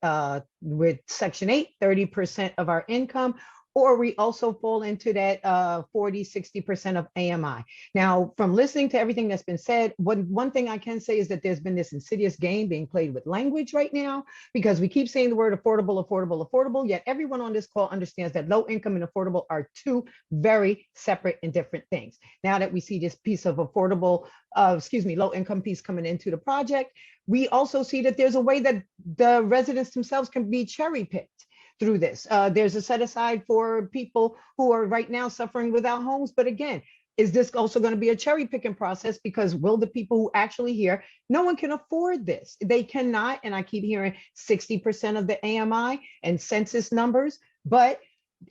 with Section 8, 30% of our income. or we also fall into that 40-60% of AMI. Now, from listening to everything that's been said, one thing I can say is that there's been this insidious game being played with language right now, because we keep saying the word affordable, affordable, affordable, yet everyone on this call understands that low income and affordable are two very separate and different things. Now that we see this piece of affordable, low income piece coming into the project, we also see that there's a way that the residents themselves can be cherry picked through this. There's a set aside for people who are right now suffering without homes. But again, is this also going to be a cherry picking process? Because will the people who actually hear, no one can afford this. They cannot. And I keep hearing 60% of the AMI and census numbers. But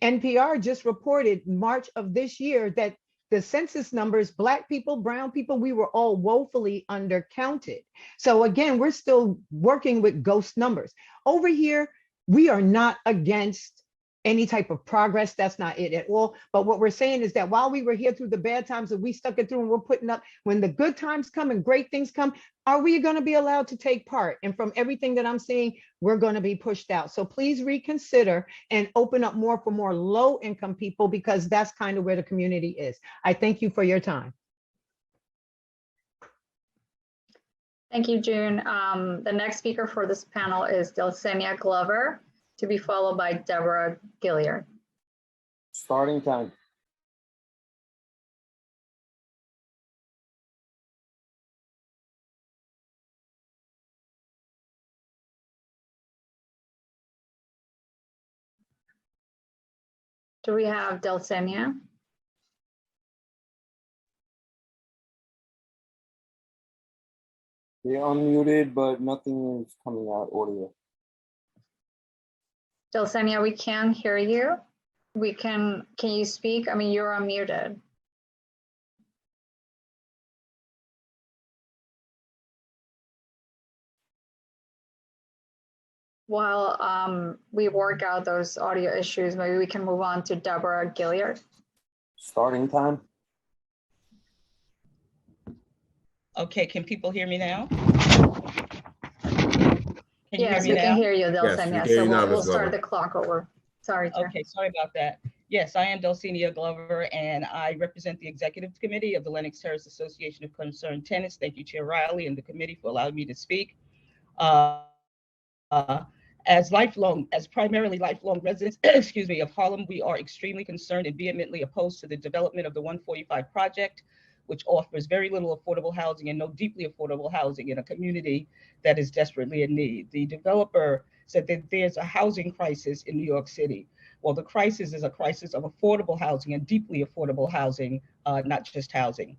NPR just reported March of this year that the census numbers, Black people, brown people, we were all woefully undercounted. So again, we're still working with ghost numbers. Over here, we are not against any type of progress. That's not it at all. But what we're saying is that while we were here through the bad times and we stuck it through and we're putting up, when the good times come and great things come, are we going to be allowed to take part? And from everything that I'm seeing, we're going to be pushed out. So please reconsider and open up more for more low income people, because that's kind of where the community is. I thank you for your time. Thank you, June. The next speaker for this panel is Dulcinea Glover, to be followed by Deborah Gilliard. Starting time. Do we have Dulcinea? You're unmuted, but nothing is coming out audio. Dulcinea, we can hear you. Can you speak? I mean, you're unmuted. While we work out those audio issues, maybe we can move on to Deborah Gilliard. Starting time. Okay, can people hear me now? Yes, we can hear you, Dulcinea. So we'll start the clock over. Sorry, Chair. Okay, sorry about that. Yes, I am Dulcinea Glover, and I represent the Executive Committee of the Lenox Terrace Association of Concerned Tenants. Thank you, Chair Riley, and the committee for allowing me to speak. As primarily lifelong residents, excuse me, of Harlem, we are extremely concerned and vehemently opposed to the development of the 145 project, which offers very little affordable housing and no deeply affordable housing in a community that is desperately in need. The developer said that there's a housing crisis in New York City. Well, the crisis is a crisis of affordable housing and deeply affordable housing, not just housing.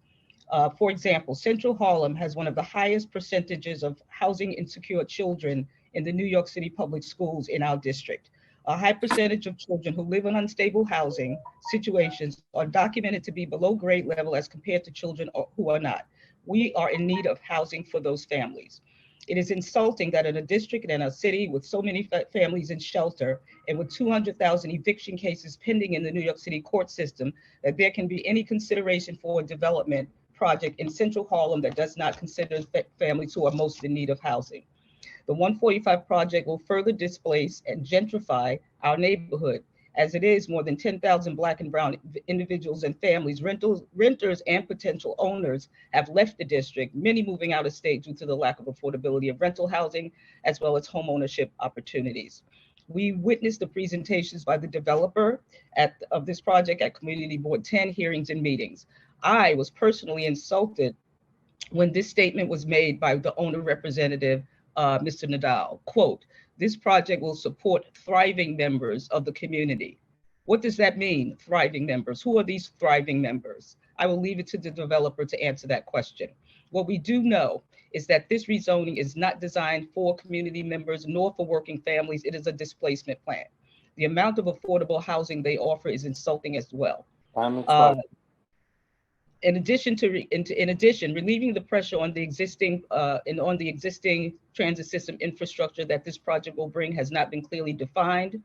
For example, Central Harlem has one of the highest percentages of housing insecure children in the New York City public schools in our district. A high percentage of children who live in unstable housing situations are documented to be below grade level as compared to children who are not. We are in need of housing for those families. It is insulting that in a district and a city with so many families in shelter and with 200,000 eviction cases pending in the New York City court system, that there can be any consideration for a development project in Central Harlem that does not consider families who are most in need of housing. The 145 project will further displace and gentrify our neighborhood, as it is more than 10,000 Black and brown individuals and families, renters and potential owners have left the district, many moving out of state due to the lack of affordability of rental housing, as well as home ownership opportunities. We witnessed the presentations by the developer of this project at Community Board 10 hearings and meetings. I was personally insulted when this statement was made by the owner representative, Mr. Nadal, quote, "This project will support thriving members of the community." What does that mean, thriving members? Who are these thriving members? I will leave it to the developer to answer that question. What we do know is that this rezoning is not designed for community members nor for working families. It is a displacement plan. The amount of affordable housing they offer is insulting as well. In addition, relieving the pressure on the existing transit system infrastructure that this project will bring has not been clearly defined.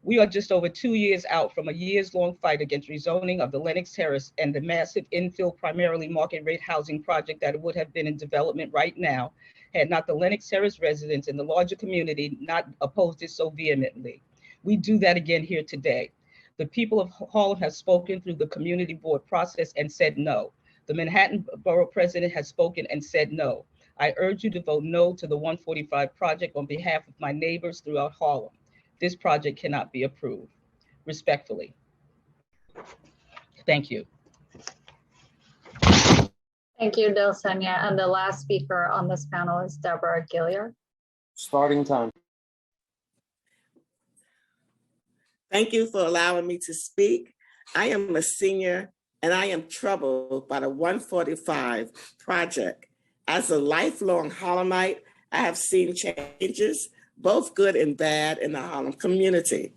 We are just over 2 years out from a years-long fight against rezoning of the Lenox Terrace and the massive infill, primarily market rate housing project that would have been in development right now had not the Lenox Terrace residents and the larger community not opposed it so vehemently. We do that again here today. The people of Harlem have spoken through the community board process and said no. The Manhattan Borough President has spoken and said no. I urge you to vote no to the 145 project on behalf of my neighbors throughout Harlem. This project cannot be approved. Respectfully. Thank you. Thank you, Dilsenia. And the last speaker on this panel is Deborah Gilliard. Starting time. Thank you for allowing me to speak. I am a senior and I am troubled by the 145 project. As a lifelong Harlemite, I have seen changes, both good and bad, in the Harlem community.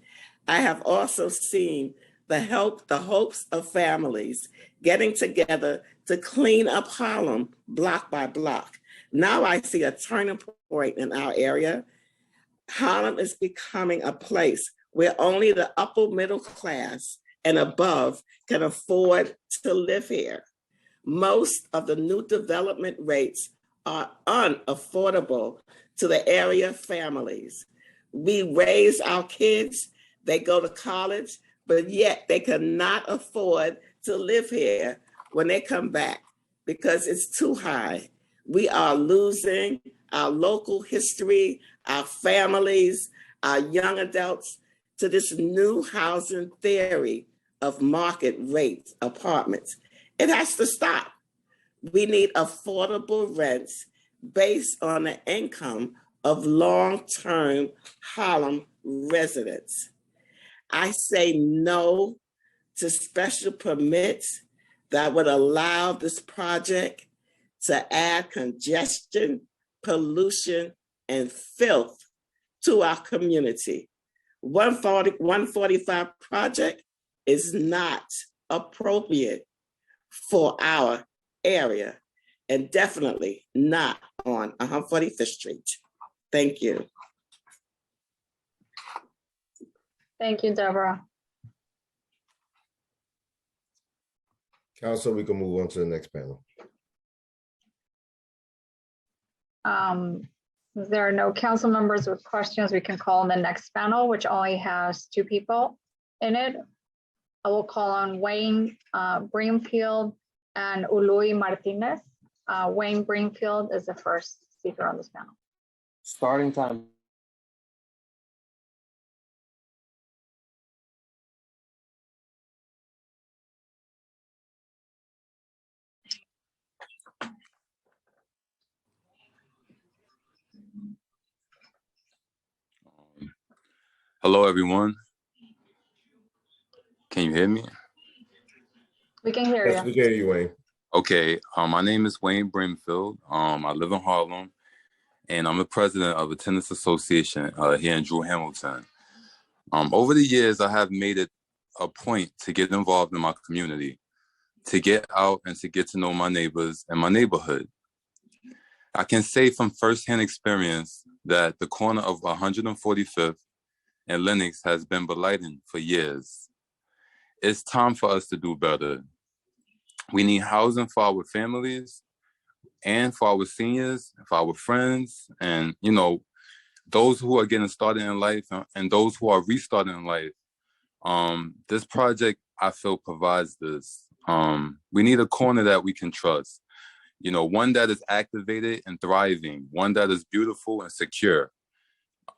I have also seen the hopes of families getting together to clean up Harlem block by block. Now I see a turning point in our area. Harlem is becoming a place where only the upper middle class and above can afford to live here. Most of the new development rates are unaffordable to the area families. We raise our kids, they go to college, but yet they cannot afford to live here when they come back because it's too high. We are losing our local history, our families, our young adults to this new housing theory of market rate apartments. It has to stop. We need affordable rents based on the income of long-term Harlem residents. I say no to special permits that would allow this project to add congestion, pollution, and filth to our community. 145 project is not appropriate for our area and definitely not on 145th Street. Thank you. Thank you, Deborah. Council, we can move on to the next panel. If there are no council members with questions, we can call on the next panel, which only has 2 people in it. I will call on Wayne Brimfield and Ului Martinez. Wayne Brimfield is the first speaker on this panel. Starting time. Hello, everyone. Can you hear me? We can hear Yes, you. we can hear you, Wayne. Okay, my name is Wayne Brimfield. I live in Harlem, and I'm the president of a tennis association here in Drew Hamilton. Over the years, I have made it a point to get involved in my community, to get out and to get to know my neighbors and my neighborhood. I can say from firsthand experience that the corner of 145th and Lenox has been blighted for years. It's time for us to do better. We need housing for our families and for our seniors, for our friends, and those who are getting started in life and those who are restarting in life. This project, I feel, provides this. We need a corner that we can trust. One that is activated and thriving, one that is beautiful and secure.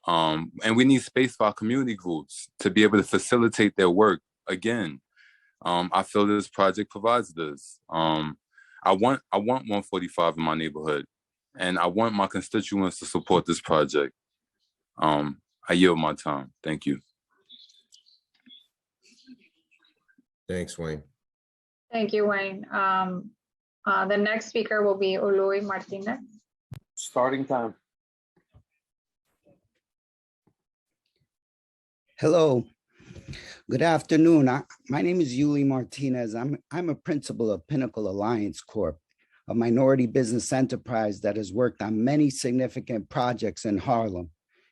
And we need space for our community groups to be able to facilitate their work again. I feel this project provides this. I want 145 in my neighborhood, and I want my constituents to support this project. I yield my time. Thank you. Thanks, Wayne. Thank you, Wayne. The next speaker will be Ului Martinez. Starting time. Hello, good afternoon. My name is Uli Martinez. I'm a principal of Pinnacle Alliance Corp, a minority business enterprise that has worked on many significant projects in Harlem,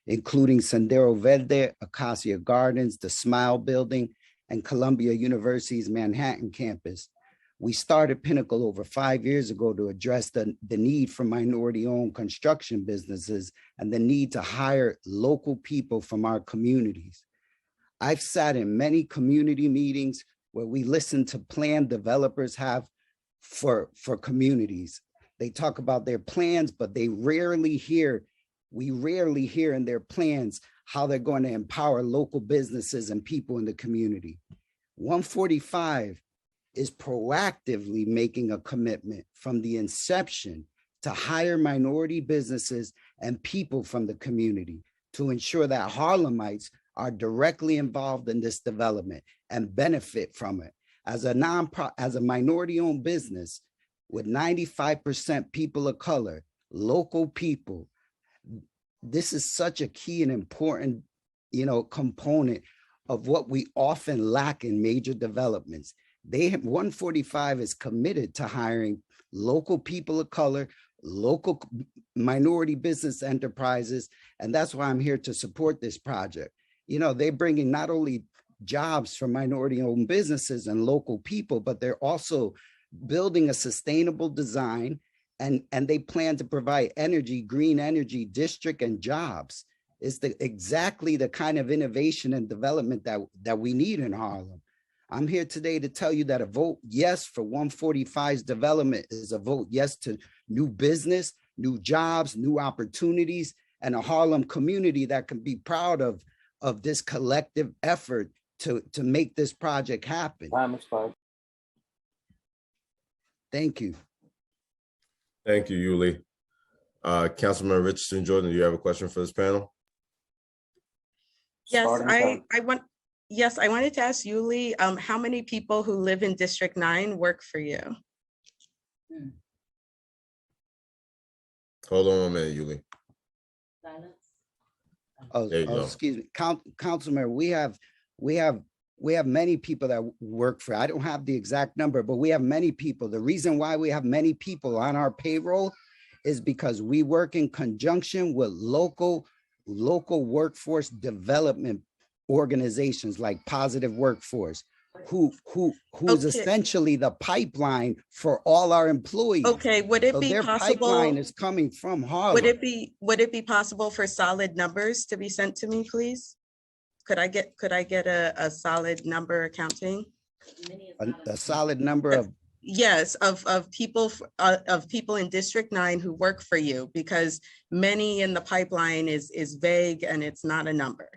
including Sendero Verde, Acacia Gardens, the Smile Building, and Columbia University's Manhattan campus. We started Pinnacle over 5 years ago to address the need for minority-owned construction businesses and the need to hire local people from our communities. I've sat in many community meetings where we listen to plan developers have for communities. They talk about their plans, but we rarely hear in their plans how they're going to empower local businesses and people in the community. 145 is proactively making a commitment from the inception to hire minority businesses and people from the community to ensure that Harlemites are directly involved in this development and benefit from it. As a minority-owned business with 95% people of color, local people, this is such a key and important, component of what we often lack in major developments. 145 is committed to hiring local people of color, local minority business enterprises, and that's why I'm here to support this project. They're bringing not only jobs for minority-owned businesses and local people, but they're also building a sustainable design, and they plan to provide green energy district and jobs. It's exactly the kind of innovation and development that we need in Harlem. I'm here today to tell you that a vote yes for 145's development is a vote yes to new business, new jobs, new opportunities, and a Harlem community that can be proud of this collective effort to make this project happen. Thank you. Thank you, Yuli. Councilman Richardson Jordan, do you have a question for this panel? Yes, I wanted to ask Yuli, how many people who live in District 9 work for you? Hold on a minute, Yuli. Excuse me, Councilman, we have many people that work for, I don't have the exact number, but we have many people. The reason why we have many people on our payroll is because we work in conjunction with local workforce development organizations like Positive Workforce, who's essentially the pipeline for all our employees. Okay, would it be their possible? Pipeline is coming from Harlem. Would it be possible for solid numbers to be sent to me, please? Could I get a solid number accounting? A solid number of Yes, of people in District 9 who work for you, because many in the pipeline is vague and it's not a number.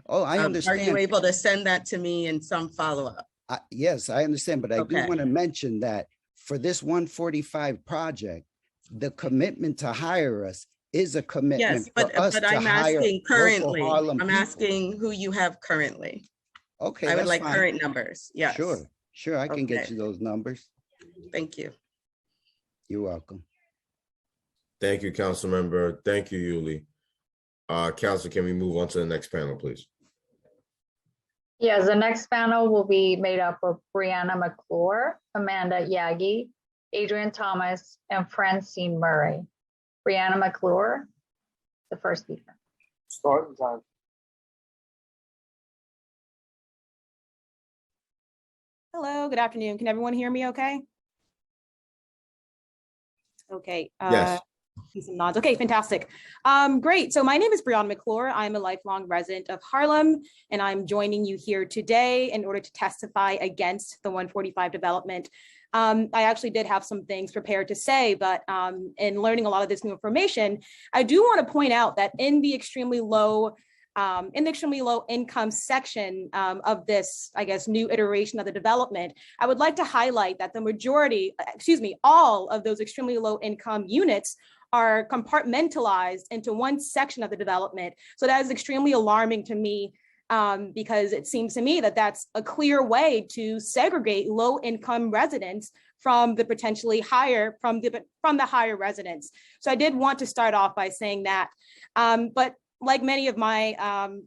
Oh, I understand. Are you able to send that to me in some follow-up? Yes, I understand, but I Okay. do want to mention that for this 145 project, the commitment to hire us is a commitment Yes, but for us to I'm hire asking local currently. Harlem I'm people. asking who you have currently. Okay, I would that's like fine. current numbers. Yes. Sure, I can get Okay. you those numbers. Thank you. You're welcome. Thank you, council member. Thank you, Yuli. Council, can we move on to the next panel, please? Yes, the next panel will be made up of Brianna McClure, Amanda Yagi, Adrian Thomas, and Francine Murray. Brianna McClure, the first speaker. Starting time. Hello, good afternoon. Can everyone hear me okay? Okay. Yes. Some nods. Okay, fantastic. Great. So my name is Brianna McClure. I'm a lifelong resident of Harlem, and I'm joining you here today in order to testify against the 145 development. I actually did have some things prepared to say, but in learning a lot of this new information, I do want to point out that in the extremely low income section of this, I guess, new iteration of the development, I would like to highlight that the majority, all of those extremely low income units are compartmentalized into one section of the development. So that is extremely alarming to me because it seems to me that that's a clear way to segregate low income residents from the potentially higher, from the higher residents. So I did want to start off by saying that, but like many of my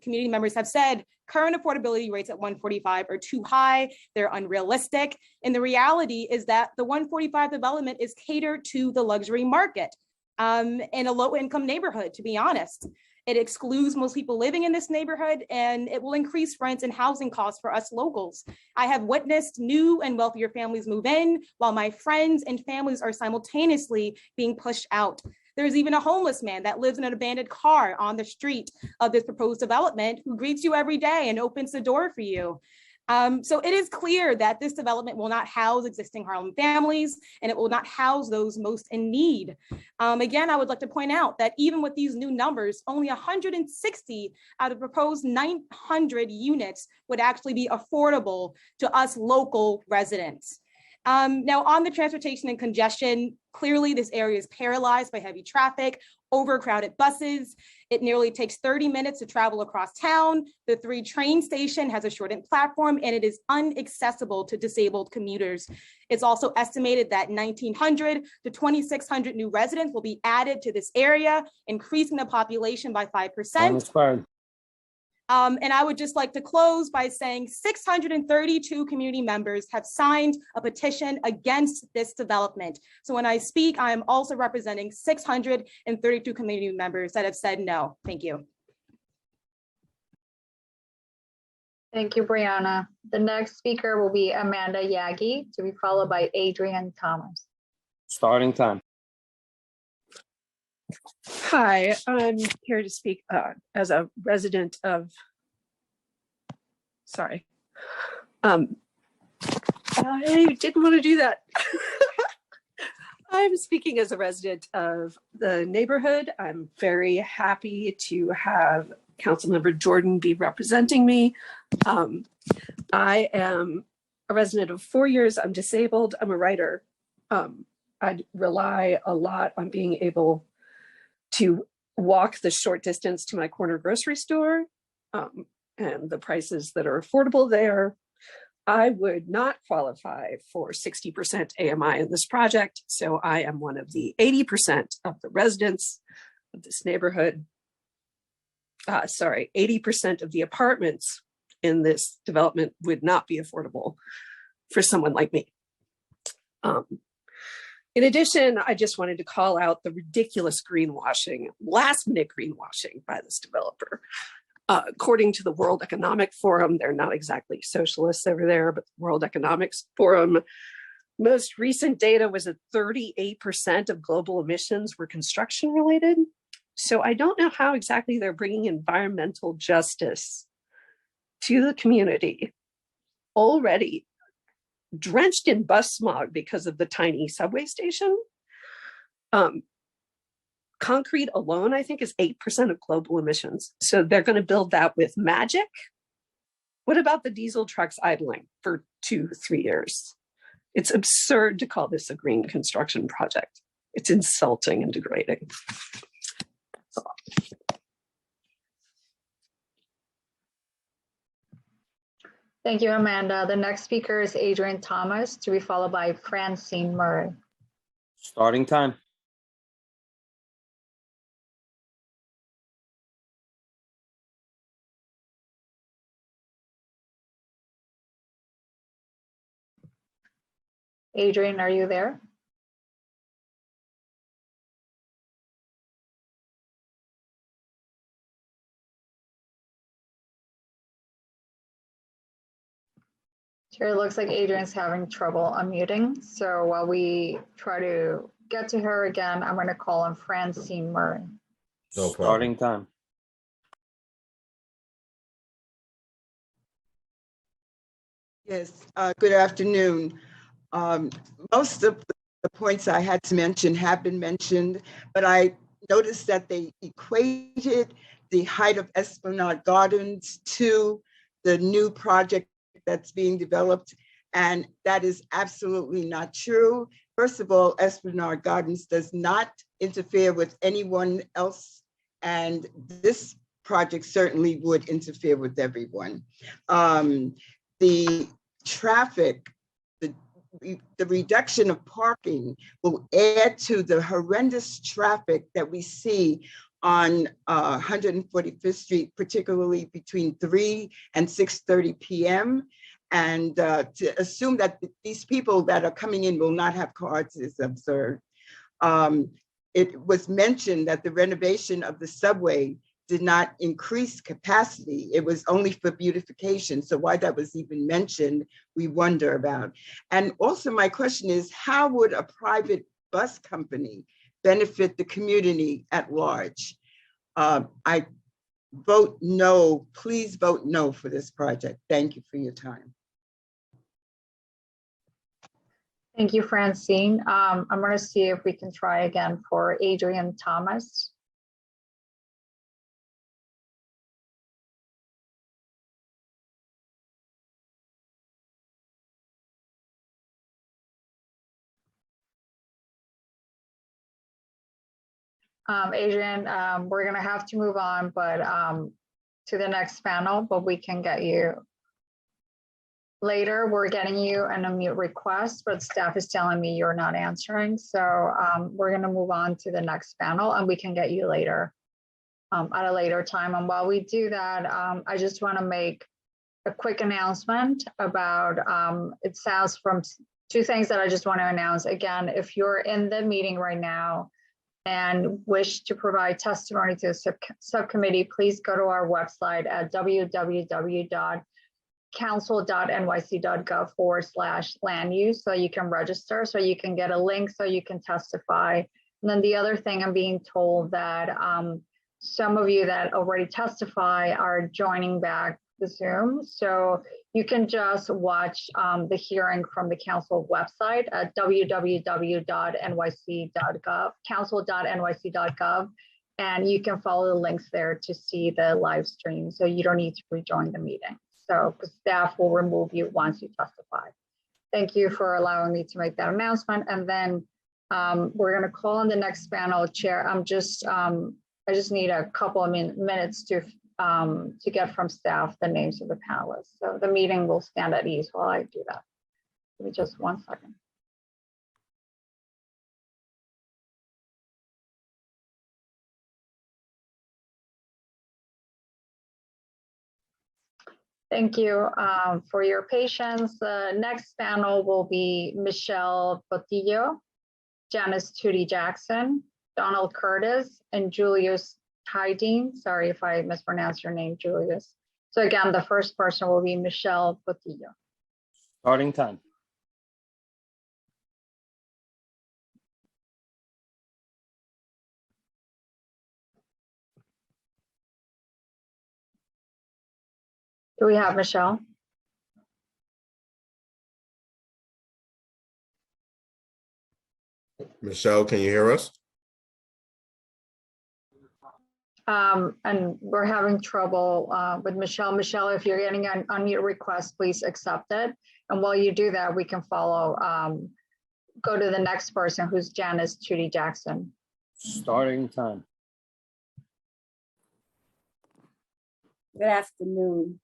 community members have said, current affordability rates at 145 are too high, they're unrealistic. And the reality is that the 145 development is catered to the luxury market in a low income neighborhood, to be honest. It excludes most people living in this neighborhood, and it will increase rents and housing costs for us locals. I have witnessed new and wealthier families move in, while my friends and families are simultaneously being pushed out. There's even a homeless man that lives in an abandoned car on the street of this proposed development who greets you every day and opens the door for you. So it is clear that this development will not house existing Harlem families, and it will not house those most in need. Again, I would like to point out that even with these new numbers, only 160 out of proposed 900 units would actually be affordable to us local residents. Now, on the transportation and congestion, clearly this area is paralyzed by heavy traffic, overcrowded buses. It nearly takes 30 minutes to travel across town. The 3 train station has a shortened platform, and it is inaccessible to disabled commuters. It's also estimated that 1,900 to 2,600 new residents will be added to this area, increasing the population by 5%. And I would just like to close by saying 632 community members have signed a petition against this development. So when I speak, I am also representing 632 community members that have said no. Thank you. Thank you, Brianna. The next speaker will be Amanda Yagi, to be followed by Adrian Thomas. Starting time. Hi, I'm here to speak as a resident of, sorry. I didn't want to do that. I'm speaking as a resident of the neighborhood. I'm very happy to have Councilmember Jordan be representing me. I am a resident of 4 years. I'm disabled. I'm a writer. I rely a lot on being able to walk the short distance to my corner grocery store, and the prices that are affordable there. I would not qualify for 60% AMI in this project, so I am one of the 80% of the residents of this neighborhood. 80% of the apartments in this development would not be affordable for someone like me. In addition, I just wanted to call out the ridiculous greenwashing, last-minute greenwashing by this developer. According to the World Economic Forum, they're not exactly socialists over there, but the World Economic Forum, most recent data was that 38% of global emissions were construction related. So I don't know how exactly they're bringing environmental justice to the community already drenched in bus smog because of the tiny subway station. Concrete alone, I think, is 8% of global emissions. So they're going to build that with magic. What about the diesel trucks idling for 2-3 years? It's absurd to call this a green construction project. It's insulting and degrading. Thank you, Amanda. The next speaker is Adrian Thomas, to be followed by Francine Murray. Starting time. Adrian, are you there? Sure, it looks like Adrian's having trouble unmuting. So while we try to get to her again, I'm going to call on Francine Murray. No problem. Starting time. Yes, good afternoon. Most of the points I had to mention have been mentioned, but I noticed that they equated the height of Esplanade Gardens to the new project that's being developed, and that is absolutely not true. First of all, Esplanade Gardens does not interfere with anyone else, and this project certainly would interfere with everyone. The traffic, the reduction of parking will add to the horrendous traffic that we see on 145th Street, particularly between 3 and 6:30 p.m. And to assume that these people that are coming in will not have cars is absurd. It was mentioned that the renovation of the subway did not increase capacity. It was only for beautification. So why that was even mentioned, we wonder about. And also my question is, how would a private bus company benefit the community at large. I vote no, please vote no for this project. Thank you for your time. Thank you, Francine. I'm going to see if we can try again for Adrian Thomas. Adrian, we're going to have to move on, but to the next panel, but we can get you later. We're getting you an unmute request, but staff is telling me you're not answering. So we're going to move on to the next panel and we can get you later at a later time. And while we do that, I just want to make a quick announcement about, it sounds from two things that I just want to announce. Again, if you're in the meeting right now and wish to provide testimony to the subcommittee, please go to our website at www.council.nyc.gov/land use so you can register, so you can get a link so you can testify. And then the other thing, I'm being told that some of you that already testify are joining back the Zoom. So you can just watch the hearing from the council website at www.nyc.gov, council.nyc.gov, and you can follow the links there to see the live stream. So you don't need to rejoin the meeting. So the staff will remove you once you testify. Thank you for allowing me to make that announcement. And then we're going to call on the next panel. Chair, I just need a couple of minutes to get from staff the names of the panelists. So the meeting will stand at ease while I do that. Give me just 1 second. Thank you for your patience. The next panel will be Michelle Botillo, Janice Tootie Jackson, Donald Curtis, and Julius Hydeen. Sorry if I mispronounced your name, Julius. So again, the first person will be Michelle Botillo. Starting time. Do we have Michelle? Michelle, can you hear us? And we're having trouble with Michelle. Michelle, if you're getting an unmute request, please accept it. And while you do that, we can follow, go to the next person, who's Janice Tootie Jackson. Starting time. Good afternoon.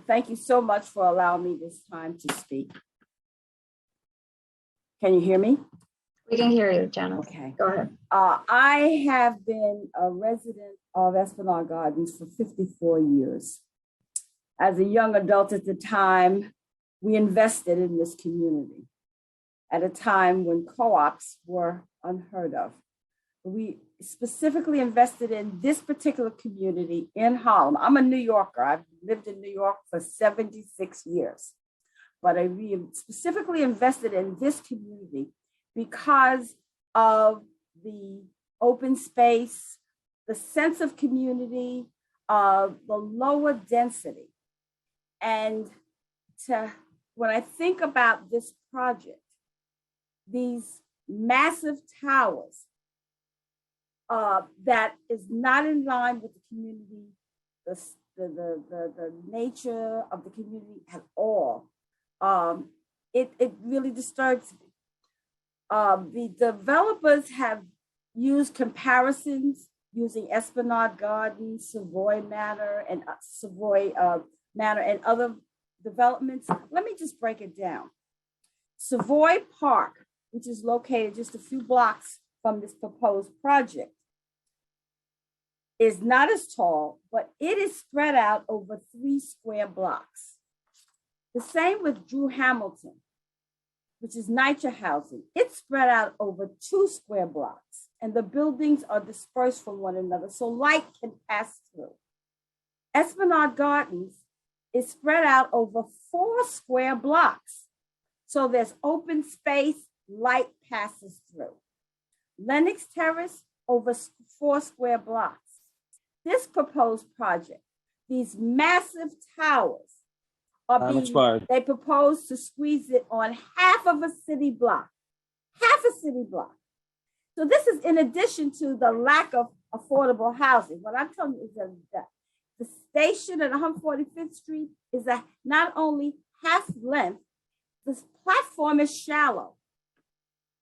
Thank you so much for allowing me this time to speak. Can you hear me? We can hear you, Janice. Okay. Go ahead. I have been a resident of Esplanade Gardens for 54 years. As a young adult at the time, we invested in this community at a time when co-ops were unheard of. We specifically invested in this particular community in Harlem. I'm a New Yorker. I've lived in New York for 76 years, but we specifically invested in this community because of the open space, the sense of community, the lower density. And when I think about this project, these massive towers that is not in line with the community, the nature of the community at all, it really disturbs me. The developers have used comparisons using Esplanade Gardens, Savoy Manor, and other developments. Let me just break it down. Savoy Park, which is located just a few blocks from this proposed project, is not as tall, but it is spread out over 3 square blocks. The same with Drew Hamilton, which is NYCHA housing. It's spread out over 2 square blocks, and the buildings are dispersed from one another, so light can pass through. Esplanade Gardens is spread out over 4 square blocks, so there's open space, light passes through. Lenox Terrace over 4 square blocks. This proposed project, these massive towers are they propose to squeeze it on half of a city block, half a city block. So this is in addition to the lack of affordable housing. What I'm telling you is that the station at 145th Street is not only half length, the platform is shallow.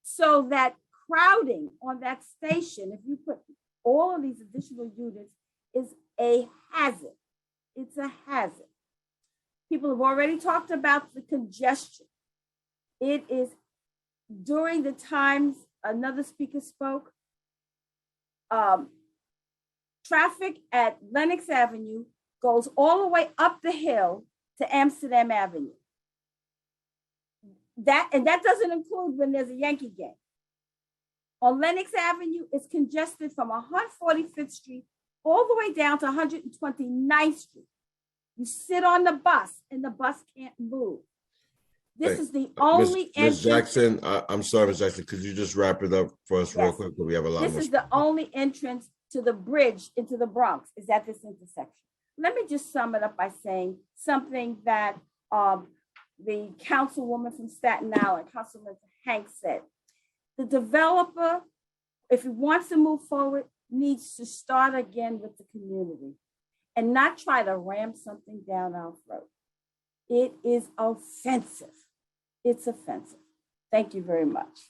So that crowding on that station, if you put all of these additional units, is a hazard. It's a hazard. People have already talked about the congestion. It is during the times another speaker spoke, traffic at Lenox Avenue goes all the way up the hill to Amsterdam Avenue. That doesn't include when there's a Yankee game. On Lenox Avenue, it's congested from 145th Street all the way down to 129th Street. You sit on the bus and the bus can't move. This is the only Ms. Jackson, I'm sorry, Ms. Jackson, could you just wrap it up for us real quick? We have a lot more. This is the only entrance to the bridge into the Bronx is at this intersection. Let me just sum it up by saying something that the councilwoman from Staten Island, Councilman Hanks, said. The developer, if he wants to move forward, needs to start again with the community and not try to ram something down our throat. It is offensive. It's offensive. Thank you very much.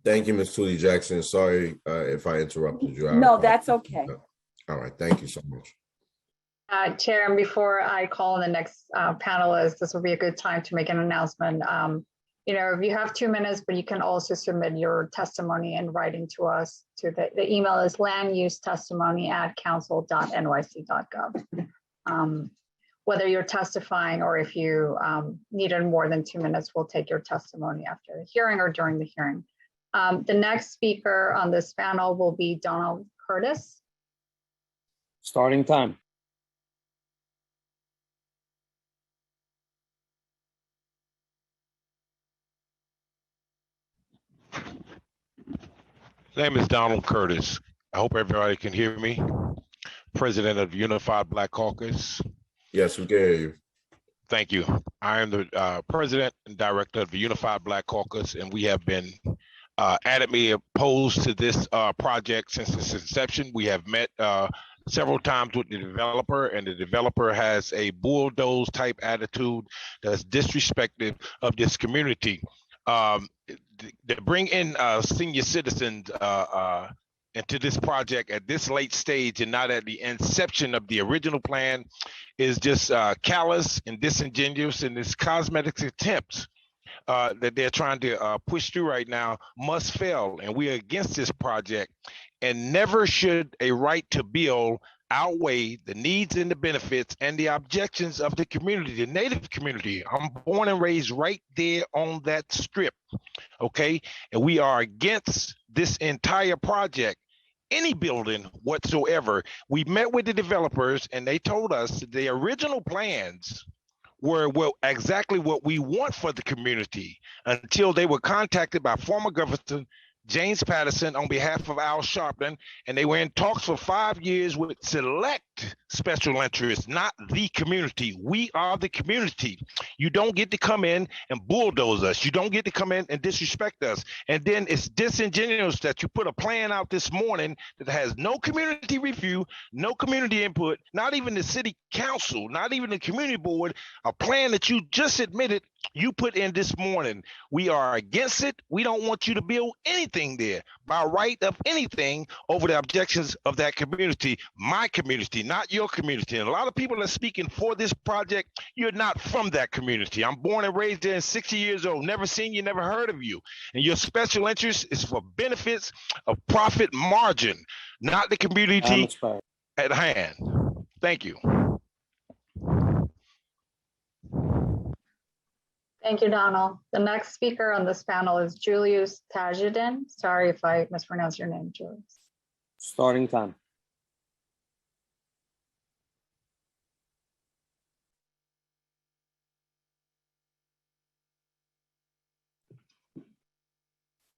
Thank you, Ms. Tootie Jackson. Sorry if I interrupted you. No, that's okay. All right, thank you so much. Chair, and before I call on the next panelist, this will be a good time to make an announcement. If you have 2 minutes, but you can also submit your testimony in writing to us. To the email is landusetestimony@council.nyc.gov. Whether you're testifying or if you needed more than 2 minutes, we'll take your testimony after the hearing or during the hearing. The next speaker on this panel will be Donald Curtis. Starting time. Name is Donald Curtis. I hope everybody can hear me. President of Unified Black Caucus. Yes, we can hear you. Thank you. I am the president and director of the Unified Black Caucus, and we have been adamantly opposed to this project since its inception. We have met several times with the developer, and the developer has a bulldoze type attitude that's disrespectful of this community. To bring in senior citizens into this project at this late stage and not at the inception of the original plan is just callous and disingenuous, and this cosmetic attempts that they're trying to push through right now must fail, and we are against this project. And never should a right to build outweigh the needs and the benefits and the objections of the community, the Native community. I'm born and raised right there on that strip, okay? And we are against this entire project, any building whatsoever. We met with the developers and they told us the original plans were exactly what we want for the community until they were contacted by former Governor James Patterson on behalf of Al Sharpton, and they were in talks for 5 years with select special interests, not the community. We are the community. You don't get to come in and bulldoze us. You don't get to come in and disrespect us. And then it's disingenuous that you put a plan out this morning that has no community review, no community input, not even the city council, not even the community board, a plan that you just admitted you put in this morning. We are against it. We don't want you to build anything there by right of anything over the objections of that community, my community, not your community. And a lot of people are speaking for this project. You're not from that community. I'm born and raised there and 60 years old, never seen you, never heard of you. And your special interest is for benefits of profit margin, not the community at hand. Thank you. Thank you, Donald. The next speaker on this panel is Julius Tajudin. Sorry if I mispronounced your name, Julius. Starting time.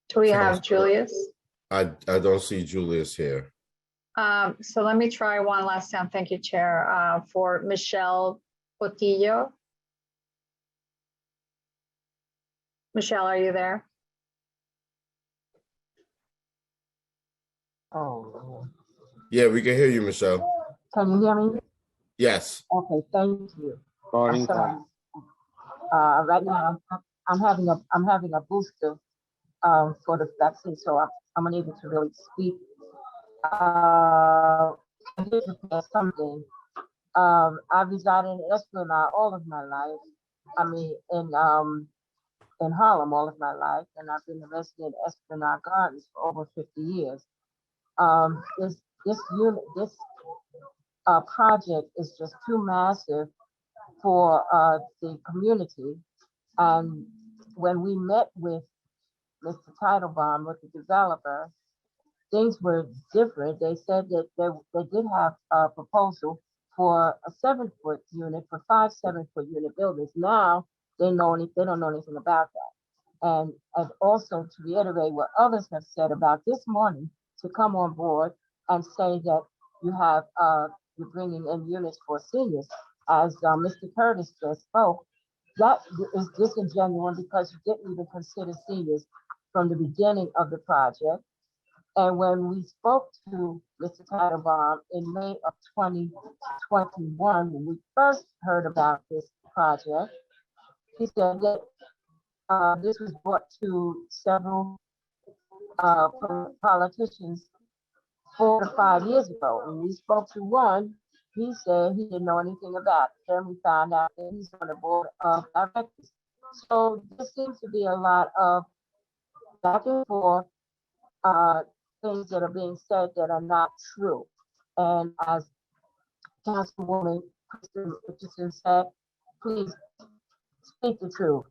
Do we have Julius? I don't see Julius here. So let me try one last time. Thank you, Chair. For Michelle Potillo. Michelle, are you there? Oh, Yeah, we can hear you, Michelle. can you hear me? Yes. Okay, thank you. Starting So, time. right now I'm having a booster for the vaccine, so I'm unable to really speak. I did prepare something. I resided in Esplanade all of my life. I mean, in Harlem all of my life, and I've been a resident in Esplanade Gardens for over 50 years. This project is just too massive for the community. And when we met with Mr. Titlebaum, with the developer, things were different. They said that they did have a proposal for a 7-foot unit for 5 7-foot unit buildings. Now they don't know anything about that. And also to reiterate what others have said about this morning, to come on board and say that you're bringing in units for seniors, as Mr. Curtis just spoke, that is disingenuous because you didn't even consider seniors from the beginning of the project. And when we spoke to Mr. Titlebaum in May of 2021, when we first heard about this project, he said that this was brought to several politicians 4 to 5 years ago. When we spoke to one, he said he didn't know anything about it. Then we found out that he's on the board of directors. So there seems to be a lot of back and forth things that are being said that are not true. And as Councilwoman Richardson said, please speak the truth.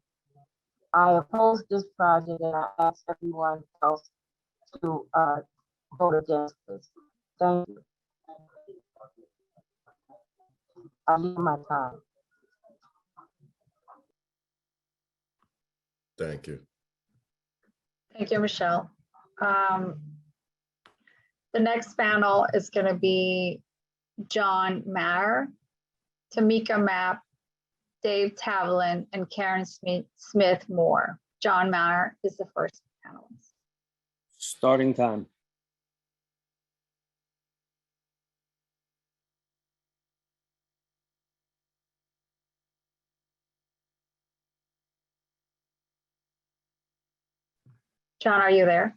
I oppose this project, and I ask everyone else to vote against this. Thank you. I need my time. Thank you. Thank you, Michelle. The next panel is going to be John Maher, Tamika Mapp, Dave Tavlin, and Karen Smith Moore. John Maher is the first panelist. Starting time. John, are you there?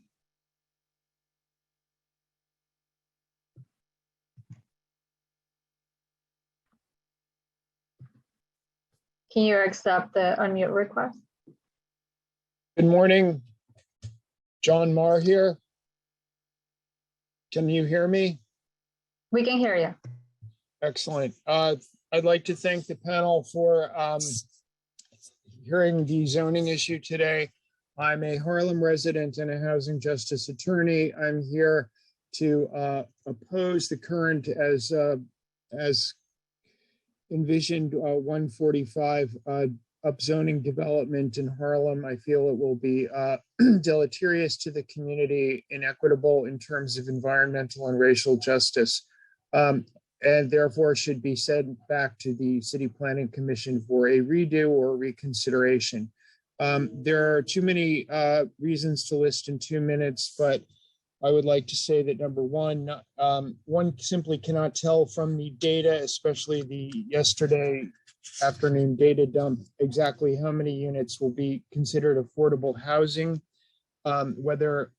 Can you accept the unmute request? Good morning. John Marr here. Can you hear me? We can hear you. Excellent. I'd like to thank the panel for hearing the zoning issue today. I'm a Harlem resident and a housing justice attorney. I'm here to oppose the current as envisioned 145 upzoning development in Harlem. I feel it will be deleterious to the community, inequitable in terms of environmental and racial justice, and therefore should be sent back to the City Planning Commission for a redo or reconsideration. There are too many reasons to list in 2 minutes, but I would like to say that number one, one simply cannot tell from the data, especially the yesterday afternoon data dump, exactly how many units will be considered affordable housing. Whether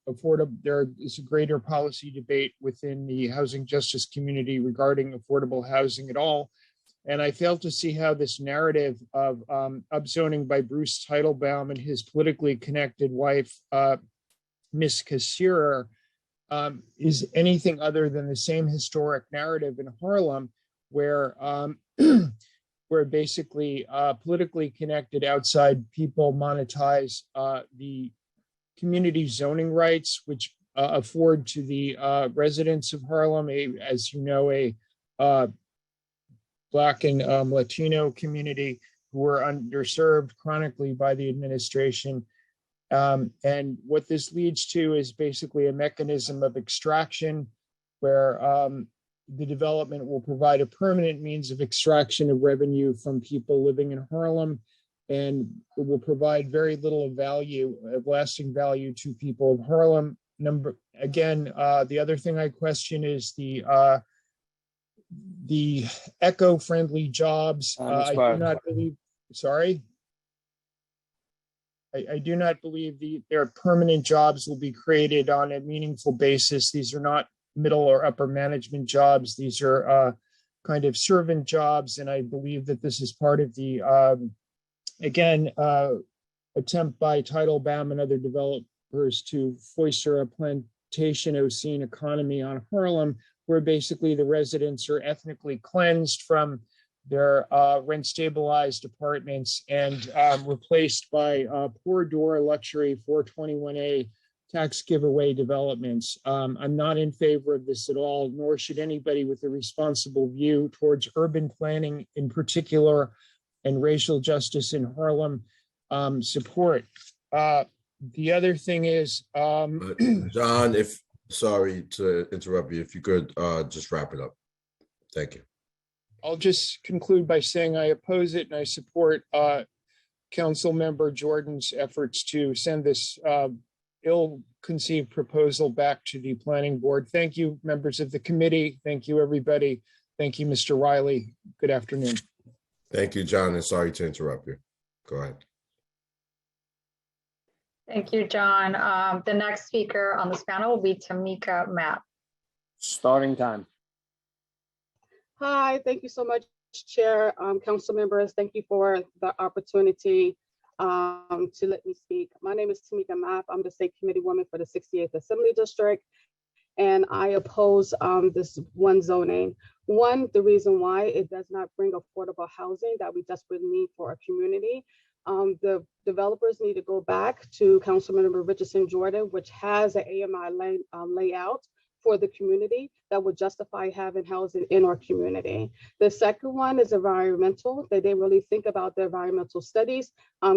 there is a greater policy debate within the housing justice community regarding affordable housing at all. And I fail to see how this narrative of upzoning by Bruce Titlebaum and his politically connected wife, Miss Kassirer, is anything other than the same historic narrative in Harlem, where where basically politically connected outside people monetize the community zoning rights, which afford to the residents of Harlem, as you know, a Black and Latino community who are underserved chronically by the administration, And what this leads to is basically a mechanism of extraction where the development will provide a permanent means of extraction of revenue from people living in Harlem, and it will provide very little value, lasting value to people of Harlem. The other thing I question is the eco-friendly jobs. I do not believe, sorry? I do not believe their permanent jobs will be created on a meaningful basis. These are not middle or upper management jobs. These are kind of servant jobs. And I believe that this is part of the, attempt by Teitelbaum and other developers to foster a plantation ocene economy on Harlem, where basically the residents are ethnically cleansed from their rent stabilized apartments and replaced by poor door luxury 421A tax giveaway developments. I'm not in favor of this at all, nor should anybody with a responsible view towards urban planning in particular and racial justice in Harlem support. The other thing is, John, sorry to interrupt you, if you could just wrap it up. Thank you. I'll just conclude by saying I oppose it and I support Council Member Jordan's efforts to send this ill-conceived proposal back to the Planning Board. Thank you, members of the committee. Thank you, everybody. Thank you, Mr. Riley. Good afternoon. Thank you, John, and sorry to interrupt you. Go ahead. Thank you, John. The next speaker on this panel will be Tamika Mapp. Starting time. Hi, thank you so much, Chair, Council members. Thank you for the opportunity to let me speak. My name is Tamika Mapp. I'm the State Committee Woman for the 68th Assembly District, and I oppose this one zoning. One, the reason why it does not bring affordable housing that we desperately need for our community. The developers need to go back to Councilmember Richardson Jordan, which has an AMI layout for the community that would justify having housing in our community. The second one is environmental. They didn't really think about the environmental studies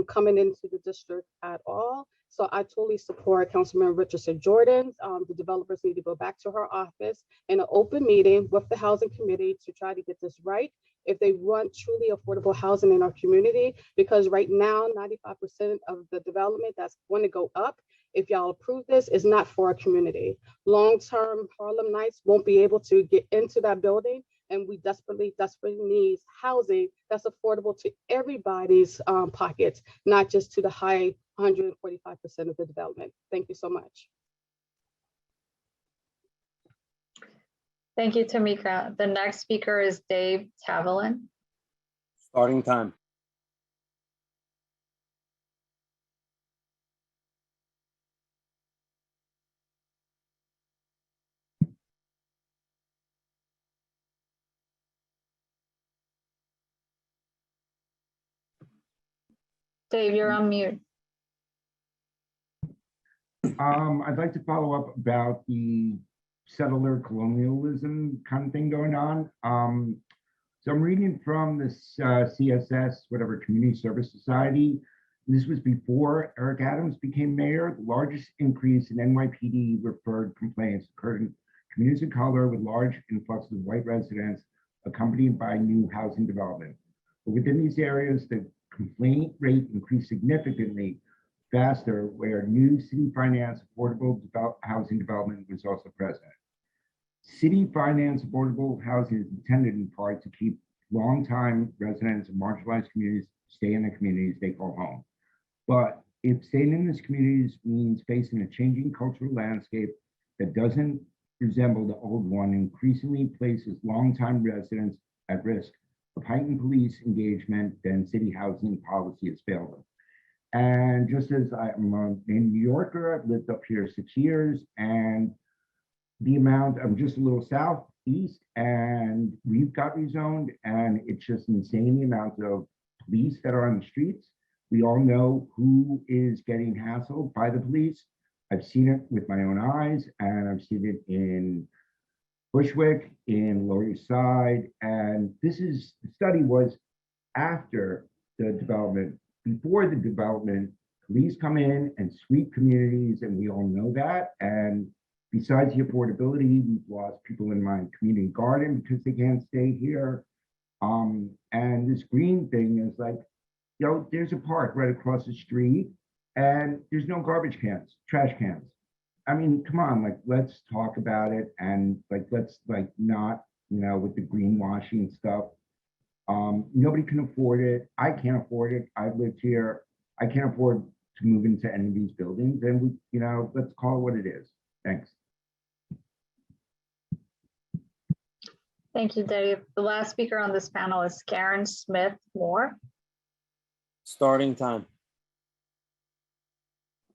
coming into the district at all. So I totally support Councilmember Richardson Jordan. The developers need to go back to her office in an open meeting with the Housing Committee to try to get this right if they want truly affordable housing in our community, because right now, 95% of the development that's going to go up, if y'all approve this, is not for our community. Long-term Harlemites won't be able to get into that building, and we desperately need housing that's affordable to everybody's pockets, not just to the high 145% of the development. Thank you so much. Thank you, Tamika. The next speaker is Dave Tavelin. Starting time. Dave, you're on mute. I'd like to follow up about the settler colonialism kind of thing going on. So I'm reading from this CSS, whatever, Community Service Society. This was before Eric Adams became mayor. The largest increase in NYPD referred complaints occurred in communities of color with large influxes of white residents accompanied by new housing development. But within these areas, the complaint rate increased significantly faster where new city finance affordable housing development was also present. City finance affordable housing is intended in part to keep longtime residents of marginalized communities stay in the communities they call home. But if staying in these communities means facing a changing cultural landscape that doesn't resemble the old one, increasingly places longtime residents at risk of heightened police engagement, then city housing policy has failed them. And just as I'm a New Yorker, I've lived up here 6 years, and the amount, I'm just a little southeast, and we've got rezoned, and it's just insane the amount of police that are on the streets. We all know who is getting hassled by the police. I've seen it with my own eyes, and I've seen it in Bushwick, in Lower East Side, and the study was after the development. Before the development Please come in and sweep communities, and we all know that. And besides the affordability, we've lost people in my community garden because they can't stay here. And this green thing is like, you know, there's a park right across the street and there's no garbage cans, trash cans. I mean, come on, like, let's talk about it, and like, let's like not, you know, with the greenwashing stuff. Nobody can afford it. I can't afford it. I've lived here. I can't afford to move into any of these buildings, and we, you know, let's call it what it is. Thanks. Thank you, Dave. The last speaker on this panel is Karen Smith Moore. Starting time.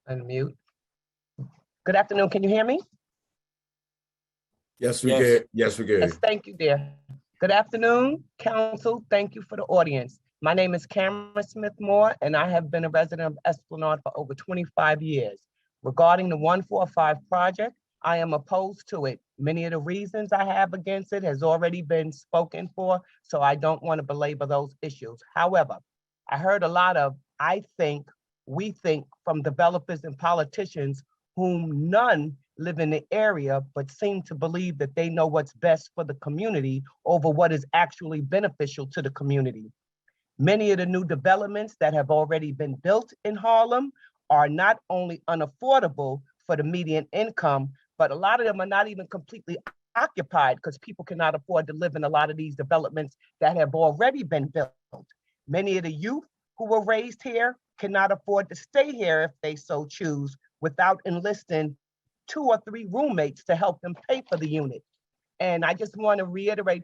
Unmute. Good afternoon. Can you hear me? Yes, we can. Yes, we can. Yes, thank you, dear. Good afternoon, council. Thank you for the audience. My name is Cameron Smith Moore, and I have been a resident of Esplanade for over 25 years. Regarding the 145 project, I am opposed to it. Many of the reasons I have against it has already been spoken for, so I don't want to belabor those issues. However, I heard a lot of, I think, we think, from developers and politicians whom none live in the area, but seem to believe that they know what's best for the community over what is actually beneficial to the community. Many of the new developments that have already been built in Harlem are not only unaffordable for the median income, but a lot of them are not even completely occupied because people cannot afford to live in a lot of these developments that have already been built. Many of the youth who were raised here cannot afford to stay here if they so choose without enlisting 2 or 3 roommates to help them pay for the unit. And I just want to reiterate,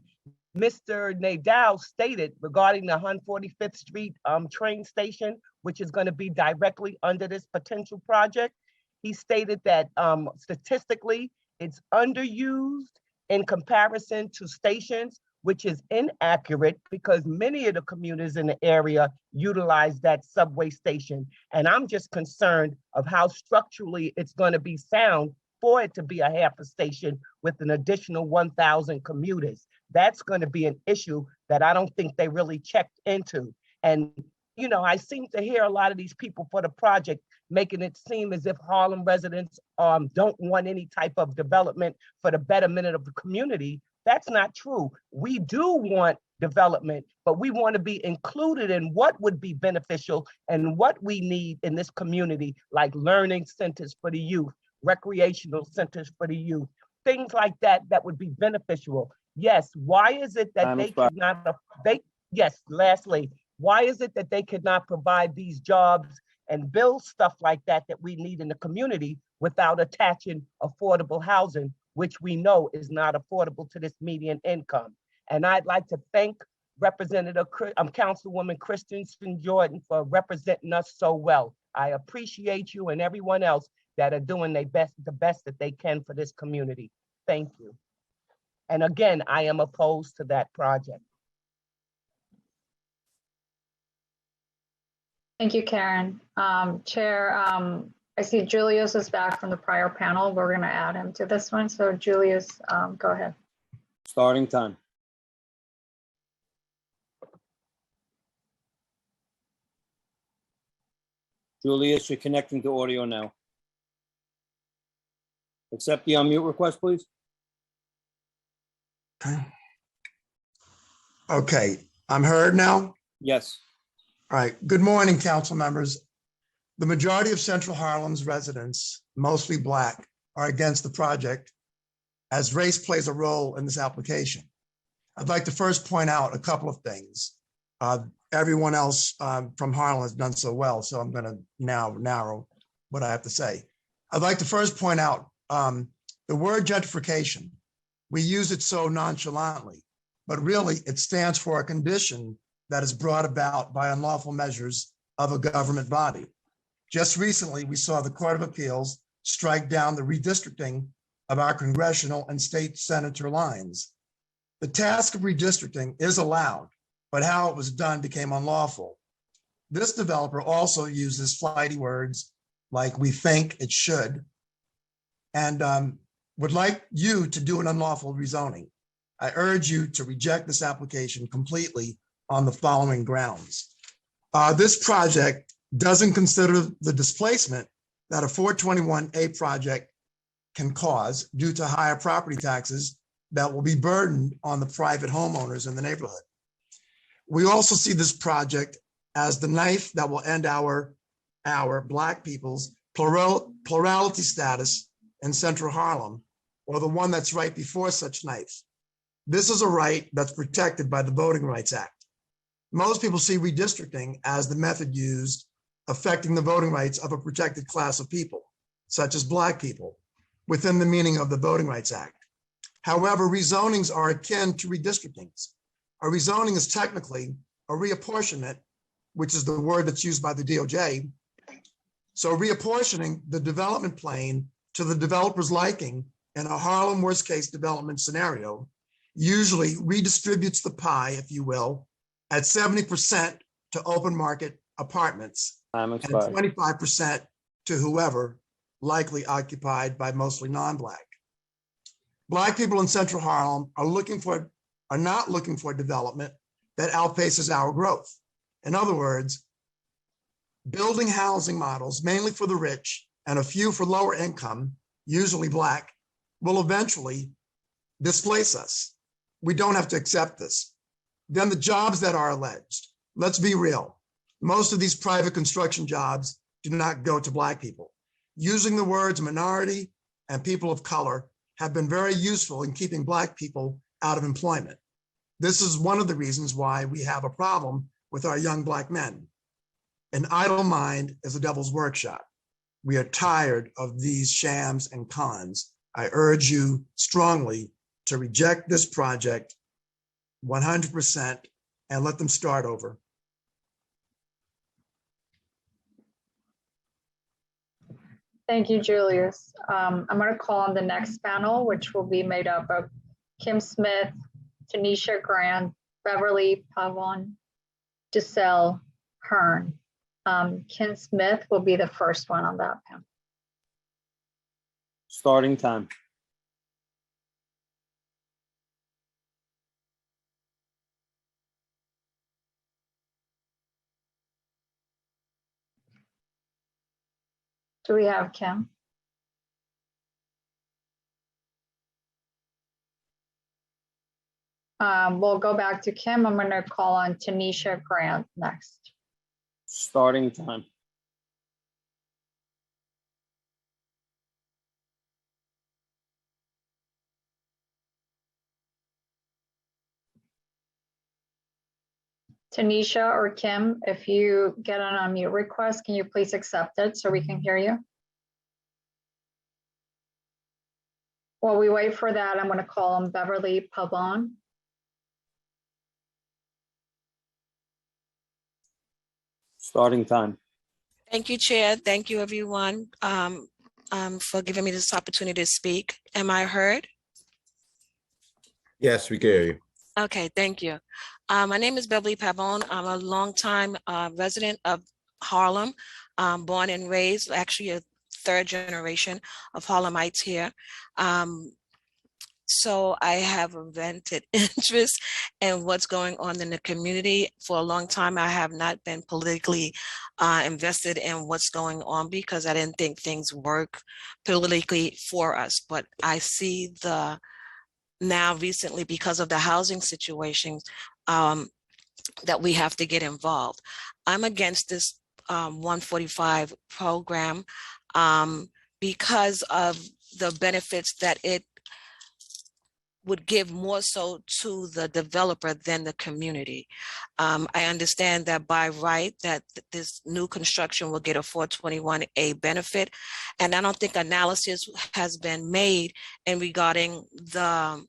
Mr. Nadal stated regarding the 145th Street train station, which is going to be directly under this potential project. He stated that statistically, it's underused in comparison to stations, which is inaccurate because many of the commuters in the area utilize that subway station. And I'm just concerned of how structurally it's going to be sound for it to be a half a station with an additional 1,000 commuters. That's going to be an issue that I don't think they really checked into. And, you know, I seem to hear a lot of these people for the project making it seem as if Harlem residents don't want any type of development for the betterment of the community. That's not true. We do want development, but we want to be included in what would be beneficial and what we need in this community, like learning centers for the youth, recreational centers for the youth, things like that that would be beneficial. Yes, why is it that they could not, lastly, why is it that they could not provide these jobs and build stuff like that that we need in the community without attaching affordable housing, which we know is not affordable to this median income? And I'd like to thank Councilwoman Christensen Jordan for representing us so well. I appreciate you and everyone else that are doing the best that they can for this community. Thank you. And again, I am opposed to that project. Thank you, Karen. Chair, I see Julius is back from the prior panel. We're going to add him to this one. So Julius, go ahead. Starting time. Julius, you're connecting to audio now. Accept the unmute request, please. Okay, I'm heard now? Yes. All right, good morning, council members. The majority of Central Harlem's residents, mostly Black, are against the project as race plays a role in this application. I'd like to first point out a couple of things. Everyone else from Harlem has done so well, so I'm gonna now narrow what I have to say. I'd like to first point out the word gentrification. We use it so nonchalantly, but really it stands for a condition that is brought about by unlawful measures of a government body. Just recently, we saw the Court of Appeals strike down the redistricting of our congressional and state senator lines. The task of redistricting is allowed, but how it was done became unlawful. This developer also uses flighty words like "we think it should," and would like you to do an unlawful rezoning. I urge you to reject this application completely on the following grounds. This project doesn't consider the displacement that a 421A project can cause due to higher property taxes that will be burdened on the private homeowners in the neighborhood. We also see this project as the knife that will end our Black people's plurality status in Central Harlem, or the one that's right before such knife. This is a right that's protected by the Voting Rights Act. Most people see redistricting as the method used affecting the voting rights of a protected class of people, such as Black people, within the meaning of the Voting Rights Act. However, rezonings are akin to redistrictings. A rezoning is technically a reapportionment, which is the word that's used by the DOJ. So reapportioning the development plane to the developer's liking in a Harlem worst case development scenario usually redistributes the pie, if you will, at 70% to open market apartments and 25% to whoever, likely occupied by mostly non-Black. Black people in Central Harlem are not looking for development that outpaces our growth. In other words, building housing models mainly for the rich and a few for lower income, usually Black, will eventually displace us. We don't have to accept this. Then the jobs that are alleged, let's be real. Most of these private construction jobs do not go to Black people. Using the words minority and people of color have been very useful in keeping Black people out of employment. This is one of the reasons why we have a problem with our young Black men. An idle mind is a devil's workshop. We are tired of these shams and cons. I urge you strongly to reject this project 100% and let them start over. Thank you, Julius. I'm going to call on the next panel, which will be made up of Kim Smith, Tanisha Grant, Beverly Pavon, Giselle Hearn. Kim Smith will be the first one on that panel. Starting time. Do we have Kim? We'll go back to Kim. I'm going to call on Tanisha Grant next. Starting time. Tanisha or Kim, if you get an unmute request, can you please accept it so we can hear you? While we wait for that, I'm going to call on Beverly Pavon. Starting time. Thank you, Chair. Thank you, everyone, for giving me this opportunity to speak. Am I heard? Yes, we can hear you. Okay, thank you. My name is Beverly Pavon. I'm a longtime resident of Harlem, born and raised, actually a third generation of Harlemites here. So I have a vested interest in what's going on in the community. For a long time, I have not been politically invested in what's going on because I didn't think things work politically for us. But I see now recently, because of the housing situations, that we have to get involved. I'm against this 145 program because of the benefits that it would give more so to the developer than the community. I understand that by right that this new construction will get a 421A benefit, and I don't think analysis has been made in regarding the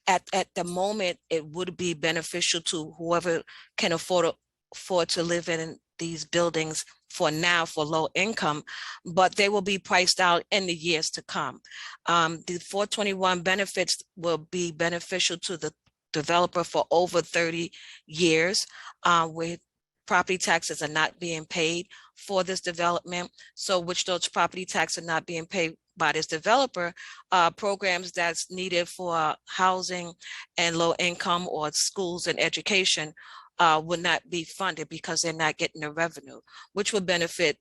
at the moment it would be beneficial to whoever can afford to live in these buildings for now for low income, but they will be priced out in the years to come. The 421 benefits will be beneficial to the developer for over 30 years with property taxes are not being paid for this development. So which those property taxes are not being paid by this developer, programs that's needed for housing and low income or schools and education would not be funded because they're not getting the revenue, which would benefit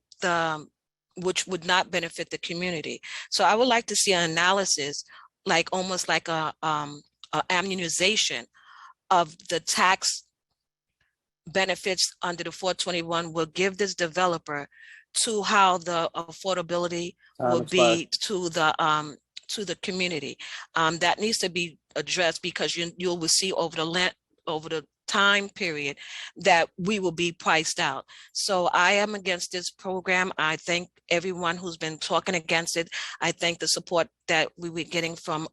which would not benefit the community. So I would like to see an analysis, like almost like a immunization of the tax benefits under the 421 will give this developer to how the affordability will be to the community. That needs to be addressed because you will see over the time period that we will be priced out. So I am against this program. I thank everyone who's been talking against it. I thank the support that we were getting from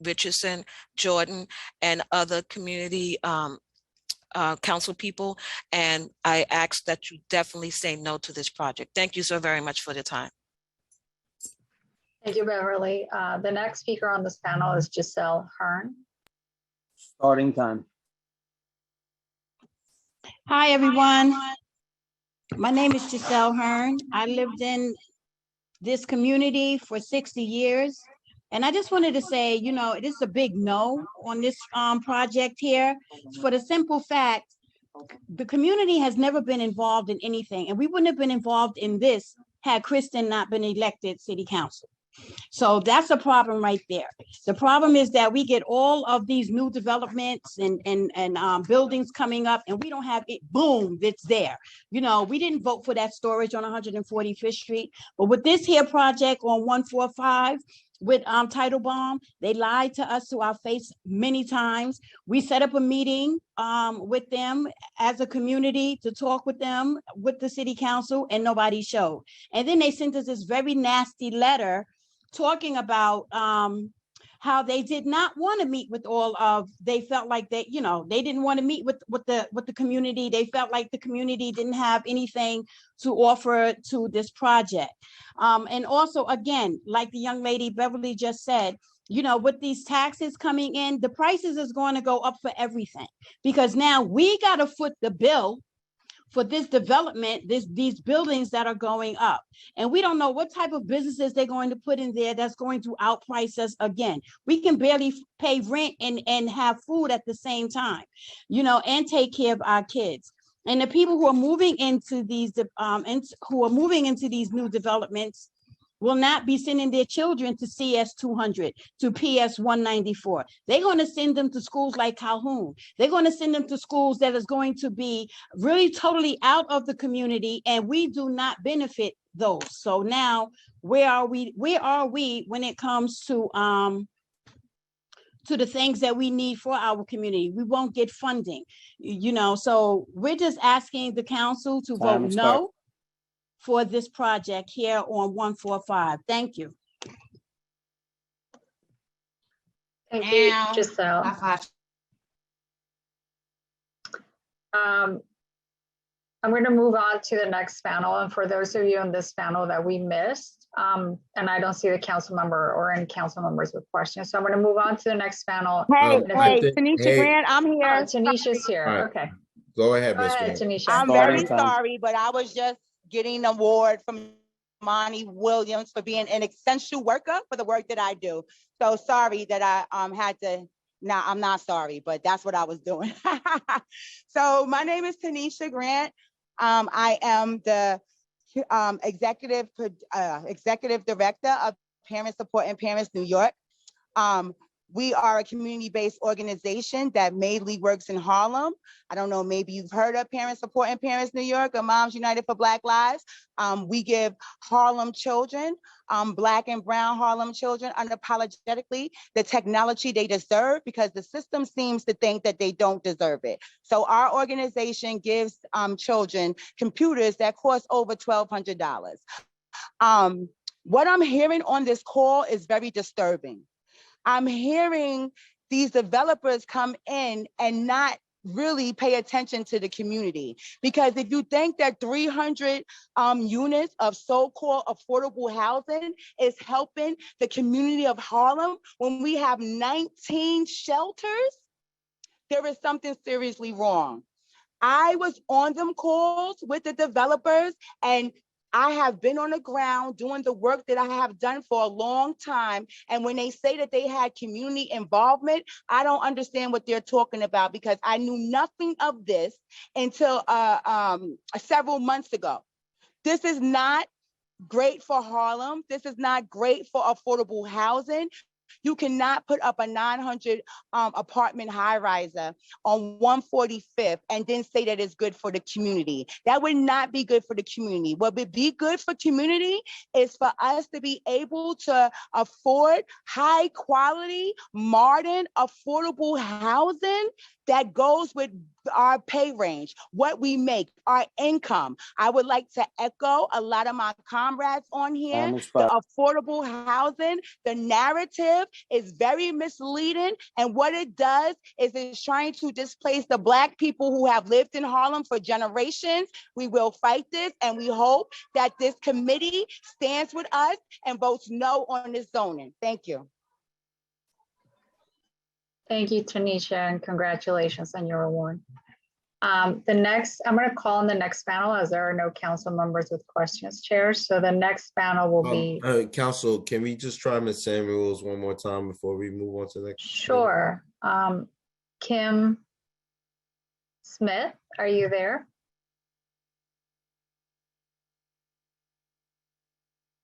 Richardson, Jordan, and other community council people. And I ask that you definitely say no to this project. Thank you so very much for the time. Thank you, Beverly. The next speaker on this panel is Giselle Hearn. Starting time. Hi, everyone. My name is Giselle Hearn. I lived in this community for 60 years. And I just wanted to say, you know, it is a big no on this project here for the simple fact, the community has never been involved in anything, and we wouldn't have been involved in this had Kristen not been elected city council. So that's a problem right there. The problem is that we get all of these new developments and buildings coming up, and we don't have it. Boom, it's there. You know, we didn't vote for that storage on 145th Street, but with this here project on 145 with Teitelbaum, they lied to us to our face many times. We set up a meeting with them as a community to talk with them, with the city council, and nobody showed. And then they sent us this very nasty letter talking about how they did not want to meet with all of, they felt like they, you know, they didn't want to meet with the community. They felt like the community didn't have anything to offer to this project. And also, again, like the young lady Beverly just said, you know, with these taxes coming in, the prices is going to go up for everything, because now we got to foot the bill for this development, these buildings that are going up. And we don't know what type of businesses they're going to put in there that's going to outprice us again. We can barely pay rent and have food at the same time, you know, and take care of our kids. And the people who are moving into these new developments will not be sending their children to CS 200, to PS 194. They're going to send them to schools like Calhoun. They're going to send them to schools that is going to be really totally out of the community, and we do not benefit those. So now, where are we when it comes to the things that we need for our community? We won't get funding, you know. So we're just asking the council to vote no for this project here on 145. Thank you. Thank you, Giselle. I'm going to move on to the next panel. And for those of you in this panel that we missed, and I don't see the council member or any council members with questions, so I'm going to move on to the next panel. Hey, Tanisha Grant, I'm here. Tanisha's here. Right. Okay. Go ahead, Go Ms. ahead, Grant. Tanisha. I'm very sorry, but I was just getting an award from Monty Williams for being an essential worker for the work that I do. So sorry that I had to. Nah, I'm not sorry, but that's what I was doing. So my name is Tanisha Grant. I am the executive director of Parent Support and Parents New York. We are a community-based organization that mainly works in Harlem. I don't know, maybe you've heard of Parent Support and Parents New York or Moms United for Black Lives. We give Harlem children, Black and brown Harlem children, unapologetically the technology they deserve, because the system seems to think that they don't deserve it. So our organization gives children computers that cost over $1,200. What I'm hearing on this call is very disturbing. I'm hearing these developers come in and not really pay attention to the community. Because if you think that 300 units of so-called affordable housing is helping the community of Harlem when we have 19 shelters, there is something seriously wrong. I was on them calls with the developers, and I have been on the ground doing the work that I have done for a long time. And when they say that they had community involvement, I don't understand what they're talking about, because I knew nothing of this until several months ago. This is not great for Harlem. This is not great for affordable housing. You cannot put up a 900 apartment high riser on 145th and then say that it's good for the community. That would not be good for the community. What would be good for community is for us to be able to afford high quality, modern, affordable housing that goes with our pay range, what we make, our income. I would like to echo a lot of my comrades on here. The affordable housing, the narrative is very misleading. And what it does is it's trying to displace the Black people who have lived in Harlem for generations. We will fight this, and we hope that this committee stands with us and votes no on this zoning. Thank you. Thank you, Tanisha, and congratulations on your award. I'm going to call on the next panel, as there are no council members with questions, Chair. So the next panel will be. Council, can we just try Ms. Samuels one more time before we move on to the next? Sure. Kim Smith, are you there?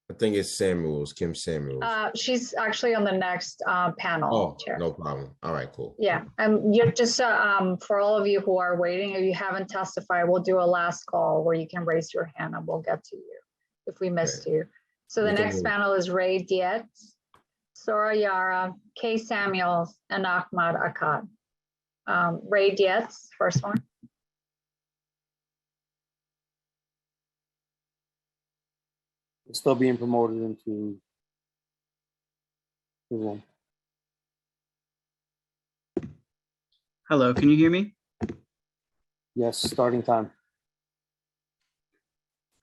I think it's Samuels, Kim Samuels. She's actually on the next panel, Chair. No problem. All right, cool. Yeah, you're just for all of you who are waiting, if you haven't testified, we'll do a last call where you can raise your hand and we'll get to you if we missed you. So the next panel is Ray Dietz, Sora Yara, Kay Samuels, and Ahmad Akkad. Ray Dietz, first one. Still being promoted into the room. Hello, can you hear me? Yes, starting time.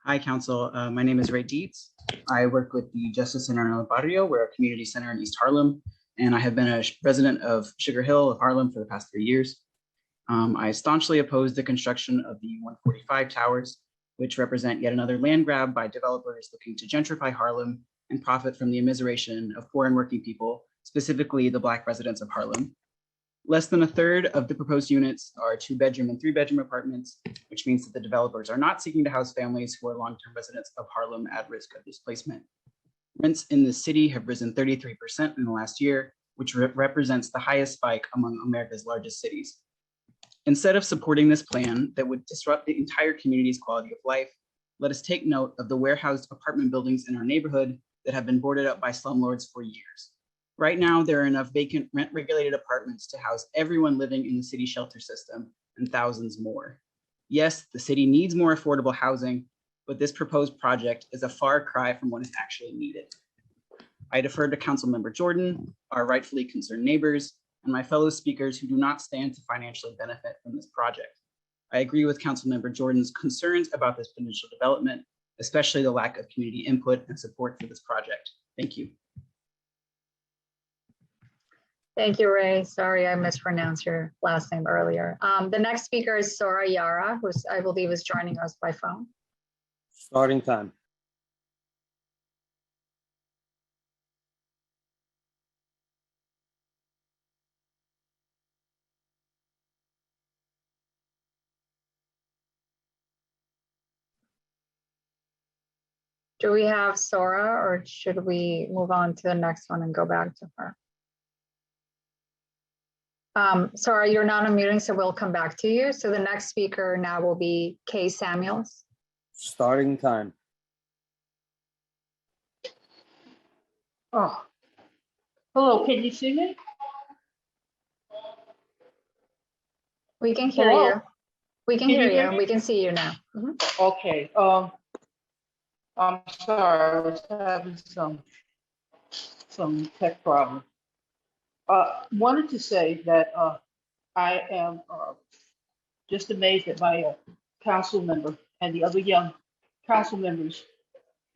Hi, Council. My name is Ray Dietz. I work with the Justice Center in El Barrio. We're a community center in East Harlem, and I have been a resident of Sugar Hill of Harlem for the past 3 years. I staunchly oppose the construction of the 145 towers, which represent yet another land grab by developers looking to gentrify Harlem and profit from the immiseration of poor and working people, specifically the Black residents of Harlem. Less than a third of the proposed units are 2-bedroom and 3-bedroom apartments, which means that the developers are not seeking to house families who are long-term residents of Harlem at risk of displacement. Rents in the city have risen 33% in the last year, which represents the highest spike among America's largest cities. Instead of supporting this plan that would disrupt the entire community's quality of life, let us take note of the warehoused apartment buildings in our neighborhood that have been boarded up by slumlords for years. Right now, there are enough vacant rent-regulated apartments to house everyone living in the city shelter system and thousands more. Yes, the city needs more affordable housing, but this proposed project is a far cry from what is actually needed. I defer to Councilmember Jordan, our rightfully concerned neighbors, and my fellow speakers who do not stand to financially benefit from this project. I agree with Councilmember Jordan's concerns about this potential development, especially the lack of community input and support for this project. Thank you. Thank you, Ray. Sorry, I mispronounced your last name earlier. The next speaker is Sora Yara, who I believe is joining us by phone. Starting time. Do we have Sora, or should we move on to the next one and go back to her? Sora, you're not unmuting, so we'll come back to you. So the next speaker now will be Kay Samuels. Starting time. Oh, hello, can you see me? We can hear Hello? you. We can hear you, and we can see you now. Okay, I'm sorry, I was having some tech problem. Wanted to say that I am just amazed at my council member and the other young council members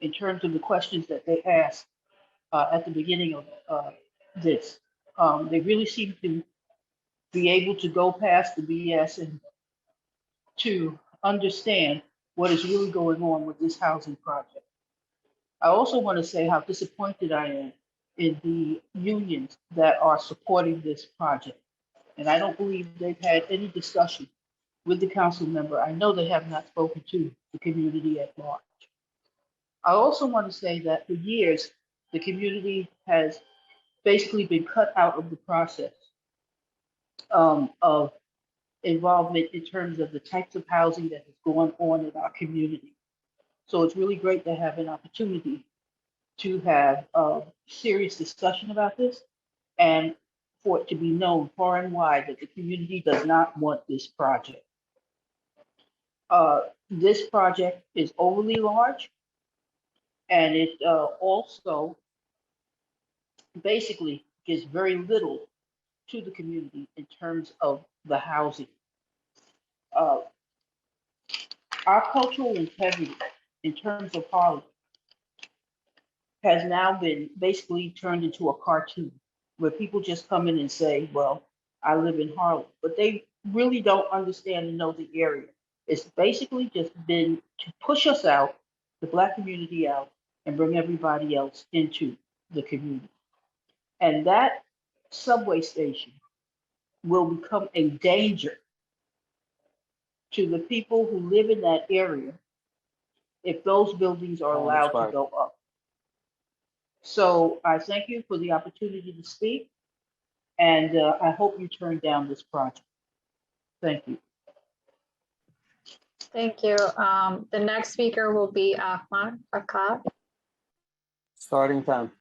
in terms of the questions that they asked at the beginning of this. They really seem to be able to go past the BS and to understand what is really going on with this housing project. I also want to say how disappointed I am in the unions that are supporting this project. And I don't believe they've had any discussion with the council member. I know they have not spoken to the community at large. I also want to say that for years, the community has basically been cut out of the process of involvement in terms of the types of housing that has gone on in our community. So it's really great to have an opportunity to have a serious discussion about this and for it to be known far and wide that the community does not want this project. This project is overly large, and it also basically gives very little to the community in terms of the housing. Our cultural integrity in terms of Harlem has now been basically turned into a cartoon where people just come in and say, well, I live in Harlem, but they really don't understand and know the area. It's basically just been to push us out, the Black community out, and bring everybody else into the community. And that subway station will become a danger to the people who live in that area if those buildings are allowed to go up. So I thank you for the opportunity to speak, and I hope you turn down this project. Thank you. Thank you. The next speaker will be Ahmad Akkad. Starting time.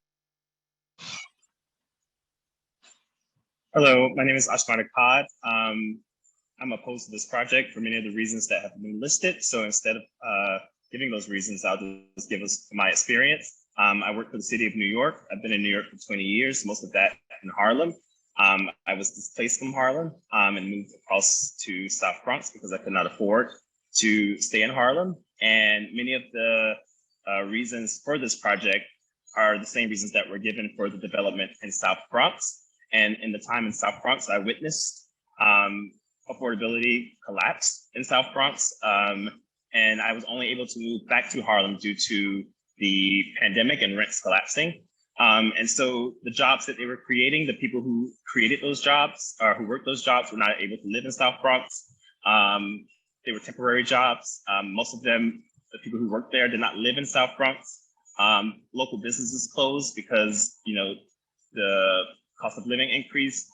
Hello, my name is Ahmad Akkad. I'm opposed to this project for many of the reasons that have been listed. So instead of giving those reasons, I'll just give us my experience. I work for the city of New York. I've been in New York for 20 years, most of that in Harlem. I was displaced from Harlem and moved across to South Bronx because I could not afford to stay in Harlem. And many of the reasons for this project are the same reasons that were given for the development in South Bronx. And in the time in South Bronx, I witnessed affordability collapse in South Bronx. And I was only able to move back to Harlem due to the pandemic and rents collapsing. And so the jobs that they were creating, the people who created those jobs or who worked those jobs were not able to live in South Bronx. They were temporary jobs. Most of them, the people who worked there, did not live in South Bronx. Local businesses closed because, you know, the cost of living increased.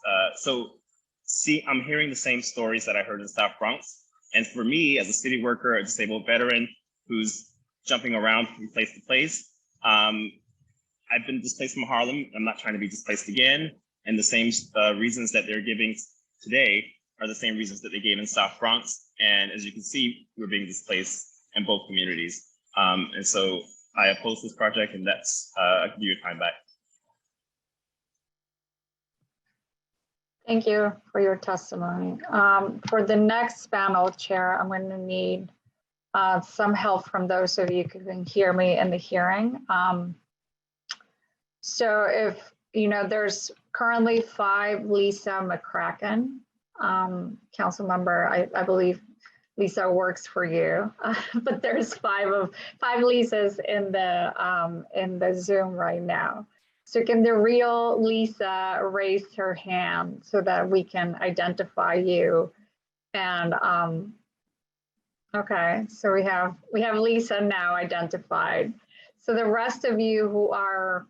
I'm hearing the same stories that I heard in South Bronx. And for me, as a city worker, a disabled veteran who's jumping around from place to place, I've been displaced from Harlem. I'm not trying to be displaced again. And the same reasons that they're giving today are the same reasons that they gave in South Bronx. And as you can see, we're being displaced in both communities. And so I oppose this project, and that's, I'll give you your time back. Thank you for your testimony. For the next panel, Chair, I'm going to need some help from those of you who can hear me in the hearing. So if, you know, there's currently 5 Lisa McCracken, council member, I believe Lisa works for you, but there's 5 Lisas in the Zoom right now. So can the real Lisa raise her hand so that we can identify you? And okay, so we have Lisa now identified. So the rest of you who are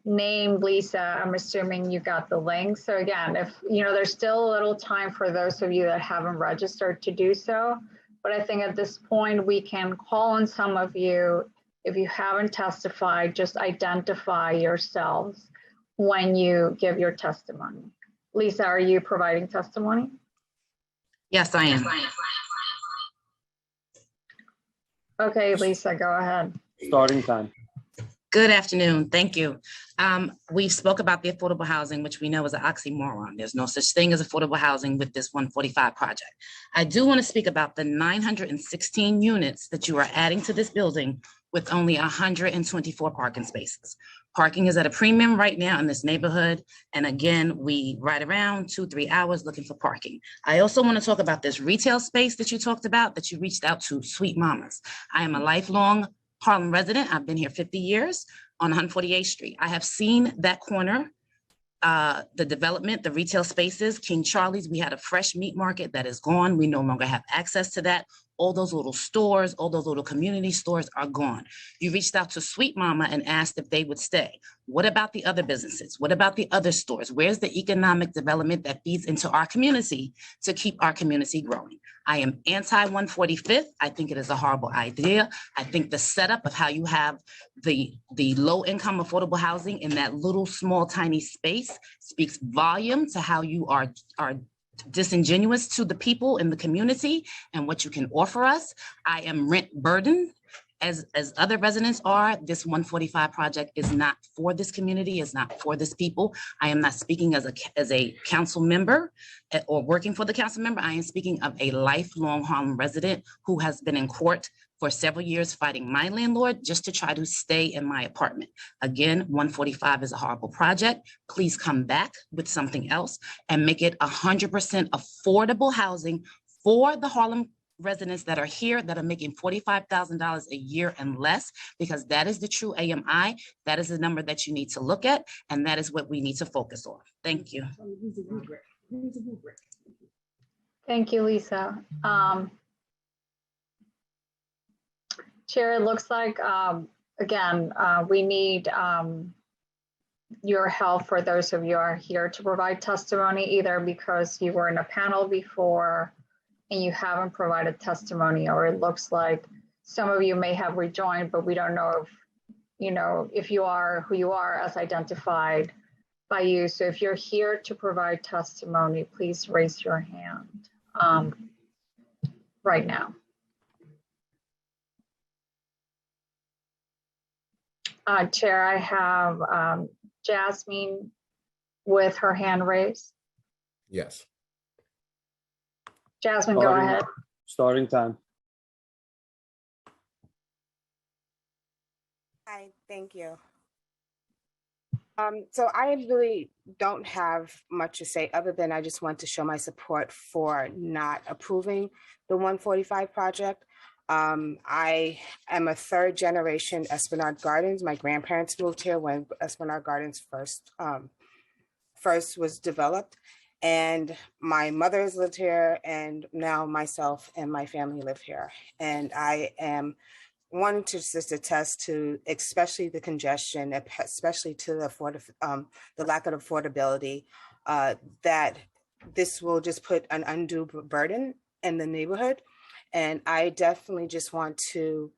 named Lisa, I'm assuming you got the link. So again, if you know, there's still a little time for those of you that haven't registered to do so. But I think at this point we can call on some of you. If you haven't testified, just identify yourselves when you give your testimony. Lisa, are you providing testimony? Yes, I am. Okay, Lisa, go ahead. Starting time. Good afternoon. Thank you. We spoke about the affordable housing, which we know is an oxymoron. There's no such thing as affordable housing with this 145 project. I do want to speak about the 916 units that you are adding to this building with only 124 parking spaces. Parking is at a premium right now in this neighborhood. And again, we ride around 2-3 hours looking for parking. I also want to talk about this retail space that you talked about, that you reached out to Sweet Mamas. I am a lifelong Harlem resident. I've been here 50 years on 148th Street. I have seen that corner, the development, the retail spaces, King Charlie's. We had a fresh meat market that is gone. We no longer have access to that. All those little stores, all those little community stores are gone. You reached out to Sweet Mama and asked if they would stay. What about the other businesses? What about the other stores? Where's the economic development that feeds into our community to keep our community growing? I am anti-145th. I think it is a horrible idea. I think the setup of how you have the low income affordable housing in that little small tiny space speaks volume to how you are disingenuous to the people in the community and what you can offer us. I am rent burdened as other residents are. This 145 project is not for this community, is not for this people. I am not speaking as a council member or working for the council member. I am speaking of a lifelong Harlem resident who has been in court for several years fighting my landlord just to try to stay in my apartment. Again, 145 is a horrible project. Please come back with something else and make it 100% affordable housing for the Harlem residents that are here that are making $45,000 a year and less, because that is the true AMI. That is the number that you need to look at, and that is what we need to focus on. Thank you. Thank you, Lisa. Chair, it looks like, again, we need your help for those of you who are here to provide testimony, either because you were in a panel before and you haven't provided testimony, or it looks like some of you may have rejoined, but we don't know if, if you are who you are as identified by you. So if you're here to provide testimony, please raise your hand right now. Chair, I have Jasmine with her hand raised. Yes. Jasmine, go ahead. Starting time. Hi, thank you. So I really don't have much to say other than I just want to show my support for not approving the 145 project. I am a third generation Esplanade Gardens. My grandparents moved here when Esplanade Gardens first was developed. And my mother has lived here, and now myself and my family live here. And I am wanting to just attest to, especially the congestion, especially to the lack of affordability, that this will just put an undue burden in the neighborhood. And I definitely just want to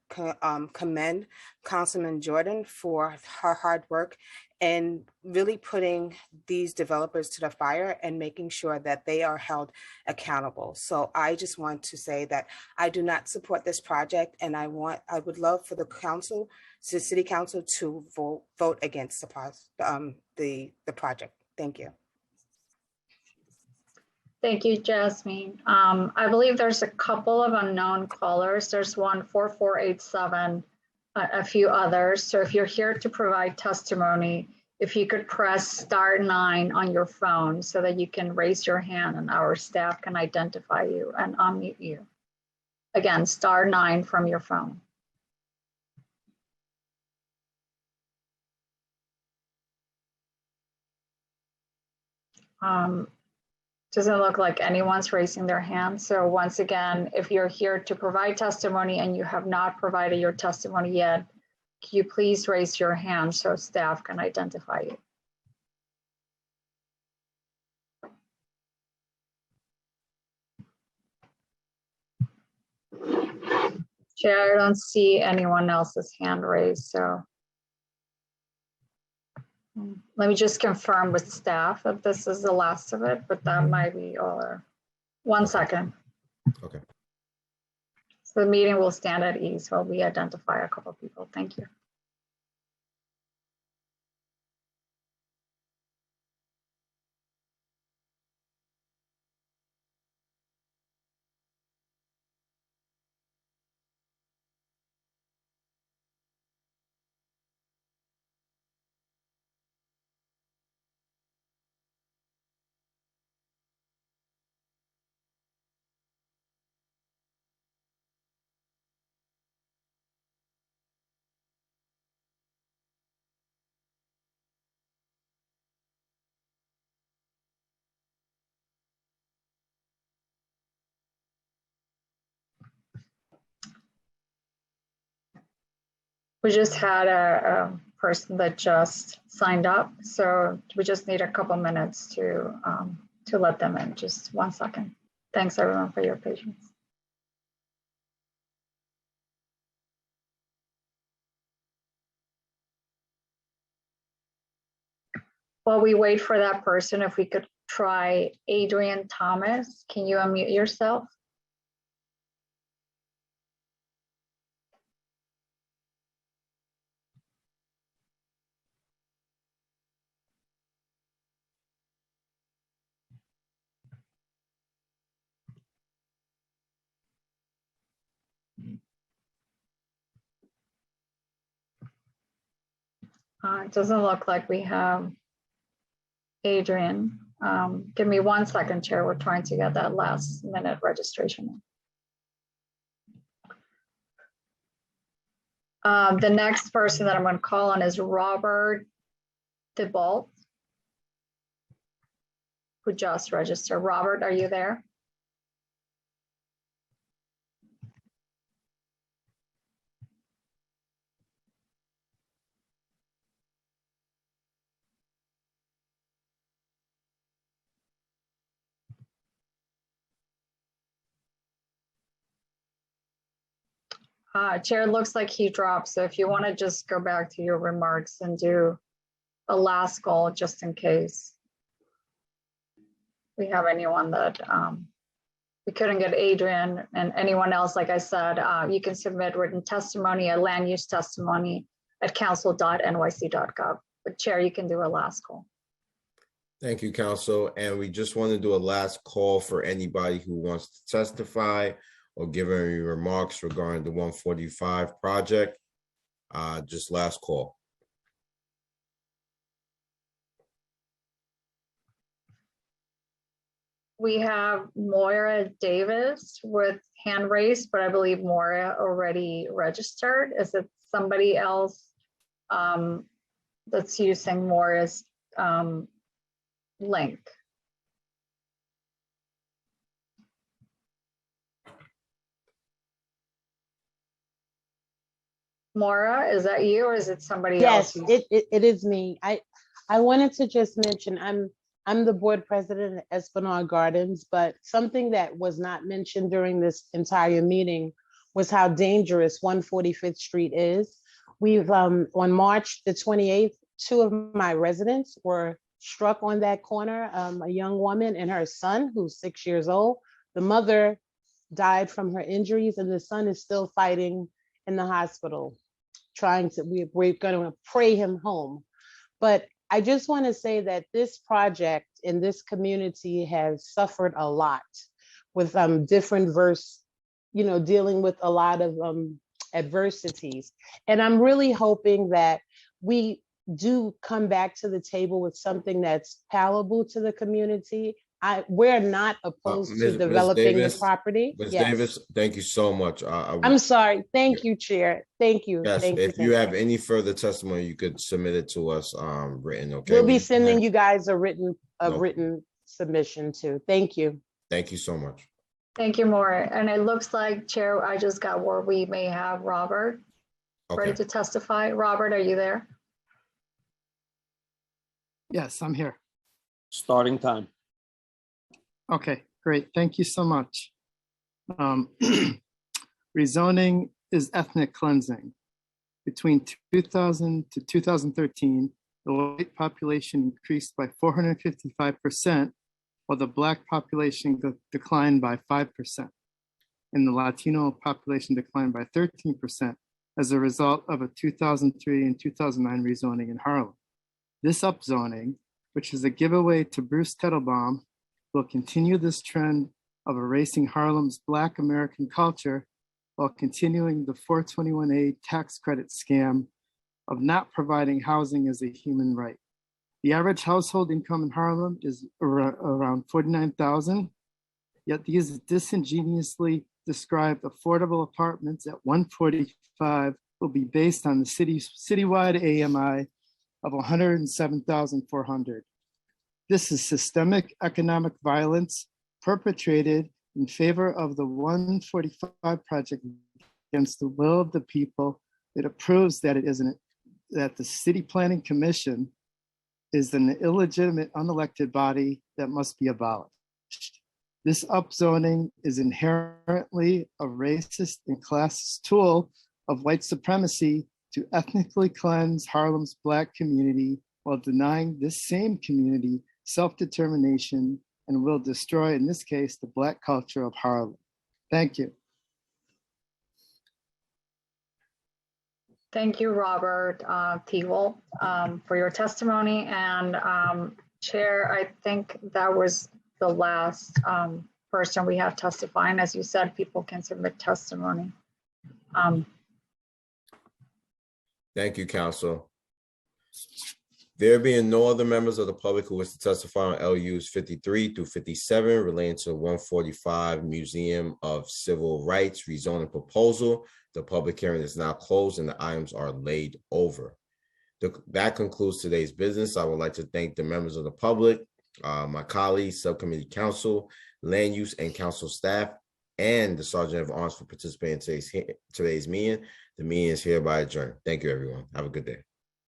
commend Councilman Jordan for her hard work and really putting these developers to the fire and making sure that they are held accountable. So I just want to say that I do not support this project, and I would love for the council, the city council, to vote against the project. Thank you. Thank you, Jasmine. I believe there's a couple of unknown callers. There's one 4487, a few others. So if you're here to provide testimony, if you could press *9 on your phone so that you can raise your hand and our staff can identify you and unmute you. Again, *9 from your phone. Doesn't look like anyone's raising their hand. So once again, if you're here to provide testimony and you have not provided your testimony yet, can you please raise your hand so staff can identify you? Chair, I don't see anyone else's hand raised, so. Let me just confirm with staff that this is the last of it, but that might be all. 1 second. Okay. So the meeting will stand at ease while we identify a couple of people. Thank you. We just had a person that just signed up, so we just need a couple minutes to let them in. Just 1 second. Thanks everyone for your patience. While we wait for that person, if we could try Adrian Thomas, can you unmute yourself? It doesn't look like we have Adrian. Give me 1 second, Chair. We're trying to get that last minute registration. The next person that I'm going to call on is Robert Thibault, who just registered. Robert, are you there? Chair, it looks like he dropped. So if you want to just go back to your remarks and do a last call, just in case we have anyone that we couldn't get Adrian and anyone else. Like I said, you can submit written testimony, a land use testimony at council.nyc.gov. But Chair, you can do a last call. Thank you, Council. And we just want to do a last call for anybody who wants to testify or give any remarks regarding the 145 project. Just last call. We have Moira Davis with hand raised, but I believe Moira already registered. Is it somebody else that's using Moira's link? Maura, is that you or is it somebody else? Yes, it is me. I wanted to just mention I'm the board president at Esplanade Gardens, but something that was not mentioned during this entire meeting was how dangerous 145th Street is. We've on March the 28th, 2 of my residents were struck on that corner, a young woman and her son who's 6 years old. The mother died from her injuries and the son is still fighting in the hospital. We're going to pray him home. But I just want to say that this project in this community has suffered a lot with dealing with a lot of adversities. And I'm really hoping that we do come back to the table with something that's palatable to the community. We're not opposed to developing the property. Ms. Davis, thank you so much. I'm sorry. Thank you, Chair. Thank you. Yes, thank if you have any further testimony, you could submit it to us written, okay? We'll be sending you guys a written submission too. Thank you. Thank you so much. Thank you, Maura. And it looks like, Chair, I just got word we may have Robert ready to testify. Robert, are you there? Yes, I'm here. Starting time. Okay, great. Thank you so much. Rezoning is ethnic cleansing. Between 2000 to 2013, the white population increased by 455%, while the Black population declined by 5%, and the Latino population declined by 13% as a result of a 2003 and 2009 rezoning in Harlem. This upzoning, which is a giveaway to Bruce Teitelbaum, will continue this trend of erasing Harlem's Black American culture while continuing the 421A tax credit scam of not providing housing as a human right. The average household income in Harlem is around $49,000, yet these disingenuously described affordable apartments at 145 will be based on the citywide AMI of 107,400. This is systemic economic violence perpetrated in favor of the 145 project against the will of the people It approves that that the City Planning Commission is an illegitimate, unelected body that must be abolished. This upzoning is inherently a racist and classist tool of white supremacy to ethnically cleanse Harlem's Black community while denying this same community self-determination, and will destroy, in this case, the Black culture of Harlem. Thank you. Thank you, Robert Teagle, for your testimony. And Chair, I think that was the last person we have testifying. As you said, people can submit testimony. Thank you, Council. There being no other members of the public who wish to testify on LUs 53 through 57 relating to 145 Museum of Civil Rights rezoning proposal, the public hearing is now closed and the items are laid over. That concludes today's business. I would like to thank the members of the public, my colleagues, subcommittee council, land use and council staff, and the Sergeant of Arms for participating in today's meeting. The meeting is hereby adjourned. Thank you, everyone. Have a good day.